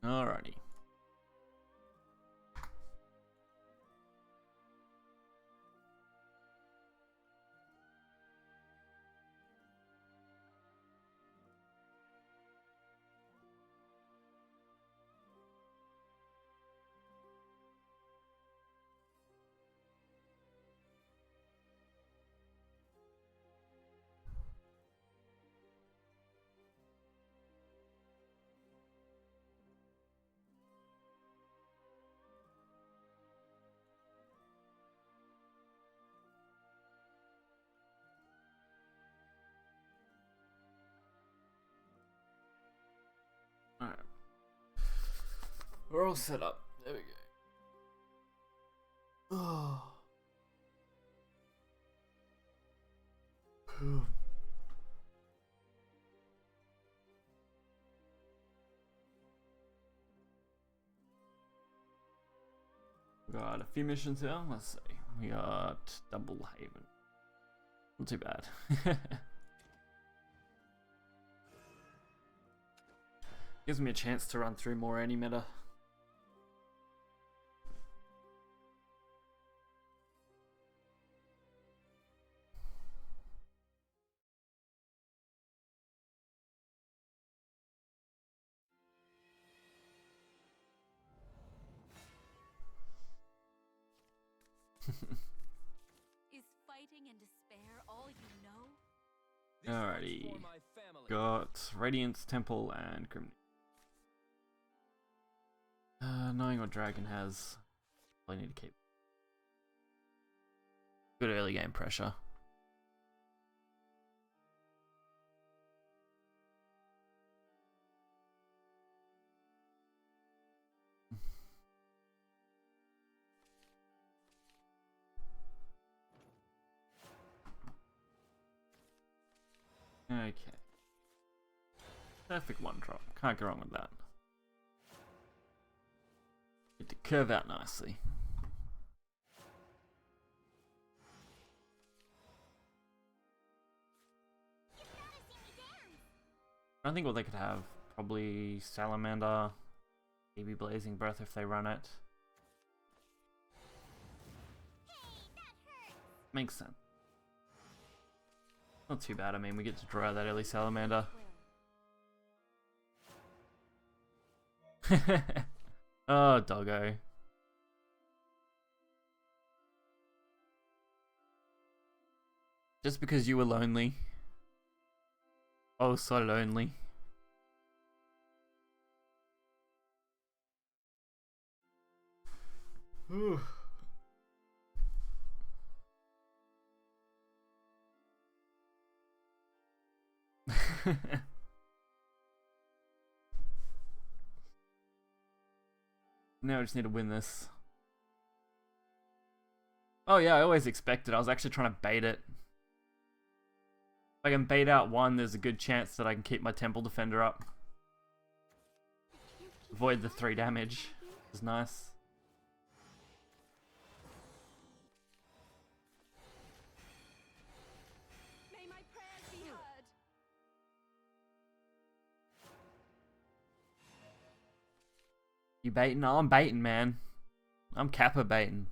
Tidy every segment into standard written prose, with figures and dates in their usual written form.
Alrighty. Alright. We're all set up. There we go. Oh. We got a few missions here. Let's see. We got Double Haven. Not too bad. Gives me a chance to run through more any meta. Is fighting and despair all you know? Alrighty. Got Radiance, Temple, and Grim. Knowing what Dragon has, I need to keep good early game pressure. Okay. Perfect one drop. Can't go wrong with that. Get to curve out nicely. I think what they could have, probably Salamander, maybe Blazing Breath if they run it. Makes sense. Not too bad, I mean, we get to draw out that early Salamander. Oh, doggo. Just because you were lonely. Oh, so lonely. Ooh. Now I just need to win this. Oh yeah, I always expected. I was actually trying to bait it. If I can bait out one, there's a good chance that I can keep my Temple Defender up. Avoid the 3 damage. Is nice. May my prayers be heard. You baiting? No, I'm baiting, man. I'm Kappa baiting.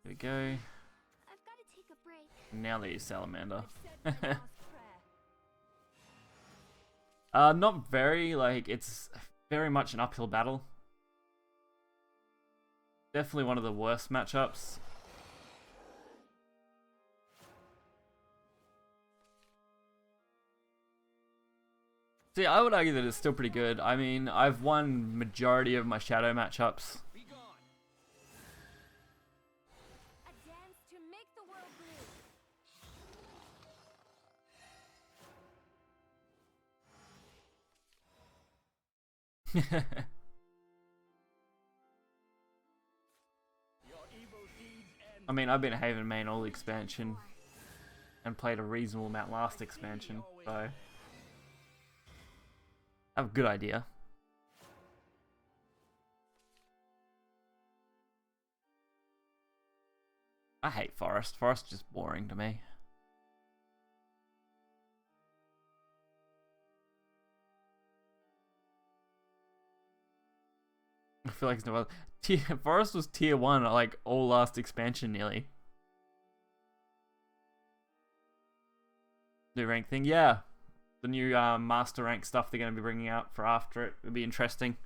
There we go. I've got to take a break. Now they use Salamander. I've said my last prayer. Not very, like, it's very much an uphill battle. Definitely one of the worst matchups. See, I would argue that it's still pretty good. I mean, I've won majority of my Shadow matchups. A dance to make the world blue. I mean, I've been a Haven main all expansion and played a reasonable amount last expansion, so I have a good idea. I hate Forest. Forest is just boring to me. feel like it's no other. Forest was tier 1 like all last expansion nearly. New rank thing, yeah. The new master rank stuff they're going to be bringing out for after it would be interesting.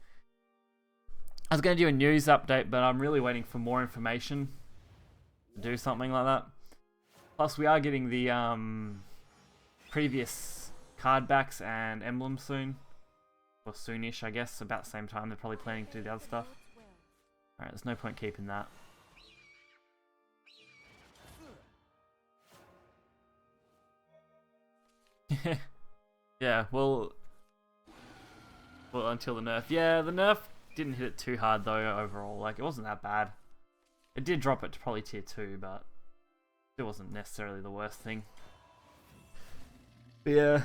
I was going to do a news update, but I'm really waiting for more information to do something like that. Plus, we are getting the previous card backs and emblems soon. Or soonish, I guess. About the same time. They're probably planning to do the other stuff. Alright, there's no point keeping that. Yeah, well, until the nerf. Yeah, the nerf didn't hit it too hard though overall. Like, it wasn't that bad. It did drop it to probably tier 2, but it wasn't necessarily the worst thing. But yeah,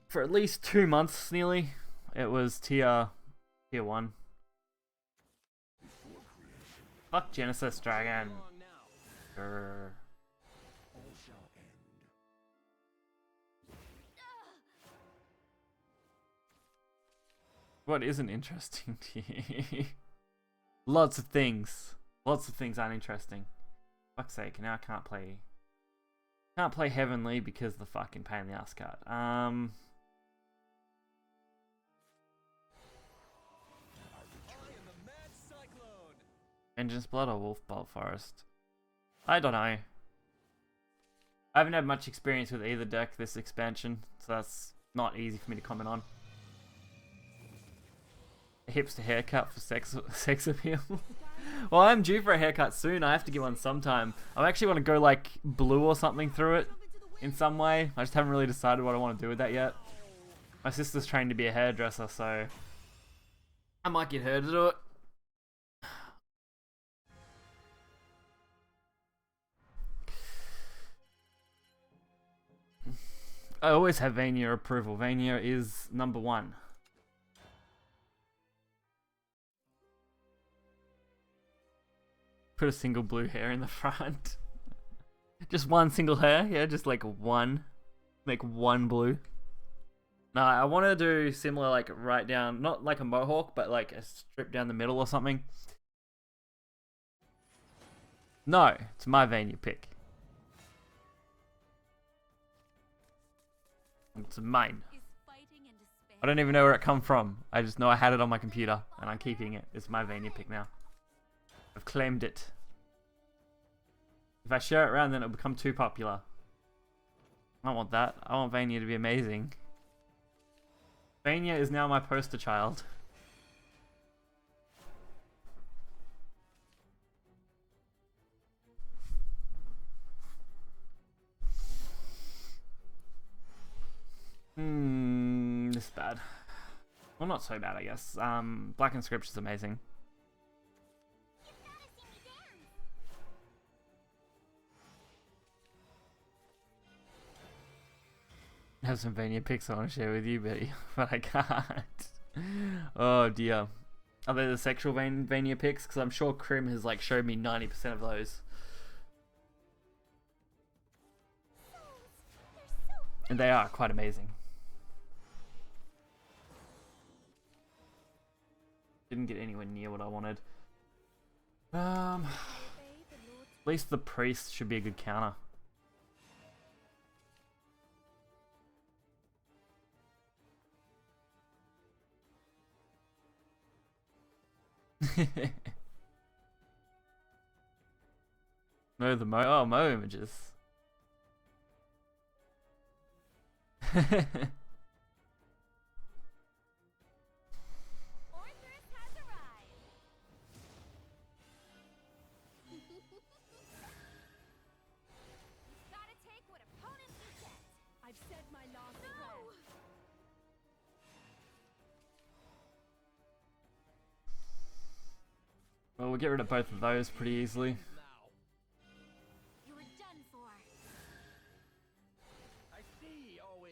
for at least 2 months nearly, it was tier 1. Fuck Genesis Dragon. Grr. What isn't interesting to you? Lots of things. Lots of things aren't interesting. Fuck's sake, now I can't play. Can't play Heavenly because of the fucking pain in the ass card. Vengeance Blood or Wolf Bolt Forest? I don't know. I haven't had much experience with either deck this expansion, so that's not easy for me to comment on. A hipster haircut for sex appeal. Well, I'm due for a haircut soon. I have to get one sometime. I actually want to go like blue or something through it in some way. I just haven't really decided what I want to do with that yet. My sister's trained to be a hairdresser, so I might get her to do it. I always have Vania approval. Vania is number 1. Put a single blue hair in the front. Just one single hair, yeah, just like one. Make one blue. No, I want to do similar, like right down, not like a mohawk, but like a strip down the middle or something. No, it's my Vania pick. It's mine. I don't even know where it come from. I just know I had it on my computer and I'm keeping it. It's my Vania pick now. I've claimed it. If I share it around, then it'll become too popular. I don't want that. I want Vania to be amazing. Vania is now my poster child. This is bad. Well, not so bad, I guess. Black Inscription is amazing. I have some Vania pics I want to share with you, but I can't. Oh dear. Are they the sexual Vania pics? Because I'm sure Krim has like showed me 90% of those. And they are quite amazing. Didn't get anywhere near what I wanted. At least the priest should be a good counter. No, the Mo images. Well, we'll get rid of both of those pretty easily. You're done for. I see, oh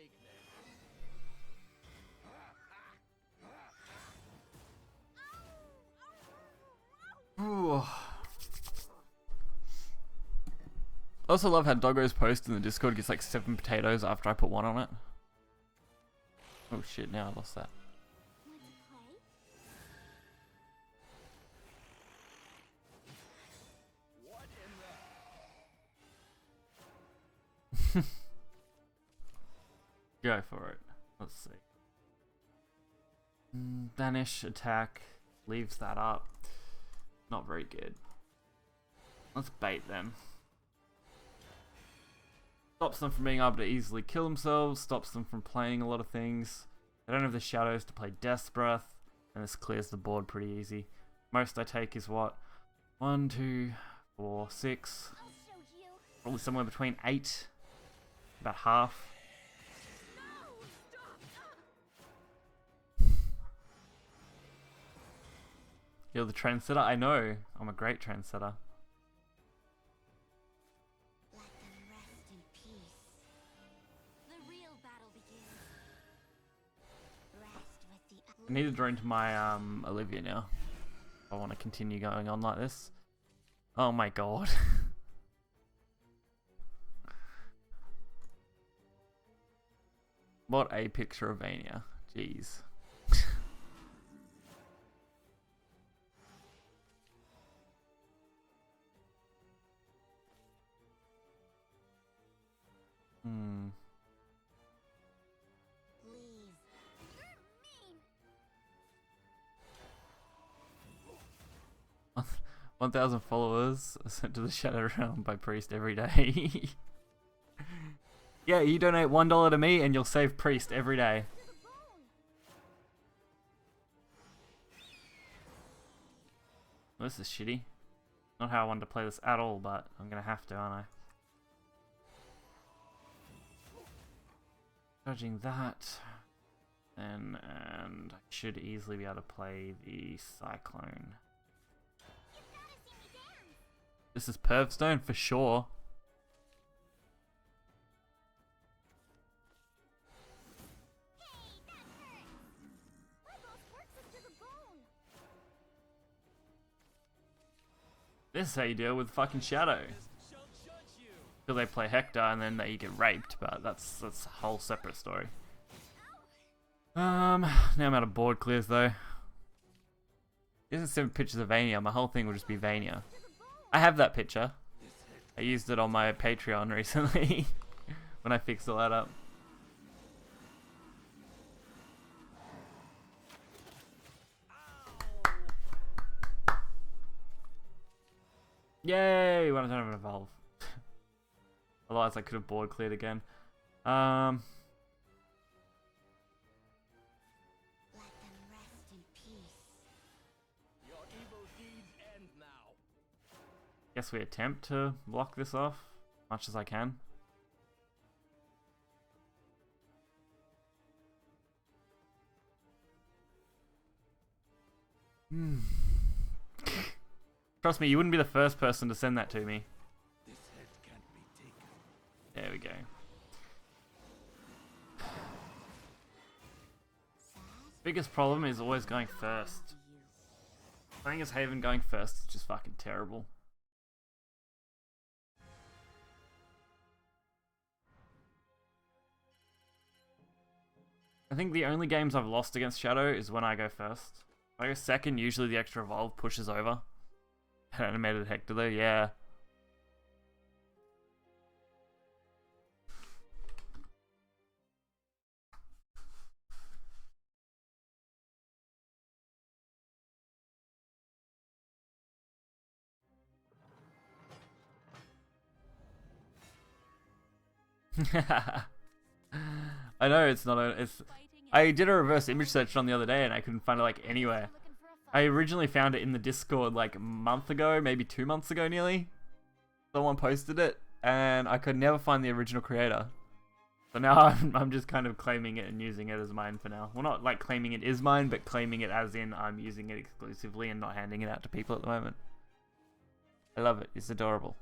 Ooh. I also love how Doggo's post in the Discord gets like 7 potatoes after I put 1 on it. Oh shit, now I lost that. Want to play? Go for it. Let's see. Banish, attack, leaves that up. Not very good. Let's bait them. Stops them from being able to easily kill themselves, stops them from playing a lot of things. They don't have the shadows to play Death's Breath, and this clears the board pretty easy. Most I take is what? 1, 2, 4, 6. Probably somewhere between 8. About half. You're the trendsetter? I know. I'm a great trendsetter. Let them rest in peace. The real battle begins. Rest with the I need to draw into my Olivia now. I want to continue going on like this. Oh my god. What a picture of Vania. Jeez. Please. You're mean. 1,000 followers are sent to the Shadow Realm by Priest every day. Yeah, you donate $1 to me and you'll save Priest every day. Well, this is shitty. Not how I wanted to play this at all, but I'm gonna have to, aren't I? Judging that, and I should easily be able to play the Cyclone. This is Pervstone for sure. This is how you deal with fucking Shadow. Till they play Hector and then they get raped, but that's a whole separate story. Now I'm out of board clears though. Isn't 7 pictures of Vania? My whole thing will just be Vania. I have that picture. I used it on my Patreon recently when I fixed all that up. Yay! When I don't have an evolve. Otherwise I could have board cleared again. Let them rest in peace. Your evil deeds end now. Guess we attempt to block this off as much as I can. Trust me, you wouldn't be the first person to send that to me. This head can't be taken. There we go. Biggest problem is always going first. Playing as Haven going first is just fucking terrible. I think the only games I've lost against Shadow is when I go first. If I go second, usually the extra evolve pushes over. Animated Hector though, yeah. I know it's not a. It's. I did a reverse image search on the other day and I couldn't find it like anywhere. I originally found it in the Discord like a month ago, maybe 2 months ago nearly. Someone posted it and I could never find the original creator. So now I'm just kind of claiming it and using it as mine for now. Well, not like claiming it is mine, but claiming it as in I'm using it exclusively and not handing it out to people at the moment. I love it. It's adorable.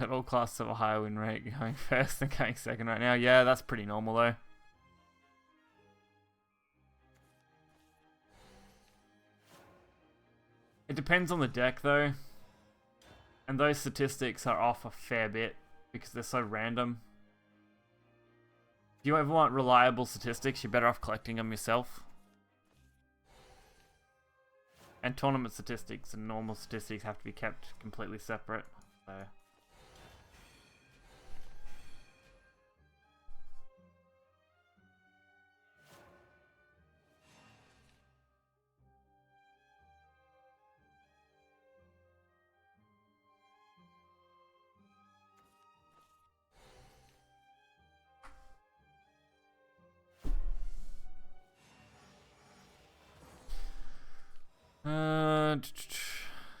At all classes have a higher win rate going first than going second right now. Yeah, that's pretty normal though. It depends on the deck though. And those statistics are off a fair bit because they're so random. If you ever want reliable statistics, you're better off collecting them yourself. And tournament statistics and normal statistics have to be kept completely separate. So.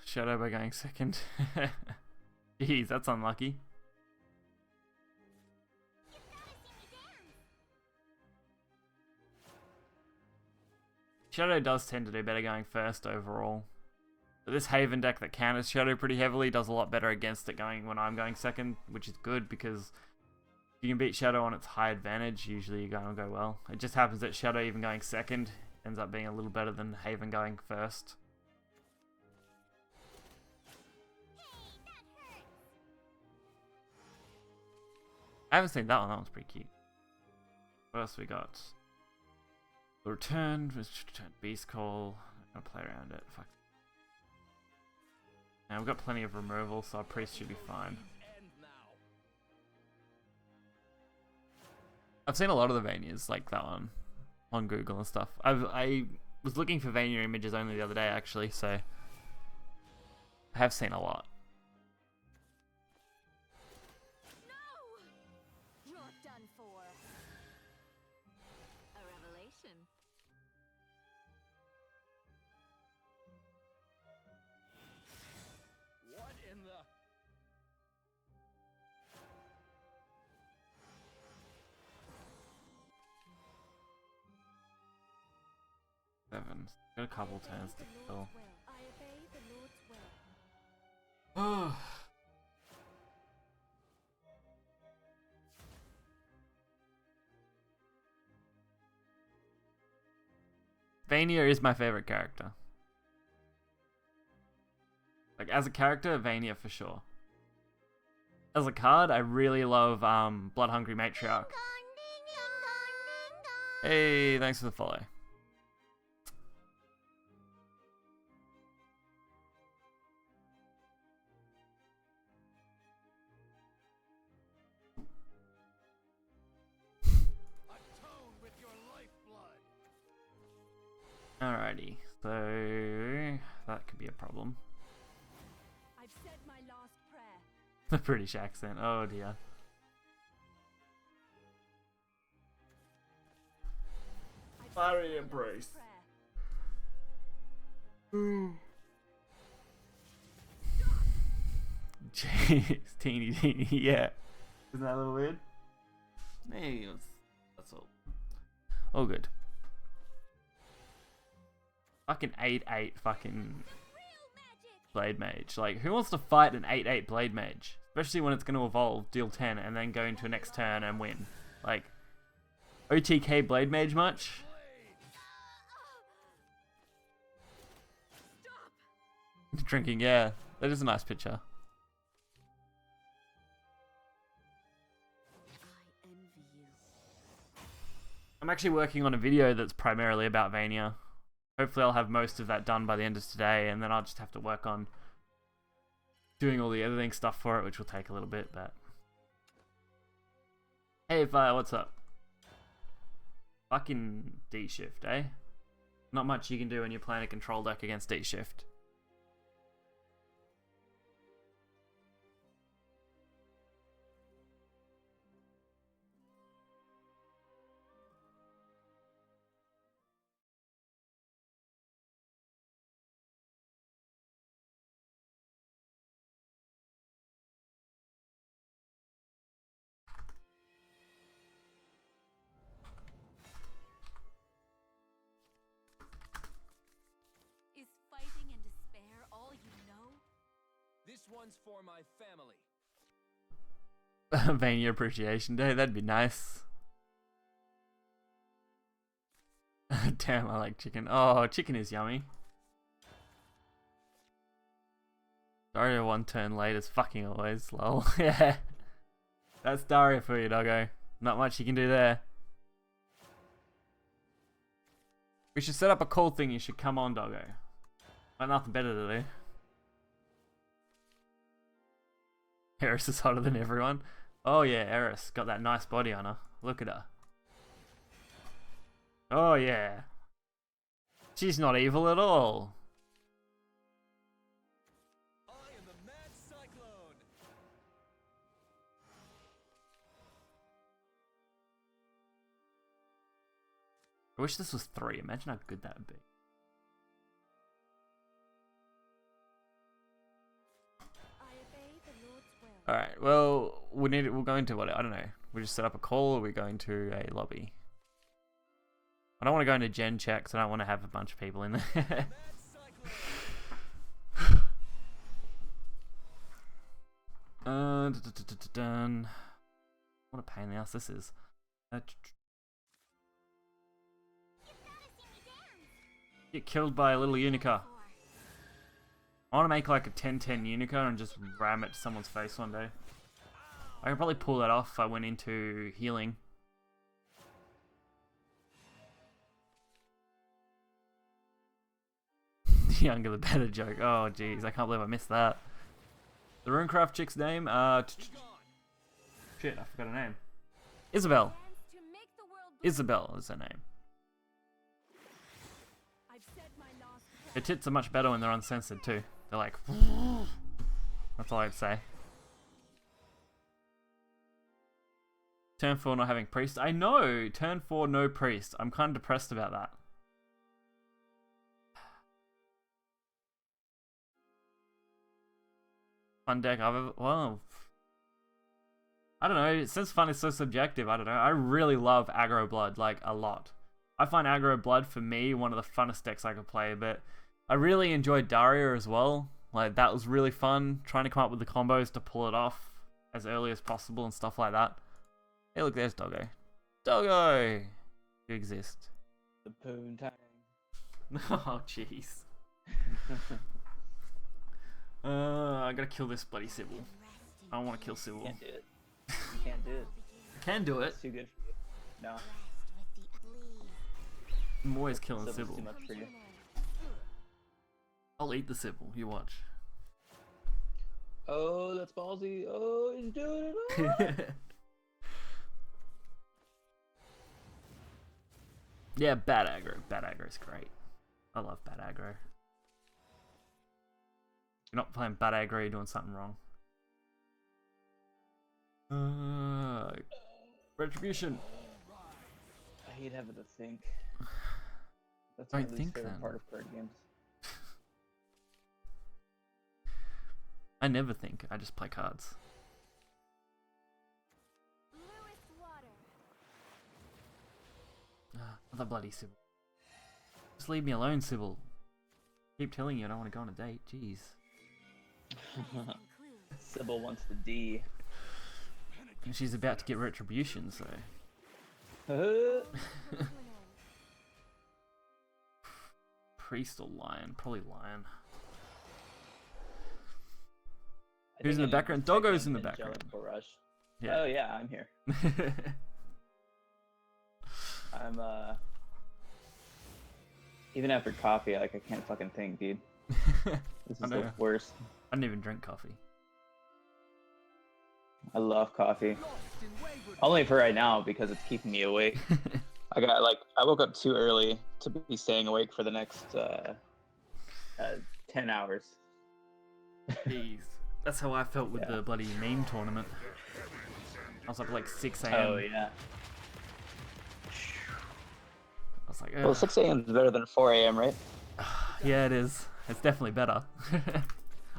Shadow by going second. Jeez, that's unlucky. Shadow does tend to do better going first overall. But this Haven deck that counters Shadow pretty heavily does a lot better against it going when I'm going second, which is good because if you can beat Shadow on its high advantage, usually you're going to go well. It just happens that Shadow even going second ends up being a little better than Haven going first. I haven't seen that one. That one's pretty cute. What else we got? Return Beast Call. I'm gonna play around it. Fuck. Now we've got plenty of removal, so our priest should be fine. I've seen a lot of the Vanias like that one on Google and stuff. I was looking for Vania images only the other day actually, so I have seen a lot. Got a couple turns to kill. Oh. Vania is my favorite character. Like as a character, Vania for sure. As a card, I really love Blood Hungry Matriarch. Hey, thanks for the follow. Alrighty, so that could be a problem. I've said my last prayer. The British accent, oh dear. Fiery embrace. Jeez, teeny, yeah. Isn't that a little weird? Hey, that's all. All good. Fucking 8/8 fucking Blade Mage. Like, who wants to fight an 8/8 Blade Mage? Especially when it's going to evolve, deal 10, and then go into a next turn and win. Like, OTK Blade Mage much? Drinking, yeah. That is a nice picture. I'm actually working on a video that's primarily about Vania. Hopefully I'll have most of that done by the end of today, and then I'll just have to work on doing all the editing stuff for it, which will take a little bit, but... Hey, Fire, what's up? Fucking D-Shift, eh? Not much you can do when you're playing a control deck against D-Shift. This one's for my family. Vania Appreciation Day, that'd be nice. Damn, I like chicken. Oh, chicken is yummy. Daria one turn late as fucking always, lol. Yeah. That's Daria for you, doggo. Not much you can do there. We should set up a call thing, you should come on, doggo. Got nothing better to do. Eris is hotter than everyone. Oh yeah, Eris got that nice body on her. Look at her. Oh yeah. She's not evil at all. I am the mad cyclone. I wish this was 3. Imagine how good that would be. I obey the Lord's will. Alright, well, we'll go into what, I don't know. We just set up a call or we go into a lobby? I don't want to go into gen check because I don't want to have a bunch of people in there. Mad cyclone. Dun. What a pain in the ass this is. Get killed by a little Unica. I want to make like a 10-10 Unica and just ram it to someone's face one day. I can probably pull that off if I went into healing. The younger the better joke. Oh jeez, I can't believe I missed that. The Runecraft chick's name? Shit, I forgot her name. Isabel. Plans to make the world Isabel is her name. I've said my last Her tits are much better when they're uncensored too. They're like... That's all I'd say. Turn 4 not having priest. I know! Turn 4 no priest. I'm kind of depressed about that. Fun deck I've ever... Well... I don't know, since fun is so subjective, I don't know. I really love aggro blood, like, a lot. I find aggro blood, for me, one of the funnest decks I could play, but I really enjoyed Daria as well. Like, that was really fun, trying to come up with the combos to pull it off as early as possible and stuff like that. Hey, look, there's Doggo. Doggo! You exist. The poon time. Oh, jeez. I gotta kill this bloody Sybil. I don't want to kill Sybil. Can't do it. You can't do it. I can do it. It's too good for you. No. I'm always killing Sybil's Sybil. too much for you. I'll eat the Sybil, you watch. Oh, that's ballsy. Oh, he's doing it. Yeah, bad aggro. Bad aggro is great. I love bad aggro. You're not playing bad aggro, you're doing something wrong. Retribution. I hate having to think. That's Don't my least think, favorite then. part of card games. I never think, I just play cards. bluest water. Another bloody Sybil. Just leave me alone, Sybil. Keep telling you I don't want to go on a date, jeez. Conclude. Sybil wants the D. And she's about to get retribution, so... Priest or Lion? Probably Lion. Who's in the background? Doggo's in the background. Rush. Yeah. Oh yeah, I'm here. I'm even after coffee, like I can't fucking think, dude. This I is know. the worst. I don't even drink coffee. I love coffee. Lost in wayward Only for right now because it's keeping me awake. I woke up too early to be staying awake for the next 10 hours. Jeez. That's how I felt with Yeah. the bloody meme tournament. I was up at like 6 a.m. Oh yeah. I was like, Well, ugh. 6 a.m. is better than 4 a.m., right? Yeah, it is. It's definitely better.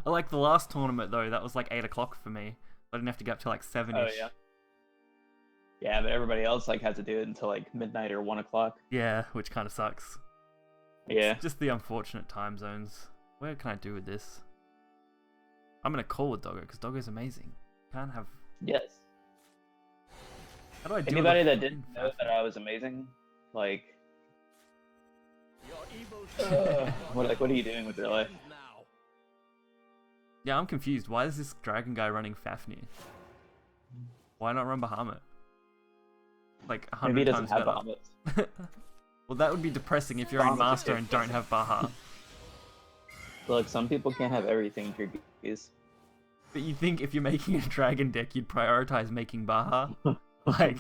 I like the last tournament though. That was like 8 o'clock for me. I didn't have to get up till like 7ish. Oh yeah. Yeah, but everybody else like has to do it until like midnight or 1 o'clock. Yeah, which kind of sucks. Yeah. It's just the unfortunate time zones. What can I do with this? I'm gonna call with Doggo because Doggo's amazing. Can't have. Yes. How do I do Anybody with a that didn't fucking know that I was amazing, like, your evil what are you doing with your life? now. Yeah, I'm confused. Why is this dragon guy running Fafnir? Why not run Bahamut? Like 100 Maybe he doesn't times have better. Bahamut. Well, that would be depressing if you're in Bahamut's Master okay. and don't have Baha. Look, some people can't have everything, Dragoose. But you think if you're making a dragon deck, you'd prioritize making Baja? Like,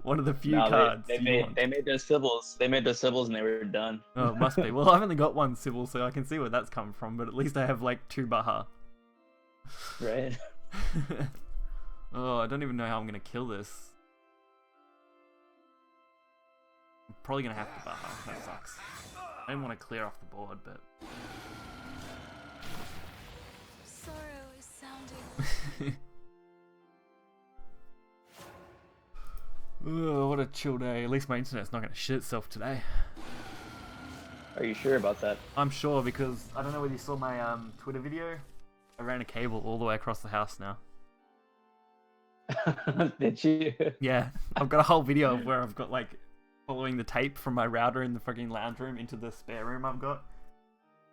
one of the few No, cards they you made want. they made those Sibyls. They made those Sibyls and they were done. Oh, it must be. Well, I've only got one Sybil, so I can see where that's come from, but at least I have, like, 2 Baja. Right. Oh, I don't even know how I'm gonna kill this. I'm probably gonna have to Baja. That sucks. I didn't want to clear off the board, but... Sorrow is sounding. Ugh, what a chill day. At least my internet's not gonna shit itself today. Are you sure about that? I'm sure, because I don't know whether you saw my Twitter video. I ran a cable all the way across the house now. Did you? Yeah, I've got a whole video of where I've got, like, following the tape from my router in the fucking lounge room into the spare room I've got.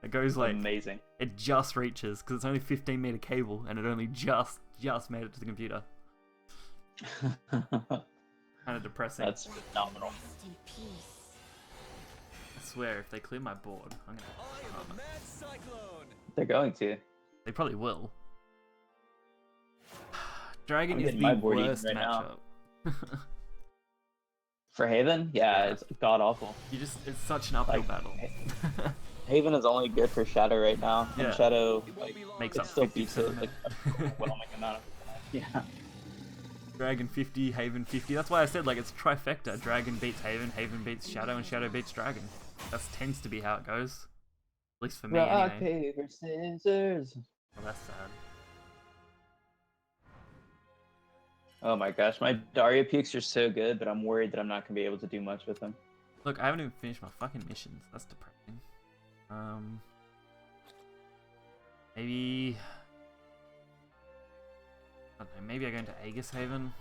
It goes, like... Amazing. It just reaches, because it's only 15-meter cable, and it only just made it to the computer. Kind of depressing. That's phenomenal. Rest in peace. I swear, if they clear my board, I'm gonna... I am a mad cyclone. They're going to. They probably will. Dragon I'm is getting the my board eaten worst right now. matchup. For Haven, yeah, Yeah. it's god awful. It's such an uphill Like, battle. Haven is only good for Shadow right now. Yeah. And Shadow It won't be long Makes it up now. still beats 50% it of like a overwhelming amount of yeah. Dragon 50, Haven 50. That's why I said, like, it's trifecta. Dragon beats Haven, Haven beats Shadow, and Shadow beats Dragon. That tends to be how it goes. At least for me, Rock, anyway. paper, scissors. Well, that's sad. Oh my gosh, my Daria peaks are so good, but I'm worried that I'm not gonna be able to do much with them. Look, I haven't even finished my fucking missions. That's depressing. Maybe... I don't know, maybe I go into Aegis Haven.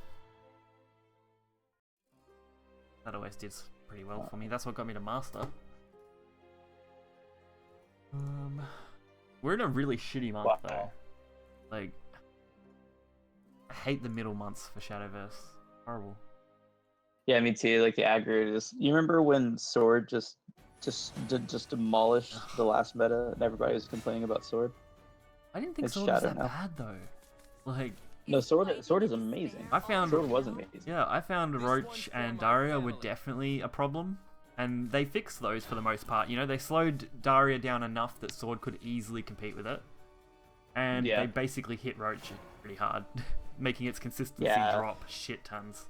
That always did pretty well for me. That's what got me to Master. We're in a really shitty month, Wow. though. Like... I hate the middle months for Shadowverse. Horrible. Yeah, me too. Like the aggro is. You remember when Sword just demolished the last meta and everybody was complaining about Sword? I didn't think It's Sword was Shadow that now. bad, though. Like... No, Sword is amazing. I found... Sword was amazing. Yeah, I found Roach and Daria were definitely a problem, and they fixed those for the most part. You know, they slowed Daria down enough that Sword could easily compete with it, and Yeah. they basically hit Roach pretty hard, making its consistency Yeah. drop shit tons.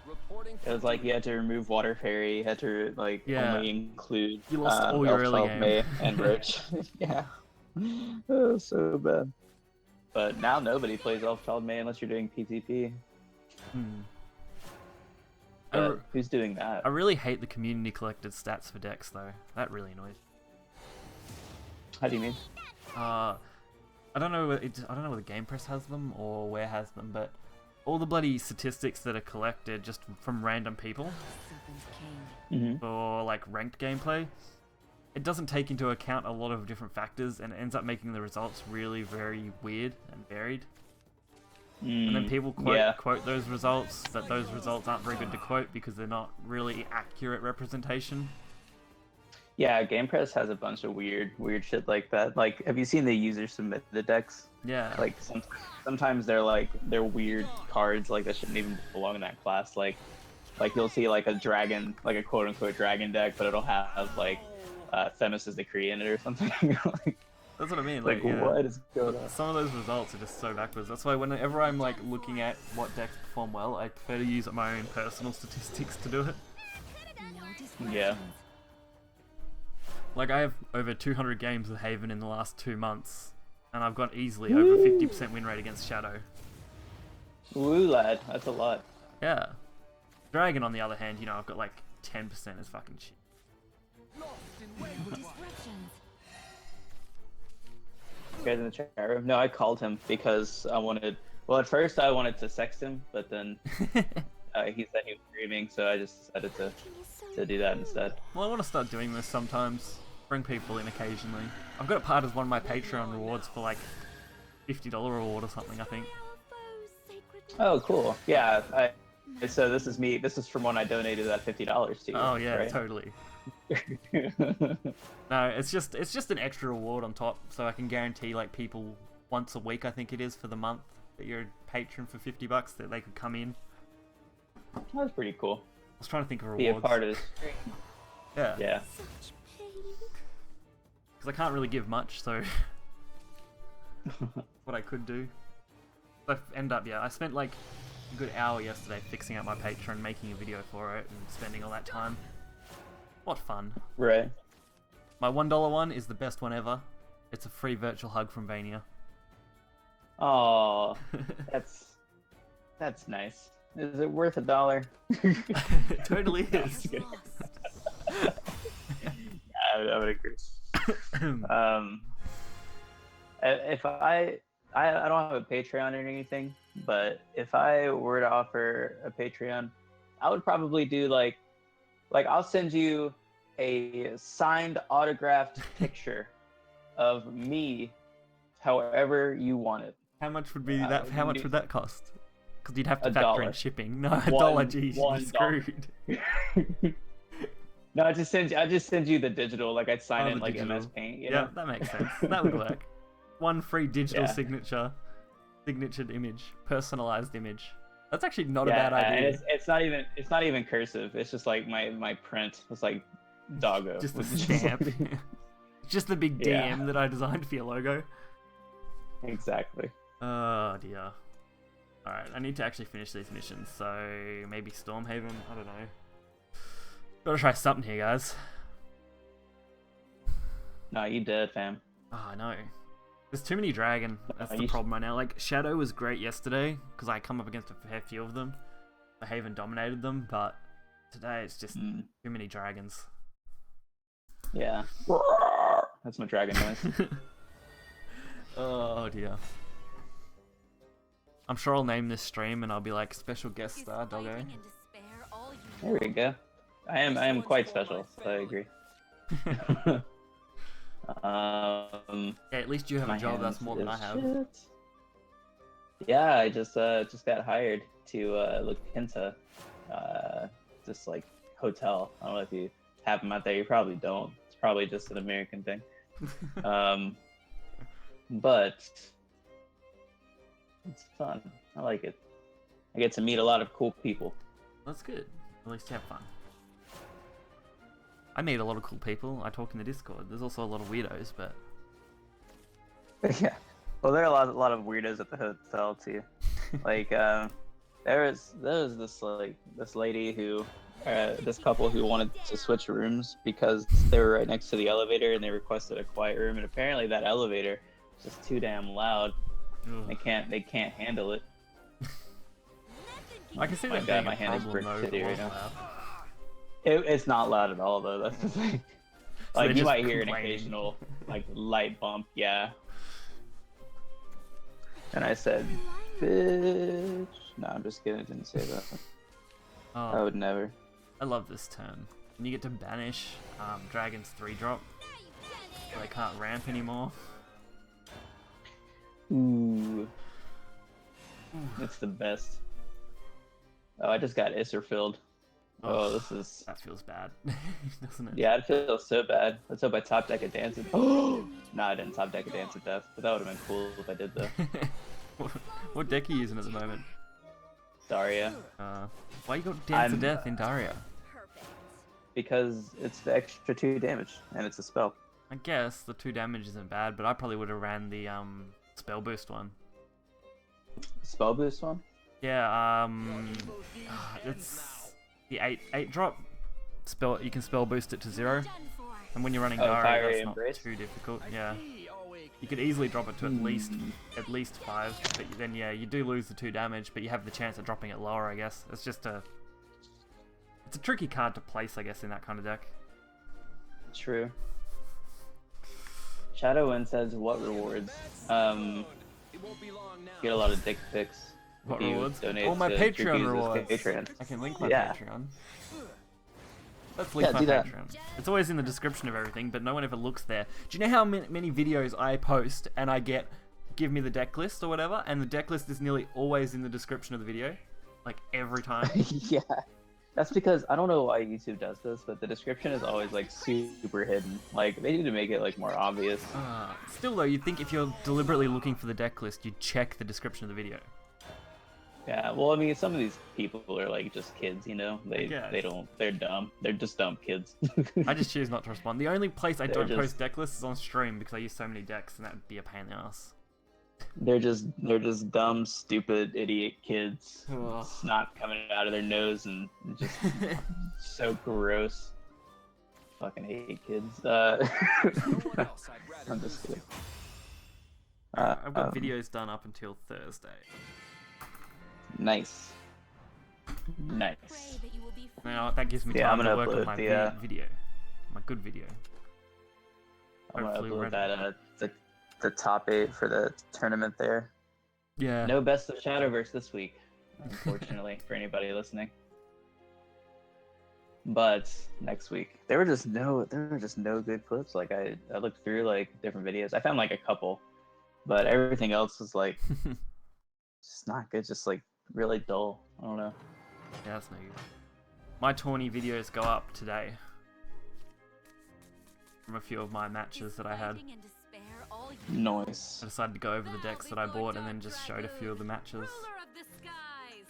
Reporting It was like you had to remove Water Fairy, you had to like Yeah. only include You lost all your early Elf-Child May game. and Roach. Yeah. Oh, so bad. But now nobody plays Elf-Child May unless you're doing PTP. Hmm. I, But re- who's doing that? I really hate the community collected stats for decks, though. That really annoys. How do you mean? I don't know. I don't know whether Game Press has them or where has them, but all the bloody statistics that are collected just from random people Serpent King. for like ranked gameplay, it doesn't take into account a lot of different factors, and it ends up making the results really very weird and varied. And then people quote those results, that those results aren't very good to quote because they're not really accurate representation. Yeah, Game Press has a bunch of weird shit like that. Like, have you seen the user submit the decks? Yeah. Like, sometimes they're weird cards, like, that shouldn't even belong in that class. Like you'll see, like, a dragon, like a quote-unquote dragon deck, but it'll have, like, Themis as the Kree in it or something. Like, That's what I mean. like yeah. what is going on? Some of those results are just so backwards. That's why whenever I'm like looking at what decks perform well, I prefer to use my own personal statistics to do it. No distractions. Yeah. Like I have over 200 games with Haven in the last 2 months, and I've got easily over 50% win rate against Shadow. Woo, lad, that's a lot. Yeah. Dragon, on the other hand, you know, I've got like 10% is fucking shit. lost in wayward Disruptions. You guys in the chat room? No, I called him because I wanted. Well, at first I wanted to sext him, but then he said he was streaming, so I just decided to do that instead. Well, I want to start doing this sometimes. Bring people in occasionally. I've got it part as one of my Patreon rewards for like $50 reward or something, I think. Oh, cool. Yeah. So this is me. This is from when I donated that $50 to you. Oh yeah, right? totally. No, it's just an extra reward on top, so I can guarantee like people once a week, I think it is for the month, that you're a patron for $50 that they could come in. That's pretty cool. I was trying to think of Be rewards. a part of this stream. Yeah. Yeah. Such pain. Because I can't really give much, so what I could do. I I spent like a good hour yesterday fixing up my Patreon, making a video for it, and spending all that time. What fun. Right. My $1 one is the best one ever. It's a free virtual hug from Vania. Oh, that's nice. Is it worth $1? It totally is. I would agree. If I don't have a Patreon or anything, but if I were to offer a Patreon, I would probably do like I'll send you a signed autographed picture of me however you want it. How much would be that? How much would that cost? Because you'd have to $1. factor in shipping. No, $1. Geez, you're screwed. No, I just send you the digital. Like I'd sign Oh, in the like digital. MS Paint. You Yeah, know? that makes sense. That would work. One free digital Yeah. signatured image, personalized image. That's actually not a Yeah, bad idea. and it's not even cursive. It's just like my print. It's like doggo. Just a which is stamp. like- Just the big Yeah. DM that I designed for your logo. Exactly. Oh dear. Alright, I need to actually finish these missions, so maybe Stormhaven, I don't know. Gotta try something here, guys. No, you did, fam. Oh, I know. There's too many dragon. That's No, the you problem right now. Like, Shadow was great yesterday, because I come up against a fair few of them. The Haven dominated them, but today it's just Mm, too many dragons. yeah. That's my dragon noise. Oh dear. I'm sure I'll name this stream and I'll be like, special guest Is star, Doggo. fighting and despair all you There we know? go. I am quite special. So I agree. Yeah, at least you have a my job that's hands more than I is have. shit. Yeah, I just got hired to look into this like hotel. I don't know if you have them out there. You probably don't. It's probably just an American thing. But it's fun. I like it. I get to meet a lot of cool people. That's good. At least you have fun. I meet a lot of cool people. I talk in the Discord. There's also a lot of weirdos, but Yeah. Well, there are a lot of weirdos at the hotel too. Like, there was this lady who, this couple who wanted to switch rooms because they were right next to the elevator and they requested a quiet room, and apparently that elevator is just too damn loud. ugh. They can't handle it. I can see My that God, being my a hand is problem though. brick if it shitty right was now. loud. It's not loud at all though. That's the thing. So Like they're you just might hear an complaining. occasional like light bump, yeah. And I said, "Bitch." No, I'm just kidding. I didn't say that. I Oh, would never. I love this turn. And you get to banish Dragon's 3-drop, so they can't ramp anymore. Ooh. It's the best. Oh, I just got Isser filled. Oh, this is... That feels bad, doesn't it? Yeah, it feels so bad. Let's hope I top deck a Dance of... Oh! No, I didn't top deck a Dance of Death, but that would have been cool if I did though. What deck are you using at the moment? Daria. Why you got Dance of I'm- Death in Daria? Perfect. Because it's the extra 2 damage, and it's a spell. I guess the 2 damage isn't bad, but I probably would have ran the spell boost one. Spell boost one? Yeah, it's the 8-drop spell. You can spell boost it to 0, Done for. and when you're running Oh, Daria, Fiery that's not Embrace? too difficult. Yeah, Awake. you could easily drop it to at least 5, but then yeah, you do lose the 2 damage, but you have the chance of dropping it lower. I guess it's just it's a tricky card to place, I guess, in that kind of deck. True. Shadowwind says, what rewards? It won't be long now. Get a lot of dick pics. What if you rewards? donate Oh, my to Patreon Dragoose's rewards. Patreon. I can link my Yeah. Patreon. Let's link Yeah, my do that. Patreon. It's always in the description of everything, but no one ever looks there. Do you know how many videos I post and I get, give me the deck list or whatever, and the deck list is nearly always in the description of the video? Like, every time. Yeah. That's because I don't know why YouTube does this, but the description is always like super hidden. Like they need to make it like more obvious. Still though, you'd think if you're deliberately looking for the deck list, you'd check the description of the video. Yeah, well, I mean, some of these people are like just kids, you know. Yeah. They're dumb. They're just dumb kids. I just choose not to respond. The only place I They're don't just- post deck lists is on stream because I use so many decks, and that'd be a pain in the ass. they're just dumb, stupid, idiot kids. Ugh. Snot coming out of their nose and just so gross. Fucking hate kids. No one else I'd rather I'm just kidding. I've got videos done up until Thursday. Nice. Pray Nice. that you will be free. Now that gives me Yeah, time I'm to gonna work on upload my the, video, my good video. I'm gonna Hopefully upload Reddit. that the top 8 for the tournament there. Yeah. No best of Shadowverse this week, unfortunately, for anybody listening. But next week, there were just no good clips. Like I looked through like different videos. I found like a couple, but everything else was like just not good. Just like really dull. I don't know. Yeah, that's no good. My tourney videos go up today from a few of my matches that I had. Fighting in despair all year. Noise. I decided to go over the decks that I Bow bought and before then just showed a few of the matches. Ruler of the skies.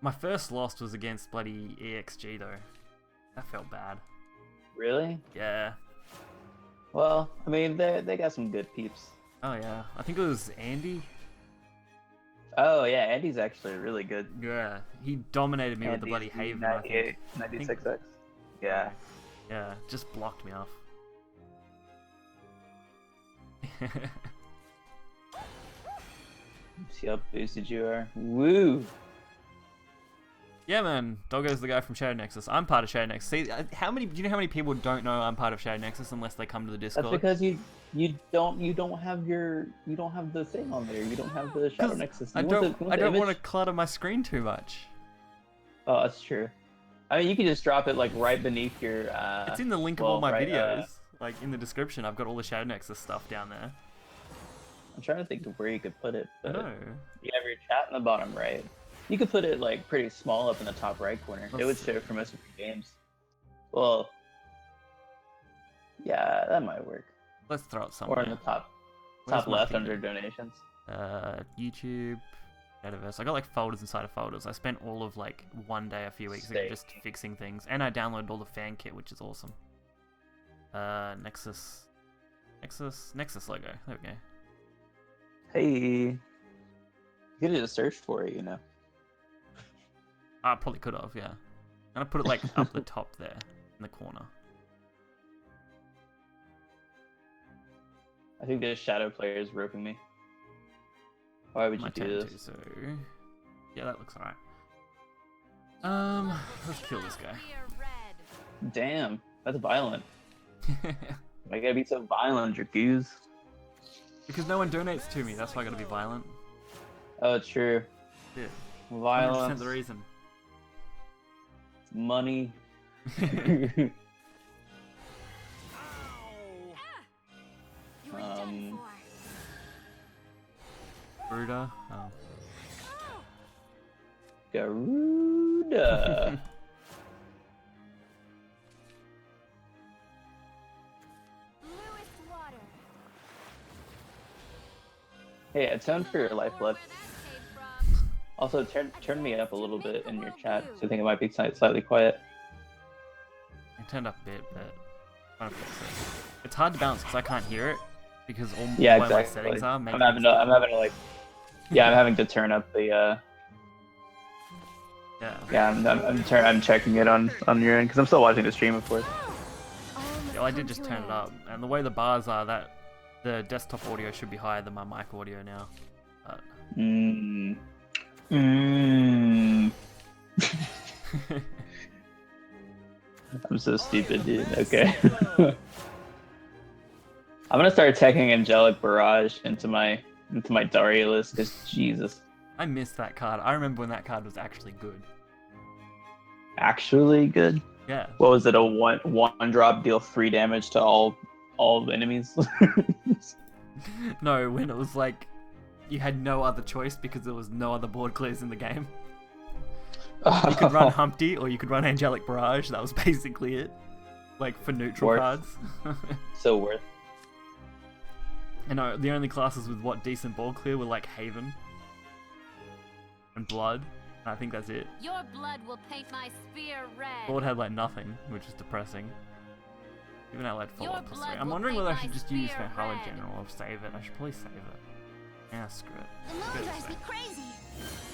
My first loss was against bloody EXG though. That felt bad. Really? Yeah. Well, I mean, they got some good peeps. Oh yeah. I think it was Andy. Oh yeah, Andy's actually really good. Yeah. He dominated me with the Andy's bloody Haven, I think. 96x. Yeah. Yeah. Just blocked me off. See how boosted you are. Woo! Yeah, man. Doggo's the guy from Shadow Nexus. I'm part of Shadow Nexus. See, do you know how many people don't know I'm part of Shadow Nexus unless they come to the Discord? That's because you don't have the thing on there. You don't have the Shadow 'Cause Nexus. I You don't want the want to image? clutter my screen too much. Oh, that's true. I mean, you can just drop it like right beneath your. It's in the link of all my right, videos. Like in the description, I've got all the Shadow Nexus stuff down there. I'm trying to think of where you could put it. But No. you have your chat in the bottom right. You could put it like pretty small up in the top right corner. It would Let's show for most of your games. Well, yeah, that might work. Let's throw it Or somewhere. in the top Where's my left finger? under donations. YouTube, Shadowverse. I got like folders inside of folders. I spent all of like one day a few weeks ago Sick. just fixing things, and I downloaded all the fan kit, which is awesome. Nexus logo. There we go. Hey, you could have just searched for it, you know. I probably could have, yeah. And I put it like up the top there in the corner. I think there's shadow players roping me. Why would you My do turn this? too, so yeah, that looks alright. Let's kill this guy. We are red. Damn, that's violent. Why gotta be so violent, Dragoose? Because no one donates to me, that's why I gotta be violent. Oh, it's true. Yeah. 100% Violence, the reason. money. You are done for. Ruda. Oh. Garuda. Lewis water. Hey, I toned for your life Where left. this came from. Also, turn me up a little bit in your chat. So I think it might be slightly quiet. I turned up a bit, but I don't fix it. It's hard to balance because I can't hear it because all Yeah, the way my exactly. settings are. Make I'm having to like. Yeah, I'm having to turn up the. Yeah. Yeah, I'm checking it on your end because I'm still watching the stream, of course. Yeah, well, I did just turn it up, and the way the bars are, that the desktop audio should be higher than my mic audio now. But... I'm so stupid, dude. Okay. I'm gonna start taking Angelic Barrage into my Daria list, because Jesus. I missed that card. I remember when that card was actually good. Actually good? Yeah. What was it, a one drop deal 3 damage to all enemies? No, when it was like you had no other choice because there was no other board clears in the game. You could run Humpty or you could run Angelic Barrage. That was basically it. Like for neutral Worth. cards. So worth. And no, the only classes with what decent ball clear were like Haven and Blood. I think that's it. Your blood will paint my spear red. Board had like nothing, which is depressing. Even Allied Your follow-up plus blood 3. I'm will wondering paint whether I my should just use spear Valhalla red. General or save it. I should probably save it. Yeah, screw it. The moon Good drives save. me crazy.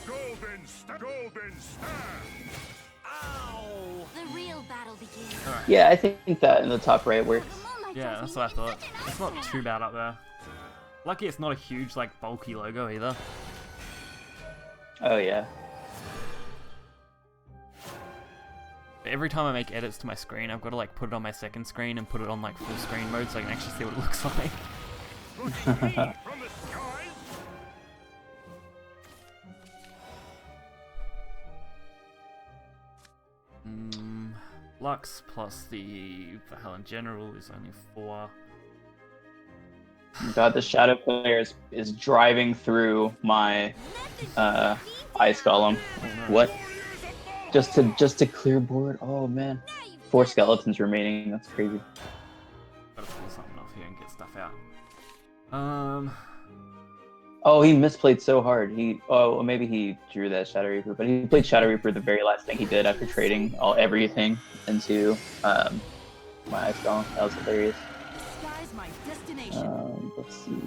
Golden stand. Ow! The real battle begins. Alright. Yeah, I think that in the top right works. The moonlight Yeah, drives that's me what I thought. insane. It's not too bad up there. Lucky it's not a huge, like, bulky logo either. Oh yeah. Every time I make edits to my screen, I've got to, like, put it on my second screen and put it on, like, full screen mode so I can actually see what it looks like. From the skies. Lux plus the Valhalla General is only 4. God, the shadow player is driving through my ice golem. What? Just to clear board? Oh man. 4 skeletons remaining. That's crazy. Gotta pull something off here and get stuff out. Oh, he misplayed so hard. Well, maybe he drew that Shadow Reaper, but he played Shadow Reaper the very last thing he did after trading everything into my ice golem. That was hilarious. Sky's my destination. Let's see.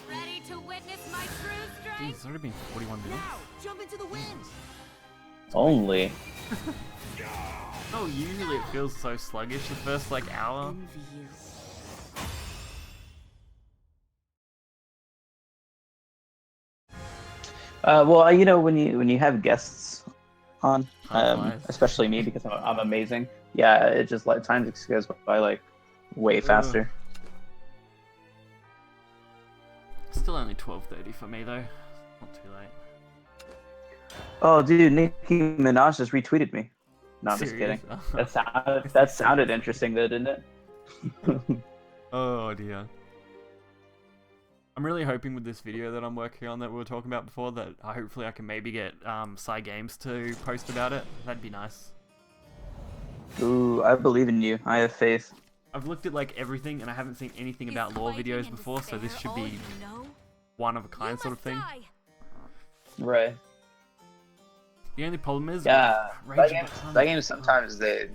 Ready to witness my true Jeez, strength? it's already been 41 minutes. Now, jump into the wind. Only. Oh, usually it feels so sluggish the first, like, hour. Envy you. Well, you know, when you have guests on, Time flies. especially me because I'm amazing. Yeah, it just like time just goes by like way faster. Still only 12:30 for me though. Not too late. Oh, dude, Nicki Minaj just retweeted me. No, I'm just Serious? kidding. That sounded interesting though, didn't it? Oh dear. I'm really hoping with this video that I'm working on that we were talking about before that hopefully I can maybe get Psy Games to post about it. That'd be nice. Ooh, I believe in you. I have faith. I've looked at like everything and I haven't seen anything about Is lore fighting videos and before, so this despair should all be you know? one of a You kind sort of must thing. die. Right. The only problem is Yeah. Rage That game sometimes they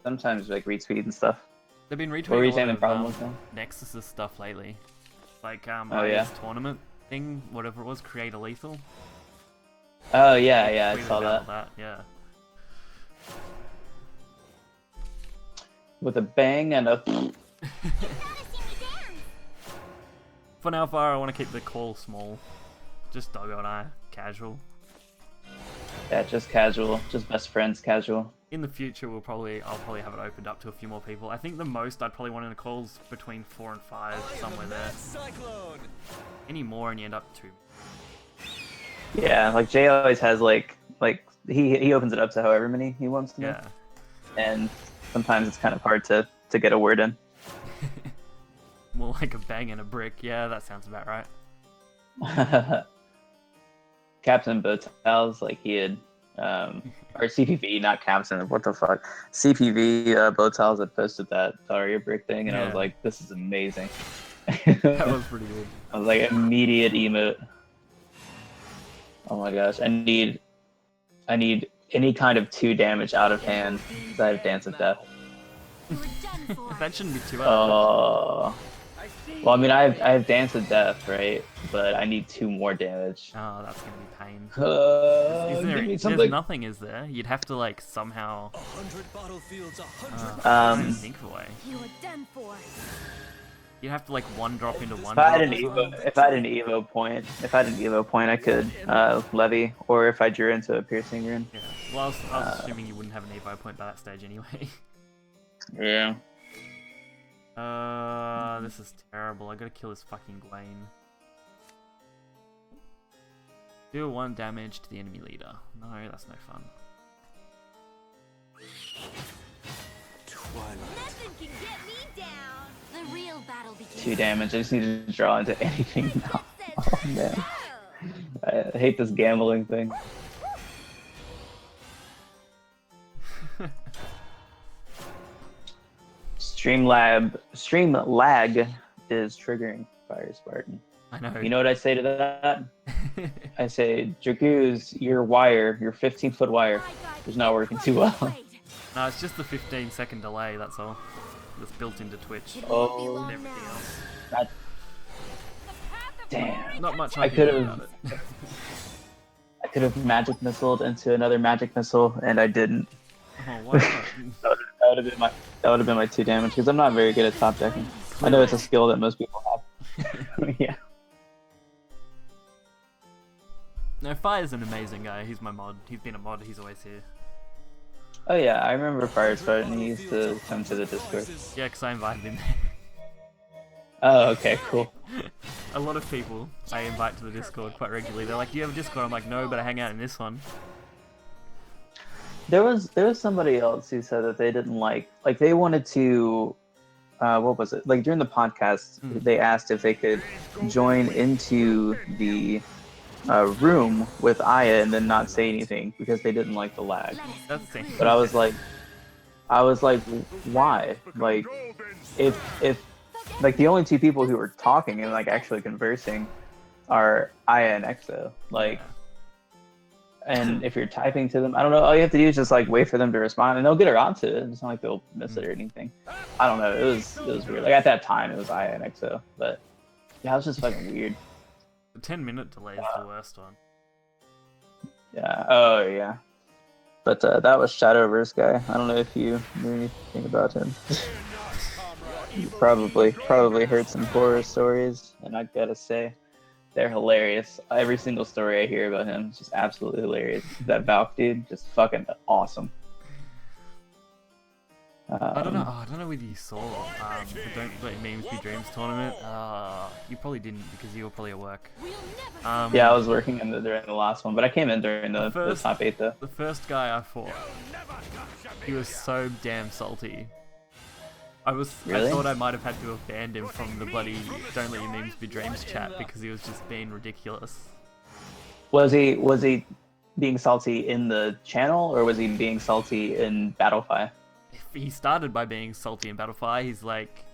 sometimes like retweet and stuff. they've been What were you retweeting a saying lot the problem of was now? Nexus's stuff lately. Like Oh, yeah? AEST tournament thing, whatever it was, Create a Lethal. Oh yeah, I Tweeted saw about that. Yeah. With a bang and a. For now, far, I want to keep the call small. Just Doggo and I, casual. Yeah, just casual, just best friends casual. In the future, I'll probably have it opened up to a few more people. I think the most I'd probably want in a call's between 4 and 5, somewhere there. Cyclone. Any more and you end up 2. Yeah, like Jay always has like he opens it up to however many he wants to, Yeah. and sometimes it's kind of hard to get a word in. More like a bang and a brick. Yeah, that sounds about right. Captain Botals, like he had, or CPV, not Captain. What the fuck? CPV Botals had posted that Daria brick thing, and I was Yeah. like, this is amazing. That was pretty good. I was like, immediate emote. Oh my gosh, I need any kind of 2 damage out of hand. 'Cause I have Dance of Death. You were done for. That shouldn't be too bad. Oh. I see. Well, I mean, I have Dance of Death, right? But I need 2 more damage. Oh, that's gonna be pain. Give me There's something. nothing, is there? You'd have to like somehow 100 battlefields, 100. try and think of a way. You are done for. You'd have to like one drop into one If I drop. had an Evo point, I could levy, or if I drew into a piercing rune. Yeah. Well, I was assuming you wouldn't have an Evo point by that stage anyway. Yeah. This is terrible. I gotta kill this fucking Gwaine. Deal 1 damage to the enemy leader. No, that's no fun. Twilight. Nothing can get me down. The real battle begins. 2 damage. I just need to draw into anything now. Oh man, No. I hate this gambling thing. Stream lag is triggering Fire Spartan. I know. You know what I say to that? I say, Dragoose, your 15-foot wire is not working too well. No, it's just the 15-second delay, that's all. That's built into Twitch. Oh, And everything else. that, damn. Not much I I can do could've- about it. I could have magic missiled into another magic missile, and I didn't. Oh, why not? That would have been my 2 damage because I'm not very good at top decking. I know it's a skill that most people have. Yeah. No, Fire's an amazing guy. He's my mod. He's been a mod. He's always here. Oh yeah, I remember Fire Spartan. He used to come to the Discord. Yeah, because I invited him. Oh, okay, cool. A lot of people I invite to the Discord quite regularly. They're like, "Do you have a Discord?" I'm like, "No, but I hang out in this one." There was somebody else who said that they didn't like they wanted to what was it? Like during the podcast, they asked if they could join into the room with Aya and then not say anything because they didn't like the lag. That's the thing. But I was like, why? Like, if like the only 2 people who were talking and like actually conversing are Aya and Exo, like. And if you're typing to them, I don't know, all you have to do is just like wait for them to respond and they'll get around to it. It's not like they'll miss it or anything. I don't know, it was weird. Like at that time it was Aya and Exo, but yeah, it was just fucking weird. The 10-minute delay is the worst one. Yeah, oh yeah. But that was Shadowverse guy. I don't know if you knew anything about him. You probably heard some horror stories, and I gotta say, they're hilarious. Every single story I hear about him is just absolutely hilarious. That Valk dude, just fucking awesome. I don't know whether you saw the Don't Let Memes Be Dreams tournament. You probably didn't because you were probably at work. Yeah, I was working during the last one, but I came in during the top 8 though. The first guy I fought, he was so damn salty. I thought I might have had to have banned him from the bloody Don't Let Your Memes Be Dreams chat because he was just being ridiculous. Was he being salty in the channel or was he being salty in Battlefy? He started by being salty in Battlefy. He's like,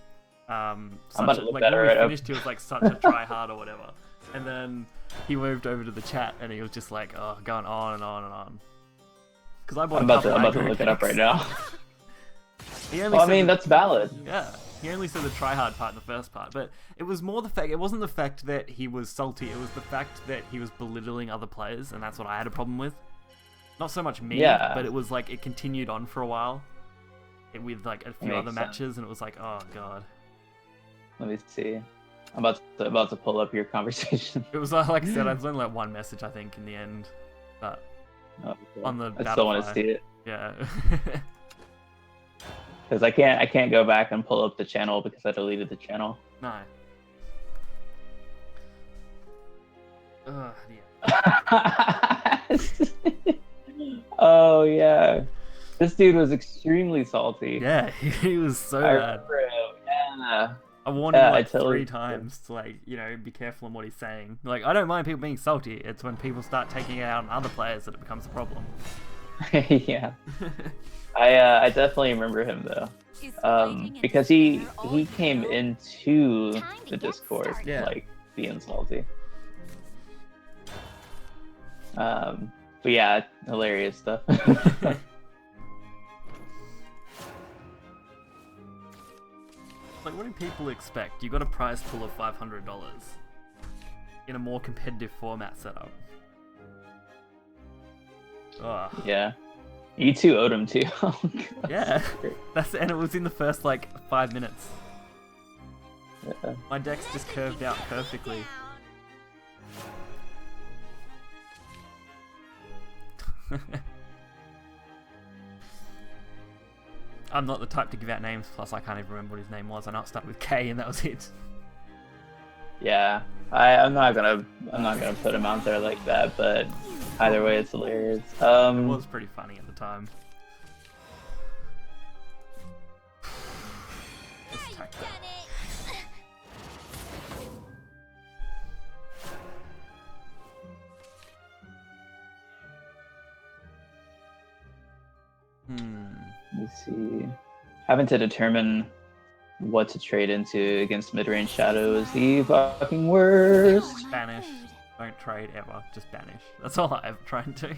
I'm about to look like that when we right up. finished, he was like such a tryhard or whatever. And then he moved over to the chat and he was just like, oh, going on and on and on. Because I bought I'm about to look it up right now. Well, I mean, that's valid. Yeah, he only said the tryhard part in the first part, but it was more the fact. It wasn't the fact that he was salty. It was the fact that he was belittling other players, and that's what I had a problem with. Not so much me, Yeah. but it was like it continued on for a while, with like a few Makes other sense. matches, and it was like, oh god. Let me see. I'm about to pull up your conversation. It was like I said, I was only like one message I think in the end, but Oh, okay. on the I still want to Battlefy. see it Yeah. because I can't go back and pull up the channel because I deleted the channel. No. Ugh, yeah. Oh yeah, this dude was extremely salty. Yeah, he was so I bad. remember him. Yeah. I warned him Yeah, like I totally 3 times to like, be careful on what he's saying. Like, I don't mind people being salty. It's when people start taking it out on other players that it becomes a problem. Yeah. I definitely remember him though. Because he came into the Discord Yeah. like being salty. But yeah, hilarious stuff. Like, what do people expect? You got a prize pool of $500 in a more competitive format setup. Ugh. Yeah. You two owed him too. Oh, God. Yeah, and it was in the first like 5 minutes. Yeah. My deck's just curved out perfectly. I'm not the type to give out names, plus I can't even remember what his name was. I know it started with K and that was it. Yeah. I'm not gonna put him out there like that, but either way it's hilarious. It was pretty funny at the time. Let's attack that. Let me see. Having to determine what to trade into against mid-range Shadow is the fucking worst. Banish. Don't trade ever. Just banish. That's all I ever try and do.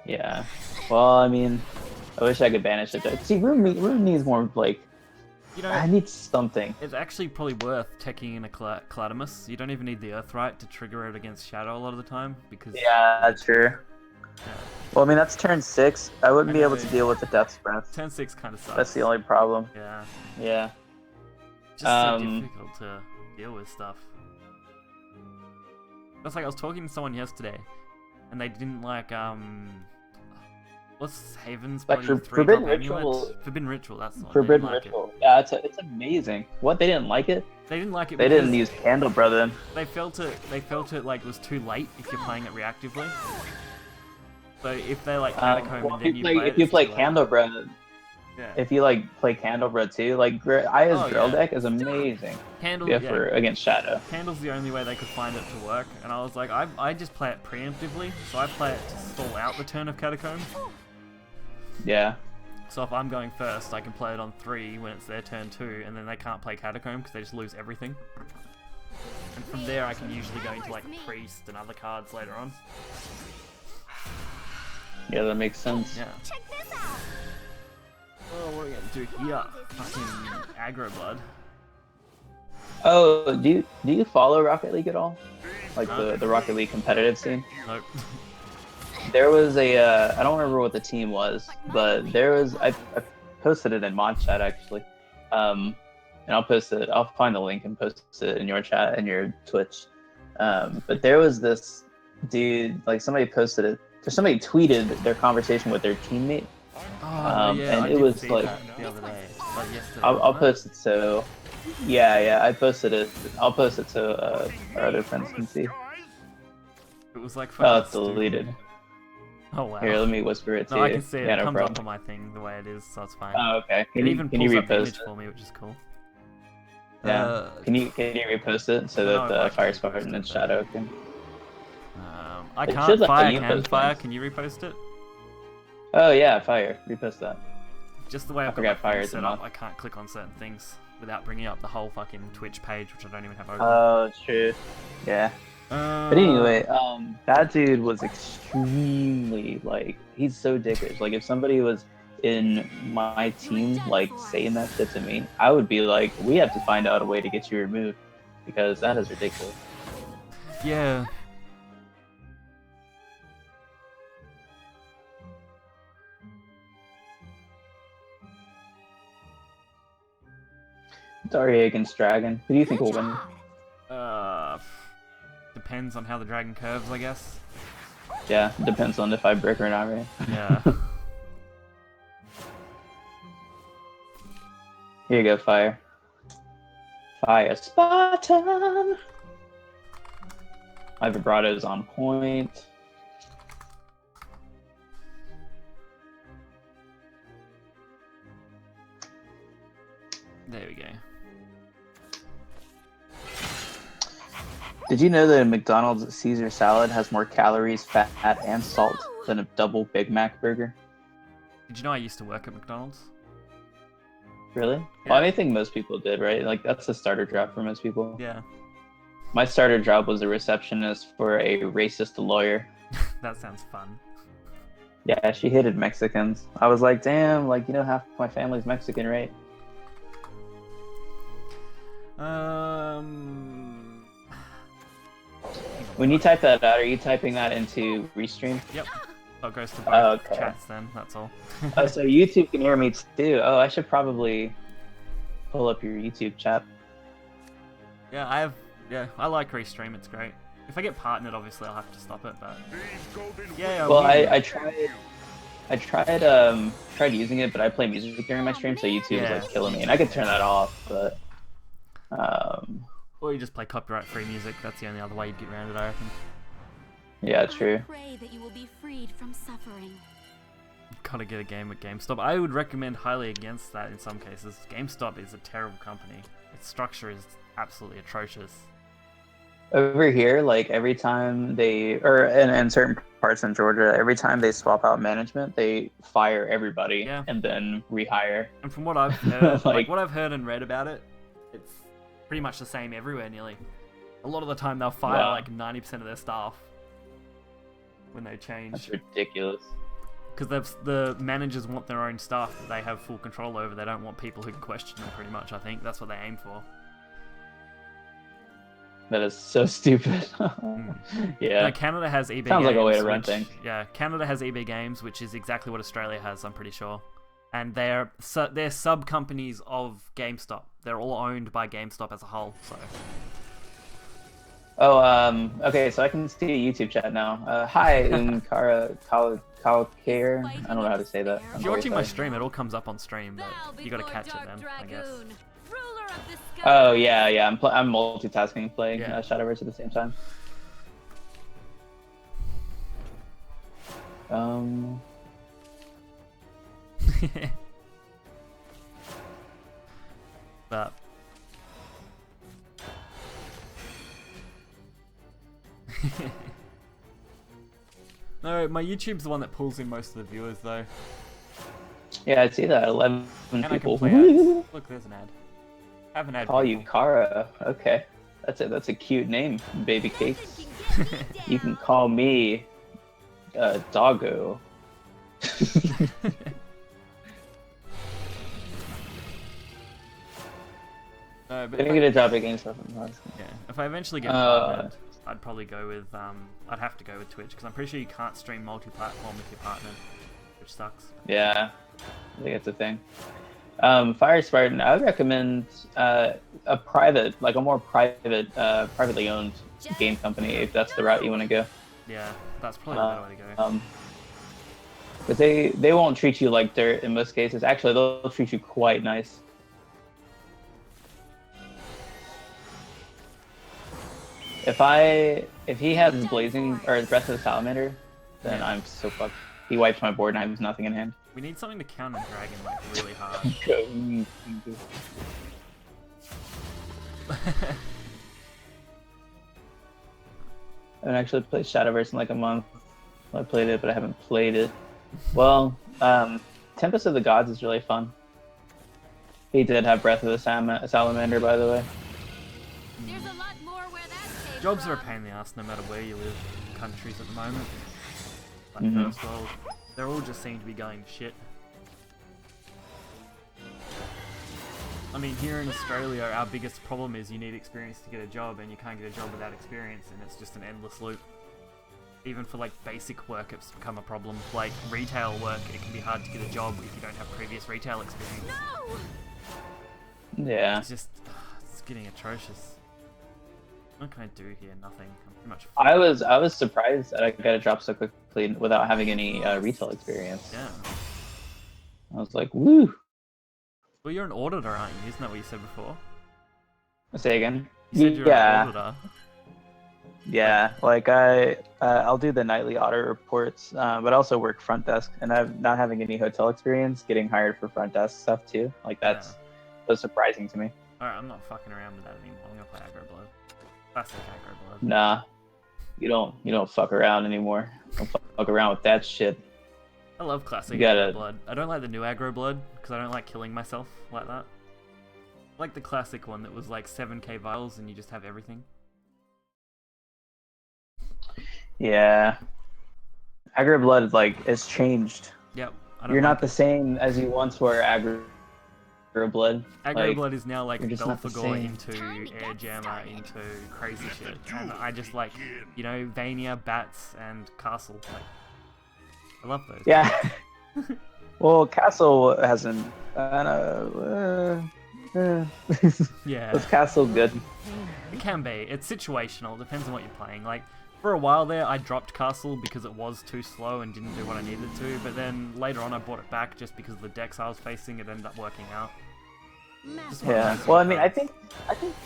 Yeah. Well, I mean, I wish I could banish it. See, Rune needs more, like, You know, I need something. it's actually probably worth teching in a Cladamus. You don't even need the Earthright to trigger it against Shadow a lot of the time, because... Yeah, that's true. Yeah. Well, I mean, that's turn 6. I wouldn't be I able know. to deal with the Death's Breath. Turn 6 kind of sucks. That's the only problem. Yeah. Yeah. Just so difficult to deal with stuff. That's like I was talking to someone yesterday, and they didn't like what's Haven's Like bloody Forbidden 3-drop amulet? Ritual. Forbidden Ritual. That's the one. Forbidden they didn't like Ritual. Yeah, it's amazing. What, they didn't like it? They didn't like it. They because didn't use Candle Brother. They felt it. They felt it like it was too late if you're playing it reactively. So if they like Catacomb Well, and then if you play Candle, Candle Brother, yeah. if you like play Candle Brother too, like Aya's Oh, drill yeah. deck is amazing. Candle, Yeah, for against Shadow. Candle's the only way they could find it to work, and I was like, I just play it preemptively, so I play it to stall out the turn of Catacomb. Yeah. So if I'm going first, I can play it on 3 when it's their turn 2, and then they can't play Catacomb because they just lose everything. And from there, I can usually go into like Priest and other cards later on. Yeah, that makes sense. Yeah. Check this out. Oh, what are we gonna do here? Fucking aggro blood. Oh, do you follow Rocket League at all? Like Huh? the Rocket League competitive scene? Nope. There was a I don't remember what the team was, but there was I posted it in mod chat actually, and I'll find the link and post it in your chat and your Twitch. But there was this dude, like somebody posted it, or somebody tweeted their conversation with their teammate. Oh, yeah, and I it did was see like that the other day. Like yesterday. I'll wasn't it? post it so yeah I posted it. I'll post it so our other friends can see. It was like Oh, fucking it's deleted. stupid. Oh wow. Here, let me whisper it to No, you. I can see it. Yeah, It no comes problem. up on my thing the way it is, so it's fine. Oh, okay. It even can pulls you up the repost image it? for me, which is cool. Yeah. Can you repost it so No, that the I Fire can't Spartan repost and it, Shadow can? I It can't should let fire. you Can post fire? things. Can you repost it? Oh yeah, Fire. Repost that. Just the way I I've got my forgot fire thing is set a up, mod. I can't click on certain things without bringing up the whole fucking Twitch page, which I don't even have open. Oh, true. Yeah. But anyway, that dude was extremely like he's so dickish. Like if somebody was in my team like saying that shit to me, I would be like, we have to find out a way to get you removed because that is ridiculous. Yeah. Daria against Dragon. Who do you think will win? Depends on how the dragon curves, I guess. Yeah, depends on if I brick or not, right? Yeah. Here you go, Fire. Fire Spartan! My vibrato is on point. There we go. Did you know that a McDonald's Caesar salad has more calories, fat, and salt than a double Big Mac burger? Did you know I used to work at McDonald's? Really? Yeah. Well, I think most people did, right? Like, that's a starter job for most people. Yeah. My starter job was a receptionist for a racist lawyer. That sounds fun. Yeah, she hated Mexicans. I was like, damn, like, you know, half my family's Mexican, right? When you type that out, are you typing that into Restream? Yep. Oh, it goes to both Okay. chats then, that's all. Oh, so YouTube can hear me too. Oh, I should probably pull up your YouTube chat. Yeah, I like Restream, it's great. If I get partnered, obviously I'll have to stop it, but... Yeah, Well, we- I tried using it, but I play music during my stream, so YouTube is Yeah. like killing me, and I could turn that off, but Or you just play copyright-free music, that's the only other way you'd get around it, I reckon. yeah, true. I pray that you will be freed from suffering. Gotta get a game at GameStop. I would recommend highly against that in some cases. GameStop is a terrible company. Its structure is absolutely atrocious. Over here, like every time they, or in certain parts in Georgia, every time they swap out management, they fire everybody Yeah. and then rehire. And from what I've heard, Like- what I've heard and read about it, it's pretty much the same everywhere nearly. A lot of the time they'll fire Wow. like 90% of their staff when they change. That's ridiculous. Because the managers want their own staff that they have full control over. They don't want people who can question them, pretty much, I think. That's what they aim for. That is so stupid. Yeah. No, Canada has EB Sounds Games. like a way to run which- things. Yeah, Canada has EB Games, which is exactly what Australia has, I'm pretty sure. And they're sub-companies of GameStop. They're all owned by GameStop as a whole, so... Oh, okay, so I can see a YouTube chat now. Hi, Kalkir. I don't know how to say that. If you're watching my stream, it all comes up on stream, but you gotta catch it then, I guess. Oh, yeah. I'm multitasking, playing Yeah. Shadowverse at the same time. But... No, my YouTube's the one that pulls in most of the viewers, though. Yeah, I see that. 11 And I can people. play ads. Look, there's an ad. Have an ad. Call you people. Kara. Okay, that's a cute name, baby cakes. You can call me Doggo. No, but Didn't if get a job at GameStop. yeah, if I eventually get partnered, I'd probably go with I'd have to go with Twitch because I'm pretty sure you can't stream multi-platform if you're partnered, which sucks. Yeah, I think that's a thing. Fire Spartan, I would recommend a private, like a more private, privately owned game company if that's the route you want to go. Yeah, that's probably the better way to go. Because they won't treat you like dirt in most cases. Actually, they'll treat you quite nice. If he has Blazing or Breath of the Salamander, then I'm so fucked. He wipes my board and I have nothing in hand. We need something to counter Dragon like really hard. I haven't actually played Shadowverse in like a month. I played it, but I haven't played it. Well, Tempest of the Gods is really fun. He did have Breath of the Salamander, by the way. There's a lot more where that came Jobs are a from. pain in the ass no matter where you live in countries at the moment. Like Mhm. first world, they all just seem to be going to shit. I mean, here in Australia, our biggest problem is you need experience to get a job, and you can't get a job without experience, and it's just an endless loop. Even for like basic work, it's become a problem. Like retail work, it can be hard to get a job if you don't have previous retail experience. No! Yeah. It's just, it's getting atrocious. What can I do here? Nothing. I'm pretty much. I was surprised that I got a job so quickly without having any retail experience. Yeah. I was like, woo! Well, you're an auditor, aren't you? Isn't that what you said before? Say again? You said you're an auditor. Yeah, like I'll do the nightly audit reports, but also work front desk, and I'm not having any hotel experience, getting hired for front desk stuff too. Like that was surprising to me. Alright, I'm not fucking around with that anymore. I'm gonna play aggro blood. Classic aggro blood. Nah, you don't fuck around anymore. Don't fuck around with that shit. I love classic You gotta- aggro blood. I don't like the new aggro blood because I don't like killing myself like that. I like the classic one that was like 7k vials and you just have everything. Yeah, aggro blood is like it's changed. Yep. I don't You're like not the same as you once were. Aggro blood. Aggro Like, blood is now like you're just not the Belphegor same. into Air Jammer into crazy shit. And I just like, you know, Vania, Bats, and Castle. Like, I love those. Yeah. Well, Castle hasn't. Yeah. Was Castle good? It can be. It's situational. It depends on what you're playing. Like, for a while there, I dropped Castle because it was too slow and didn't do what I needed to, but then later on I brought it back just because of the decks I was facing, it ended up working out. Just one of Yeah. those Well, I mean, I cards.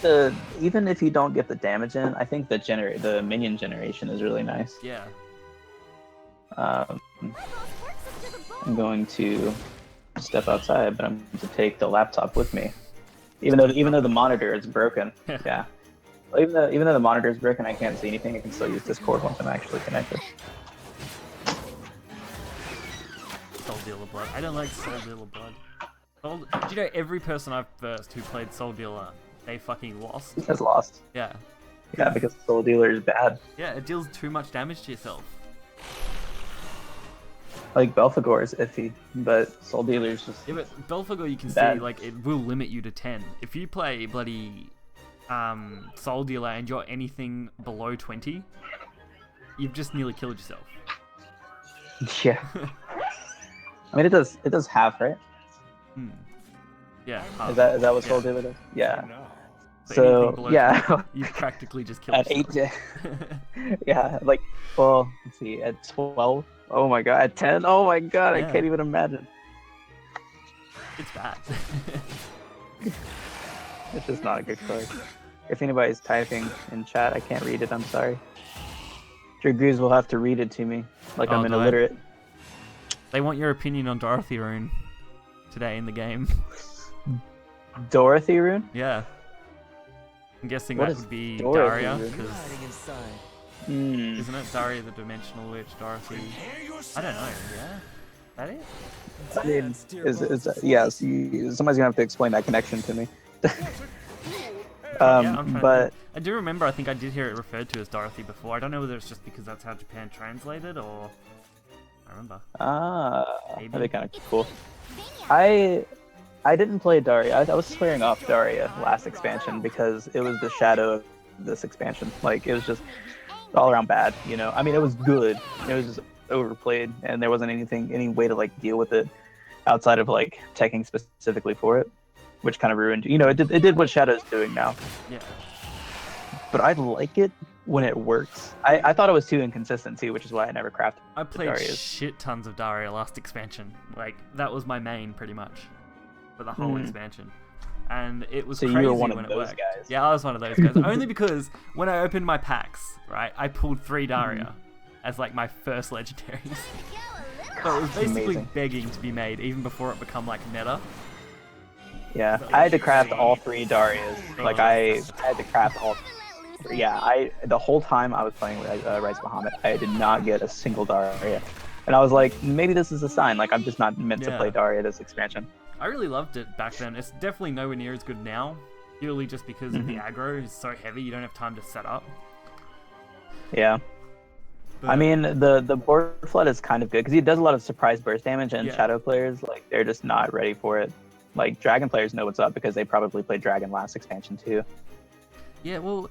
think even if you don't get the damage in, I think the minion generation is really nice. Yeah. I'm going to step outside, but I'm going to take the laptop with me, even though the monitor is broken. Yeah. Even though the monitor's brick and I can't see anything, I can still use Discord once I'm actually connected. Soul Dealer Blood. I don't like Soul Dealer Blood. Do you know every person I've versed who played Soul Dealer, they fucking lost? He has lost. Yeah. Yeah, because Soul Dealer is bad. Yeah, it deals too much damage to yourself. Like Belphegor is iffy, but Soul Dealer is just. Yeah, but Belphegor you can bad. see, like, it will limit you to 10. If you play bloody Soul Dealer and you're anything below 20, you've just nearly killed yourself. Yeah. I mean, it does half, right? Hmm. Yeah. Is that what Soul Yeah. Dealer does? Yeah. So So anything below yeah. 20, you've practically just killed At yourself. 8, yeah, like, well, let's see, at 12, oh my god, at 10, oh my god, I Yeah. can't even imagine. It's bad. It's just not a good card. If anybody's typing in chat, I can't read it, I'm sorry. Dragoose will have to read it to me, like I'm Oh, an do I? illiterate. They want your opinion on Dorothy Rune today in the game. Dorothy Rune? Yeah. I'm guessing What that is would be Dorothy Daria, Rune? because Hiding inside. Hmm. isn't it Daria the Dimensional Witch, Dorothy? I don't know, yeah? That it? I mean, yes, somebody's gonna have to explain that connection to me. Yeah, I'm trying to But think. I do remember, I think I did hear it referred to as Dorothy before. I don't know whether it's just because that's how Japan translated, or... I remember. that'd be kind of cool. I didn't play Daria. I was swearing off Daria last expansion because it was the shadow of this expansion. Like, it was just all around bad, you know? I mean, it was good. It was just overplayed, and there wasn't any way to, like, deal with it outside of, like, teching specifically for it, which kind of ruined, you know, it did what Shadow's doing now. Yeah. But I like it when it works. I thought it was too inconsistent, too, which is why I never crafted I played Daria's. shit tons of Daria last expansion. Like, that was my main, pretty much, for the whole expansion. And it was So you crazy were one when of it those worked. guys. Yeah, I was one of those guys. Only because when I opened my packs, right, I pulled 3 Daria as, like, my first legendaries. So it was basically Amazing. begging to be made, even before it become, like, meta. Yeah, I had to craft all 3 Darias. Like, I had to craft all. Yeah, the whole time I was playing with Rise Bahamut, I did not get a single Daria, and I was like, maybe this is a sign. Like, I'm just not meant to Yeah. play Daria this expansion. I really loved it back then. It's definitely nowhere near as good now, purely just because of the aggro is so heavy, you don't have time to set up. Yeah, I But- mean, the board flood is kind of good because he does a lot of surprise burst damage, and Yeah. Shadow players, like, they're just not ready for it. Like, Dragon players know what's up because they probably played Dragon last expansion too. Yeah, well,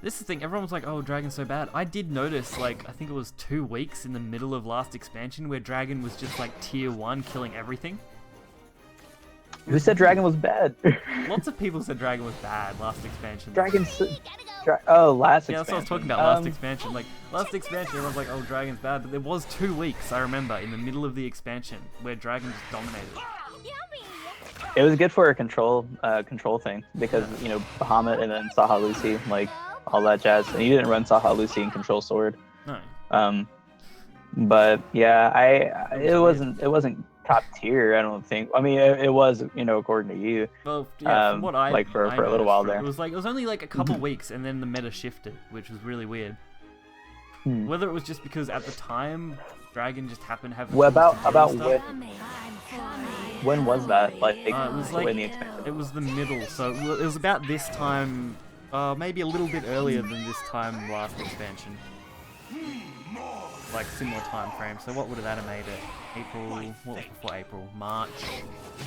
this is the thing. Everyone was like, "Oh, Dragon's so bad." I did notice, like, I think it was 2 weeks in the middle of last expansion where Dragon was just like tier 1, killing everything. Who said Dragon was bad? Lots of people said Dragon was bad last expansion. Last Yeah, expansion. that's what I was talking about. Last expansion, like last expansion, everyone's like, "Oh, Dragon's bad," but there was 2 weeks I remember in the middle of the expansion where Dragon just dominated. It was good for a control thing because, you know, Bahamut and then Saha Lucy, like, all that jazz. And you didn't run Saha Lucy and Control Sword. No. But yeah, it wasn't top tier, I don't think. I mean, it was, you know, according to you. Well, yeah, from what I like for I a little noticed, while right, there. it was only like a couple weeks, and then the meta shifted, which was really weird. Hmm. Whether it was just because at the time Dragon just happened to have. the Well, tools to about deal with stuff. when was that? Like, It was in like the expansion. it was the middle, so it was about this time, maybe a little bit earlier than this time last expansion. Like similar time frame. So what would have that made it? April. What was before April? March.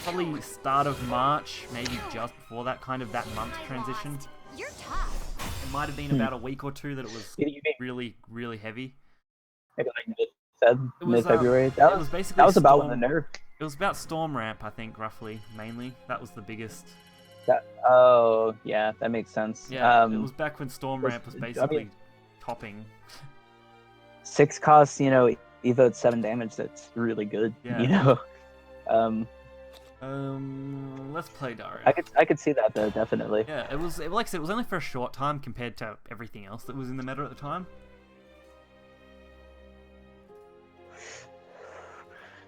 Probably start of March, maybe just before that kind of that month transition. You're tough. It might have been about a week or 2 that it was You mean really, really heavy. maybe like It was, mid-February? it That was basically that was about Storm- when the nerf. It was about Storm Ramp, I think, roughly, mainly. That was the biggest. Oh yeah, that makes sense. Yeah, it was back when Storm was- Ramp was I mean- basically topping. 6 costs, you know, evoed 7 damage. That's really good. Yeah. You know, Let's play Daria. I could see that though, definitely. Yeah, like I said, it was only for a short time compared to everything else that was in the meta at the time.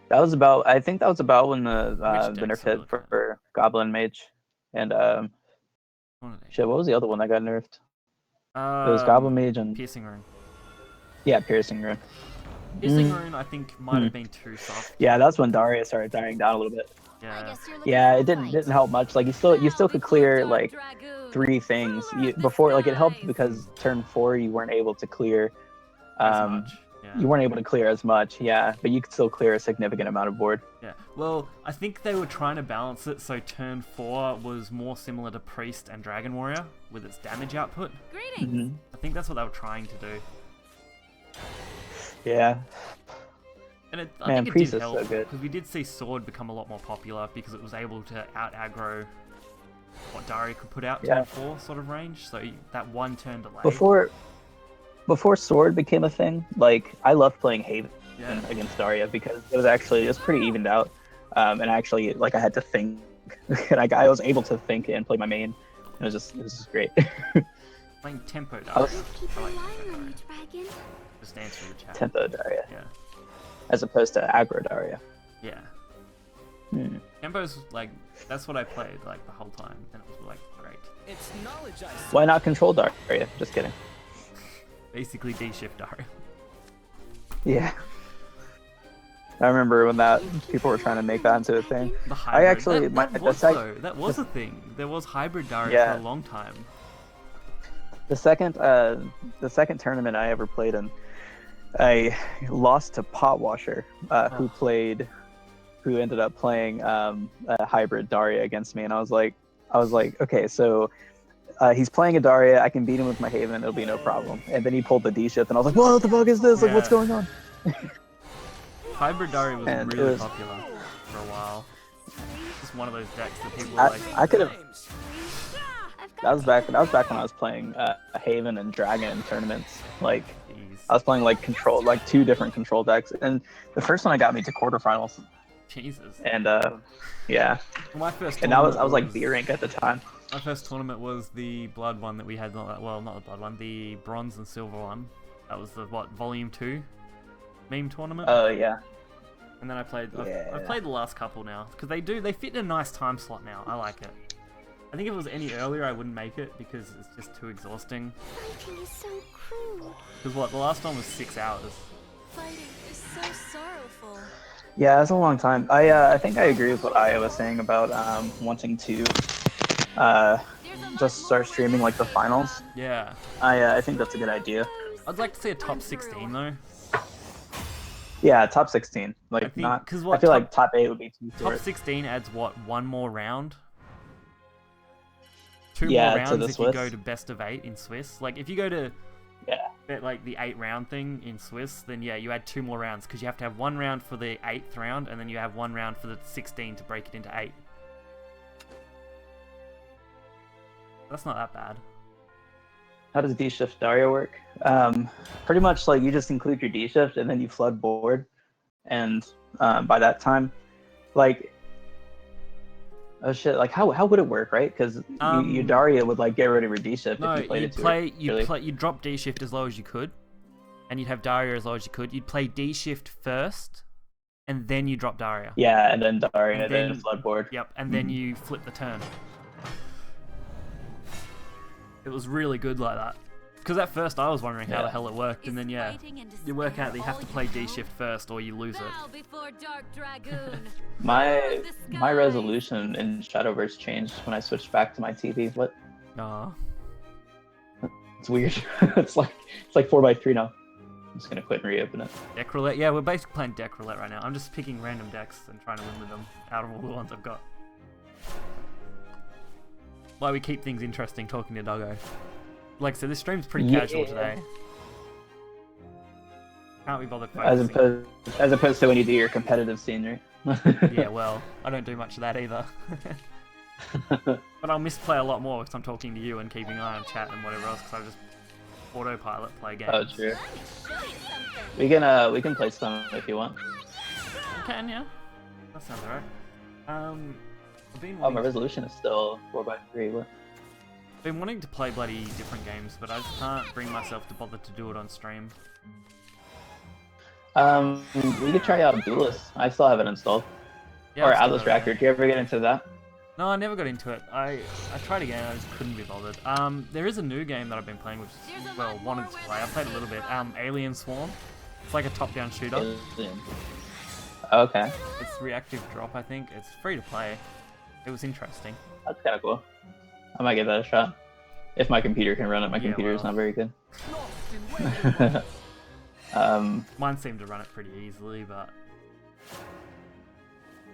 I think that was about when the Which nerf decks are hit looking for Goblin Mage, and One of these. shit. What was the other one that got nerfed? It was Goblin Mage and Piercing Rune. yeah, Piercing Rune. Piercing Rune, I think, might have been too soft. Yeah, that's when Daria started dying down a little bit. Yeah. Yeah, it didn't help much. Like you still could clear like 3 things. Before like it helped because turn 4 you weren't able to clear As much. Yeah. you weren't able to clear as much, yeah, but you could still clear a significant amount of board. Yeah. Well, I think they were trying to balance it so turn 4 was more similar to Priest and Dragon Warrior with its damage output. Greetings. I think that's what they were trying to do. Yeah. And I Man, think it Priest did is so help good. because we did see Sword become a lot more popular because it was able to out aggro what Daria could put out turn 4 sort of range. So that one turn delay. Before Sword became a thing, like I loved playing Haven Yeah. against Daria because it was pretty evened out, and actually like I had to think, and I was able to think and play my main. It was just great. Playing Tempo I Daria. was- Keep I an like eye Tempo on Daria. you, dragon. Just answer the chat. Tempo Daria, Yeah. as opposed to aggro Daria. Yeah. Hmm. Tempo's like, that's what I played like the whole time and it was like great. It's knowledge I seek. Why not control Daria? Just kidding. Basically D-shift Daria. Yeah. I remember when people were trying to make that into a thing. The hybrid. actually- that was a thing. There was hybrid Daria for a long time. The second tournament I ever played in, I lost to Potwasher, who ended up playing a hybrid Daria against me, and I was like, okay, so he's playing a Daria, I can beat him with my Haven, it'll be no problem. And then he pulled the D shift, and I was like, what the fuck is this? Like, what's Yeah. going on? Hybrid Daria was And it really was- popular for a while. Just one of those decks that people were I, like, I could have. Names. That was back when I was playing Haven and Dragon in tournaments. Like jeez. I was playing like 2 different control decks, and the first one got me to quarterfinals. Jesus. And yeah, Well, my first and I was tournament like B rank at the time. My first tournament was the blood one that we had. Not the blood one, the bronze and silver one. That was the volume 2 meme tournament. Oh yeah. And then I played. I've Yeah. played the last couple now because they fit in a nice time slot now. I like it. I think if it was any earlier, I wouldn't make it because it's just too exhausting. Fighting is so cruel. Because the last one was 6 hours. Fighting is so sorrowful. Yeah, it's a long time. I think I agree with what Aya was saying about wanting to just start streaming like the finals. Yeah. I think that's a good idea. I'd like to see a top 16 though. Yeah, top 16. I Like think- not. 'cause I feel like top 8 would be too Top short. 16 adds one more round? 2 Yeah, more to rounds the if Swiss. you go to best of 8 in Swiss. Like if you go to Yeah. like the 8 round thing in Swiss, then yeah, you add 2 more rounds because you have to have 1 round for the 8th round and then you have 1 round for the 16 to break it into 8. That's not that bad. How does D shift Daria work? Pretty much like you just include your D shift and then you flood board, and by that time, like, oh shit, like how would it work, right? Because you Daria would like get rid of your D shift No, if you played you'd it too play early. you'd drop D shift as low as you could, and you'd have Daria as low as you could. You'd play D shift first, and then you drop Daria. Yeah, and then Daria, And then then- flood board. Yep, and then you flip the turn. It was really good like that. Because at first I was wondering how the hell it worked, and then yeah, you work out that you have to play D shift first or you lose it. Bow before Dark Dragoon. My resolution in Shadowverse changed when I switched back to my TV. What? Aw. It's weird. it's like 4x3 now. I'm just gonna quit and reopen it. Deck roulette. Yeah, we're basically playing deck roulette right now. I'm just picking random decks and trying to win with them out of all the ones I've got. Why we keep things interesting talking to Doggo. Like I said, this stream's pretty casual today. Can't be bothered focusing. As opposed to when you do your competitive scene, right? Yeah, well, I don't do much of that either. But I'll misplay a lot more because I'm talking to you and keeping an eye on chat and whatever else because I just autopilot play games. Oh, true. We can play some if you want. You can, yeah. That sounds alright. I've been Oh, wanting my resolution is still 4x3. What? been wanting to play bloody different games, but I just can't bring myself to bother to do it on stream. We could try out Duelyst. I still have it installed. Yeah, Or I've still Atlas got it, Reactor. Do you ever get into that? No, I never got into it. I tried again, I just couldn't be bothered. There is a new game that I've been playing, which is, well, wanted to play. I played a little bit. Alien Swarm. It's like a top-down shooter. Alien. Okay, It's reactive drop, I think. It's free to play. It was interesting. that's kind of cool. I might give that a shot. If my computer can run it, my Yeah, computer's well. not very good. Lost in waiting. Mine seemed to run it pretty easily, but...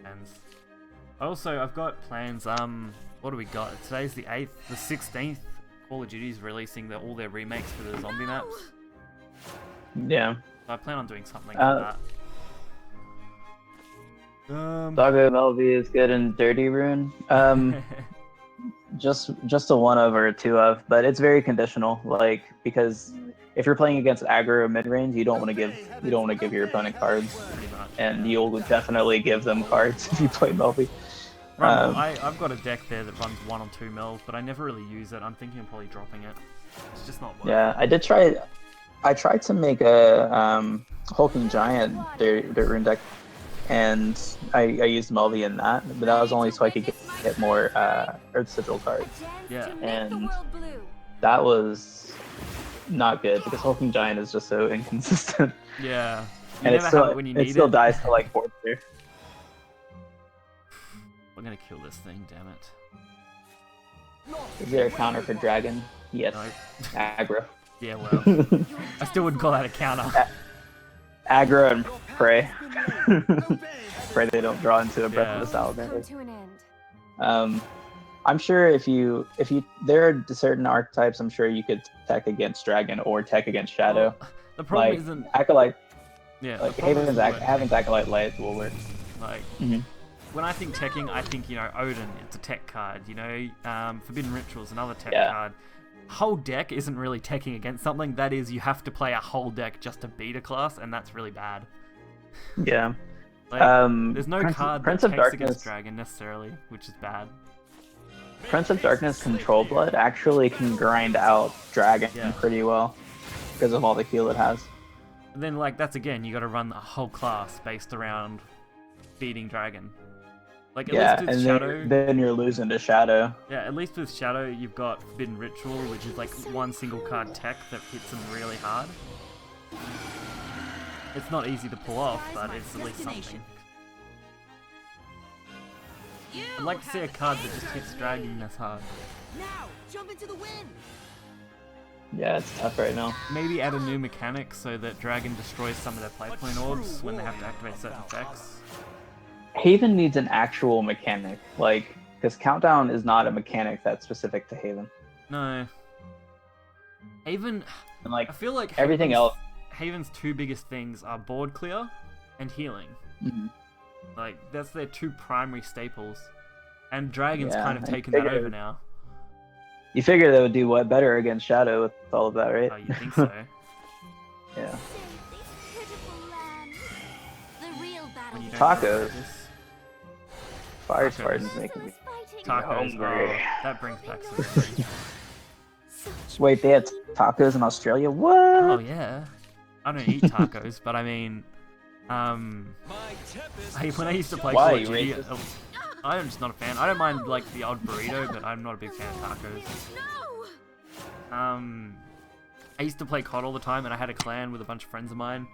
Depends. Also, I've got plans, what do we got? Today's the 8th. The 16th, Call of Duty's releasing all their remakes for the zombie maps. Yeah. So I plan on doing something like that. Doggomatic is good in Dirty Rune. Just a one of or a two of, but it's very conditional. Like, because if you're playing against aggro mid range, you don't want to give your opponent cards, Pretty much. and you'll definitely give them cards if you play Melby. I've got a deck there that runs 1 or 2 mils, but I never really use it. I'm thinking of probably dropping it. It's just not worth Yeah, I did try. I tried to make a hulking giant Dirt Rune deck, and I used Melby in that, but that was only so I could get more Earth Sigil cards. Yeah. To make the And world blue. that was not good because hulking giant is just so inconsistent, Yeah. You and never have it when you need it still it. dies to like 4th tier. I'm gonna kill this thing, damn it. Is there a counter for dragon? Yes. No. Aggro. Yeah, well. I still wouldn't call that a counter. Aggro and pray. Obey. Pray they don't draw into a breath Yeah. of the salamander. Come to an end. I'm sure if you there are certain archetypes, I'm sure you could tech against dragon or tech against shadow. Well, the problem Like isn't... acolyte, Yeah, like the problem isn't what- Haven's acolyte light will work. Like, Mhm. when I think teching, I think, Odin, it's a tech card, Forbidden Ritual's another tech Yeah. card. Whole deck isn't really teching against something. That is, you have to play a whole deck just to beat a class, and that's really bad. Yeah. Like, there's no card that Prince of techs against Darkness. Dragon necessarily, which is bad. Prince of Darkness Control Blood actually can grind out dragon Yeah. pretty well because of all the heal it has. And then, like, that's again, you gotta run a whole class based around beating Dragon. Like, at Yeah, least with and Shadow... then you're losing to Shadow. Yeah, at least with Shadow, you've got Forbidden Ritual, which is like one single card tech that hits them really hard. It's not easy to pull off, but it's at least something. I'd like to see a card that just hits Dragon this hard. Now, jump into the wind. Yeah, it's tough right now. Maybe add a new mechanic so that Dragon destroys some of their playpoint orbs when they have to activate certain effects. Haven needs an actual mechanic, like, because Countdown is not a mechanic that's specific to Haven. No. Haven... And like I feel like everything Haven's two biggest things are board clear and healing. Mhm. Like, that's their two primary staples. And Dragon's Yeah, kind of I taken that figured- over now. You figure they would do what better against Shadow with all of that, right? Oh, you think so? Yeah. Save these pitiful lambs. The real battle When you don't Tacos. practice. Fire Tacos. Spartan's making me. Tacos. Hungry. Oh, that brings back some memories. Wait, they had tacos in Australia? What? Oh, yeah. I don't eat tacos, but I mean... My Tempest When I used to play Why, Call of you Duty, racist? I'm just not a fan. I don't mind, like, the odd burrito, but I'm not a big fan of tacos. No! I used to play COD all the time, and I had a clan with a bunch of friends of mine,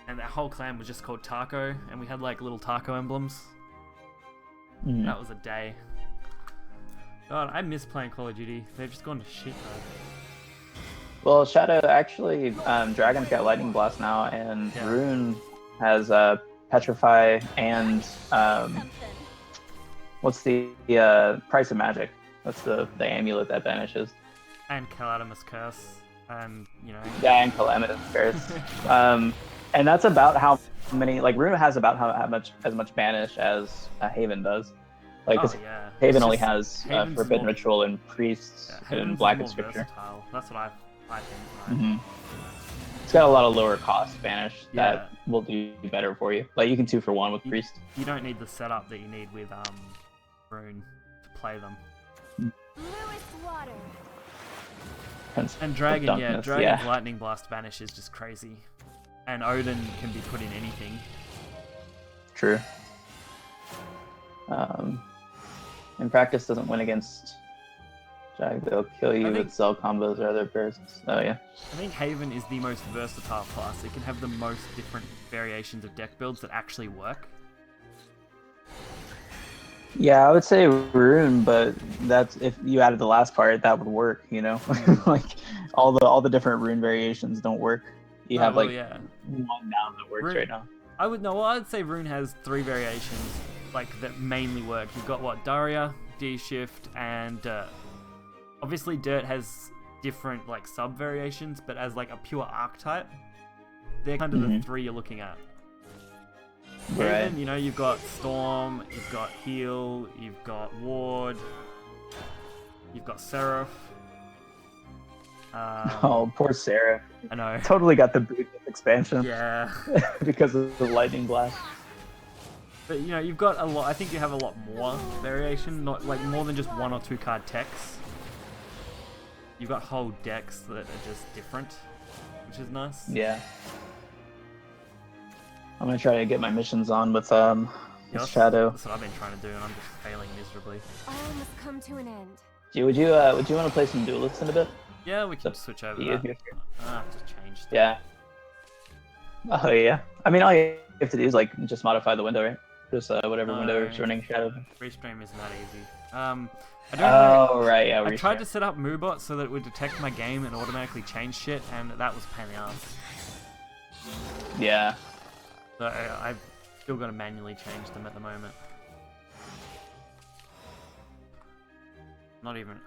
and that whole clan was just called Taco, and we had like little taco emblems. Mhm. That was a day. God, I miss playing Call of Duty. They've just gone to shit though. Well, Shadow actually, Dragon's got Lightning Blast now, and Yeah. Rune has Petrify and what's the Price of Magic? That's the amulet that banishes. And Caladimus Curse, and Yeah, and Calamitous Curse. And that's about how many. Like Rune has about how much banish as Haven does. Like 'cause oh yeah. Haven It's only just- has Haven's Forbidden more- Ritual and Priests Yeah, and Haven's Black more Scripture. versatile. That's what I think. Right? hmm It's got a lot of lower cost banish Yeah. that will do better for you. Like you can 2-for-1 with You- Priest. You don't need the setup that you need with Rune to play them. Bluest water. Prince And of Dragon, yeah, Darkness, Dragon's yeah. Lightning Blast banish is just crazy. And Odin can be put in anything. True. In practice, doesn't win against Jag. They'll kill you think- with cell combos or other bursts. Oh yeah. I think Haven is the most versatile class. It can have the most different variations of deck builds that actually work. Yeah, I would say Rune, but that's if you added the last card, that would work. You know, like all the different Rune variations don't work. You Oh, have well, like yeah. one now that works Rune- right now. I'd say Rune has 3 variations like that mainly work. You've got what, Daria, D-Shift, and obviously Dirt has different like sub variations, but as like a pure archetype, they're kind of the 3 you're looking at. Right. Haven, you know, you've got Storm, you've got Heal, you've got Ward, you've got Seraph. Oh, poor Sarah. I know. Totally got the boot with expansion. Yeah. Because of the lightning blast. But you know, you've got a lot. I think you have a lot more variation, not like more than just 1 or 2 card techs. You've got whole decks that are just different, which is nice. Yeah. I'm gonna try to get my missions on with Yeah, Shadow. That's what I've been trying to do, and I'm just failing miserably. All must come to an end. Would you want to play some Duelists in a bit? Yeah, we can switch over Yeah, that. yeah. I have to change stuff. Yeah. Oh yeah. I mean, all you have to do is like just modify the window, right? Just whatever window is running Shadow. Restream isn't that easy. I don't know. Oh right, yeah. I tried to set up Moobot so that it would detect my game and automatically change shit, and that was a pain in the ass. Yeah. So I've still got to manually change them at the moment. Not even.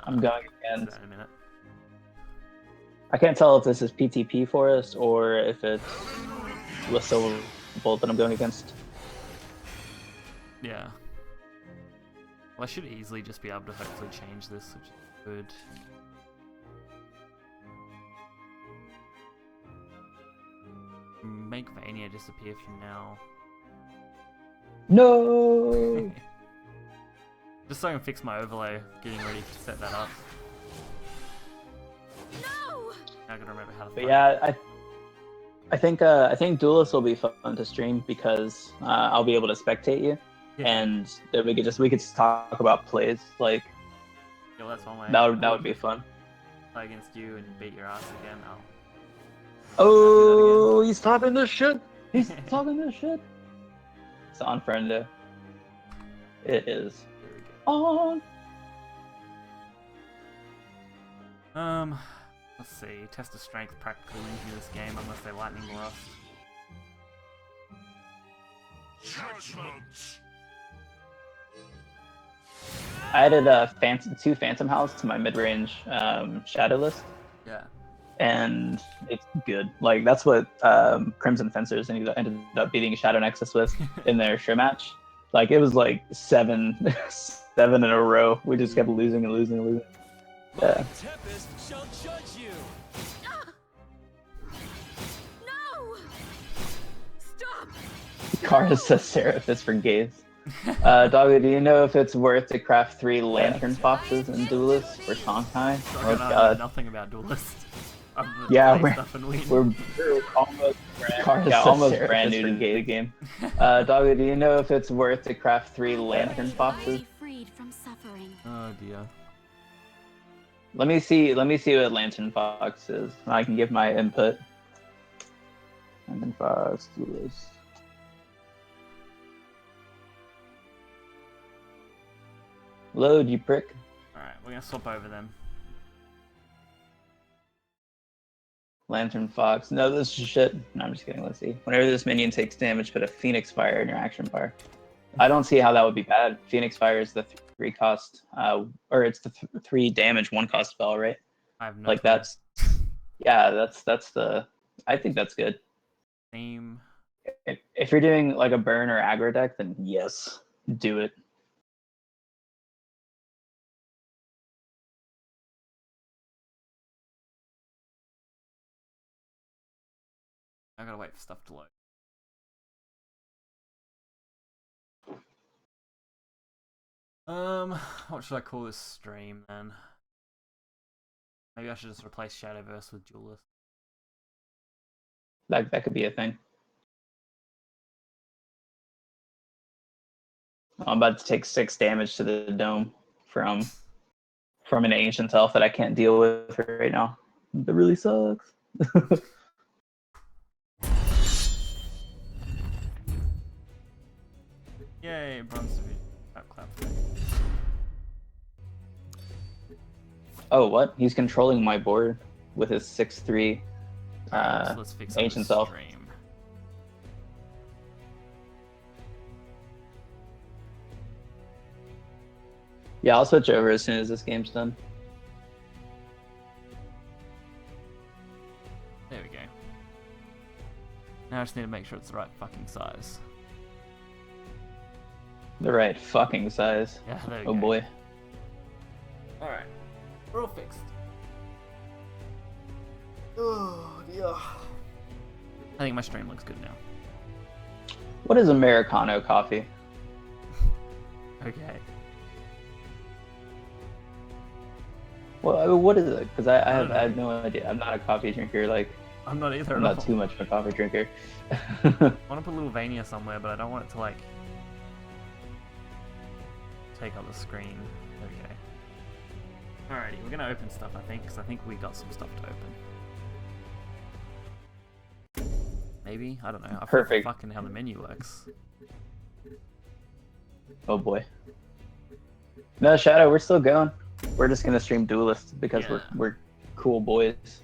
I'm going In against. a minute. I can't tell if this is PTP Forest or if it's Silver Bolt that I'm going against. Yeah. Well, I should easily just be able to hopefully change this, which is good. Make Vania disappear for now. No. Just so I can fix my overlay, getting ready to set that up. No! Now I gotta remember how to. But yeah, I think Duelist will be fun to stream because I'll be able to spectate you, Yeah. and then we could just talk about plays. Like Yeah, well, that's one way. that would be fun. Play against you and beat your ass again. Oh, he's talking this shit. He's talking this shit. It's on Friendo. It is There we on. go. Let's see. Test of strength practically wins me this game unless they lightning blast. I added 2 Phantom House to my mid-range Shadow list, Yeah. and it's good. Like that's what Crimson Fencers ended up beating Shadow Nexus with in their show match. Like it was like 7 in a row. We just kept losing and losing and losing. Yeah. Tempest shall judge you. No! Stop! Kara says Seraphis for gays. Doggo, do you know if it's worth to craft 3 Lantern Foxes and Duelists for Songhai? So Oh I know god. nothing about Duelist. Other than Yeah, play we're- stuff and win. We're almost Kara yeah, says almost Seraphis brand new for to the game. Doggo, do you know if it's worth to craft 3 Lantern Foxes? Be freed from suffering. Oh dear. Let me see what Lantern Fox is. I can give my input. Lantern Fox, Duelist. Load, you prick. Alright, we're gonna swap over them. Lantern Fox. No, this is shit. No, I'm just kidding. Let's see. Whenever this minion takes damage, put a Phoenix Fire in your action bar. I don't see how that would be bad. Phoenix Fire is the 3 cost, or it's the 3 damage 1 cost spell, right? I have no Like clue. that's the. I think that's good. Theme. If you're doing like a burn or aggro deck, then yes, do it. I gotta wait for stuff to load. What should I call this stream then? Maybe I should just replace Shadowverse with Duelist. That could be a thing. I'm about to take 6 damage to the dome from an ancient elf that I can't deal with right now. That really sucks. Yay, bronze to be clap. Oh, what? He's controlling my board with his 6/3 So let's fix up ancient the elf. stream. Yeah, I'll switch over as soon as this game's done. There we go. Now I just need to make sure it's the right fucking size. The right fucking size. Yeah, there we Oh go. boy. Alright. We're all fixed. Oh, yeah. I think my stream looks good now. What is Americano coffee? Okay. Well, what is it? Because I don't have no idea. I'm not a coffee drinker. Like, I'm not either. I'm at not all. too much of a coffee drinker. I want to put a little Vania somewhere, but I don't want it to like take up the screen. Okay. Alrighty, we're gonna open stuff, I think, because I think we got some stuff to open. Maybe? I don't know. I forget Perfect. fucking how the menu works. Oh boy. No, Shadow, we're still going. We're just gonna stream Duelist because Yeah. we're cool boys.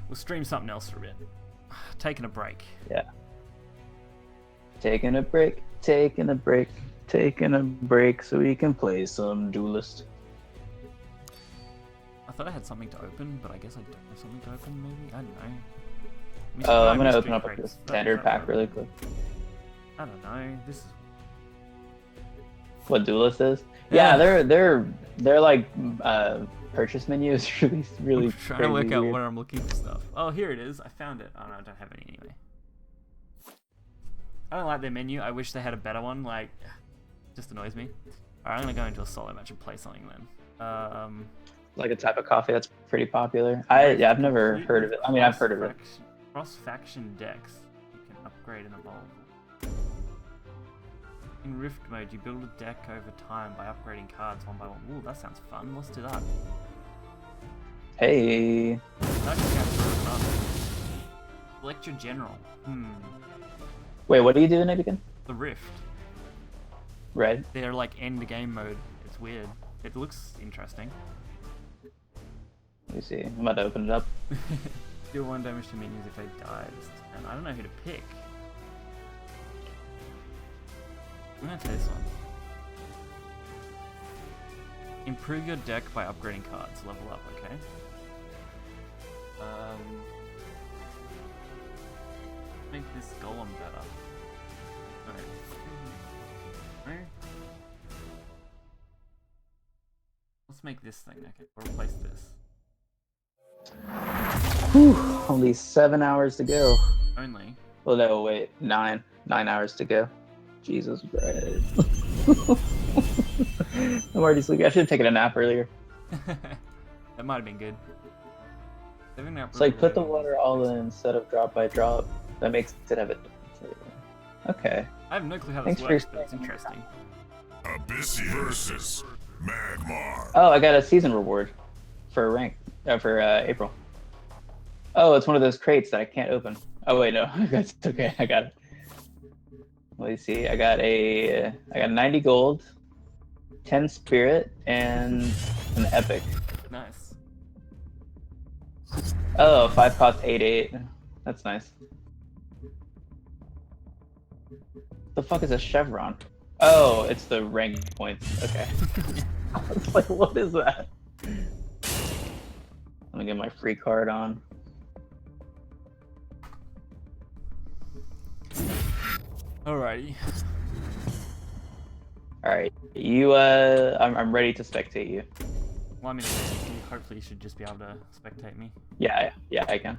We'll stream something else for a bit. Taking a break. Yeah. Taking a break, taking a break, taking a break so we can play some Duelist. I thought I had something to open, but I guess I don't have something to open, maybe? I don't know. I'm gonna Mystery open up crates. a Is standard that pack right? really quick. I don't know. This is What Duelist is? Yeah. Yeah, they're like purchase menus really I'm trying to work crazy out weird. where I'm looking for stuff. Oh, here it is. I found it. Oh no, I don't have any anyway. I don't like their menu. I wish they had a better one. Like, just annoys me. Alright, I'm gonna go into a solo match and play something then. Like a type of coffee that's pretty popular. I've never heard of it. I mean, I've heard of it. Cross-faction decks. You can upgrade and evolve. In Rift mode, you build a deck over time by upgrading cards one by one. Ooh, that sounds fun. Let's do that. Hey. That just goes for a run. Lecture General. Wait, what are you doing it again? The Rift. Red. They're like end game mode. It's weird. It looks interesting. Let me see. I'm about to open it up. Deal 1 damage to minions if they die. And I don't know who to pick. I'm gonna take this one. Improve your deck by upgrading cards. Level up, okay? Make this golem better. Okay. No? Let's make this thing, okay? We'll replace this. Whew, only 7 hours to go. Only. Well, no, wait. 9 hours to go. Jesus Christ. I'm already sleepy. I should have taken a nap earlier. That might have been good. It's like put the water all in instead of drop by drop. That makes it have it. Okay. I have no clue how Thanks this for works, but it's interesting. Abyss versus Magmar. Oh, I got a season reward for rank for April. Oh, it's one of those crates that I can't open. Oh wait, no, that's okay. I got it. Let me see. I got 90 gold, 10 spirit, and an epic. Nice. Oh, 5 cost 8/8. That's nice. The fuck is a chevron? Oh, it's the rank points. Okay. I was like, what is that? Let me get my free card on. Alrighty. All right, you. I'm ready to spectate you. Well, I mean, hopefully you should just be able to spectate me. Yeah, I can.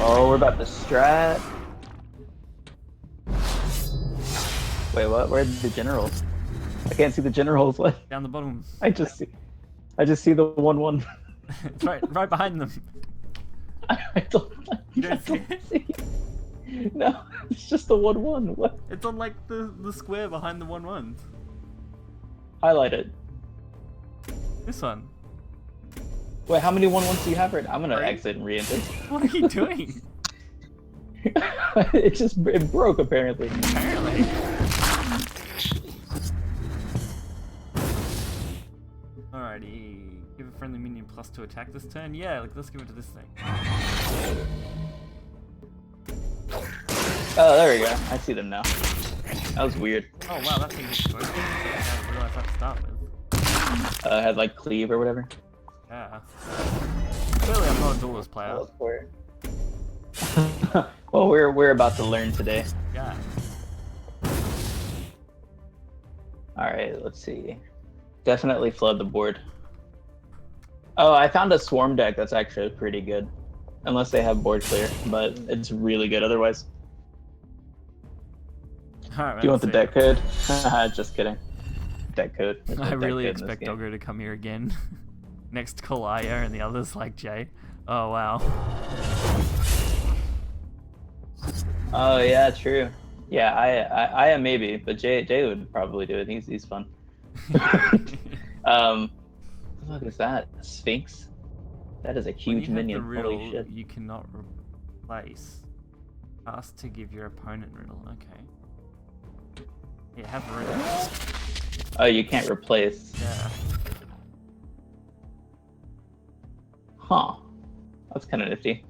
Oh, we're about to strat. Wait, what? Where are the generals? I can't see the generals. What? Down the bottom. I just see the 1/1. It's right behind them. I don't, You don't see it? see it. No, it's just the 1/1. What? It's on like the square behind the 1/1s. Highlight it. This one. Wait, how many 1/1s do you have right now? I'm gonna Three. exit and re-enter. What are you doing? It broke apparently. Apparently. Alrighty. Give a friendly minion +2 attack this turn. Yeah, like, let's give it to this thing. Oh, there we go. I see them now. That was weird. Oh wow, that thing is broken. I didn't realize that to start with. Had like cleave or whatever. Yeah. Clearly, I'm not a duelist player. Well, we're about to learn today. Yeah. All right, let's see. Definitely flood the board. Oh, I found a swarm deck that's actually pretty good. Unless they have board clear, but it's really good otherwise. Alright, Do you want the deck code? Just kidding. Deck code. There's no I deck really code in this expect game. Doggo to come here again. Next to Kalaya and the others like Jay. Oh wow. Oh yeah, true. Yeah, I am maybe, but Jay would probably do it. He's fun. What the fuck is that? A Sphinx? That is a When huge you have minion. the riddle, Holy shit. you cannot replace. Ask to give your opponent riddle. Okay. Yeah, have a riddle. Oh, you can't replace. Yeah. Huh. That's kind of nifty.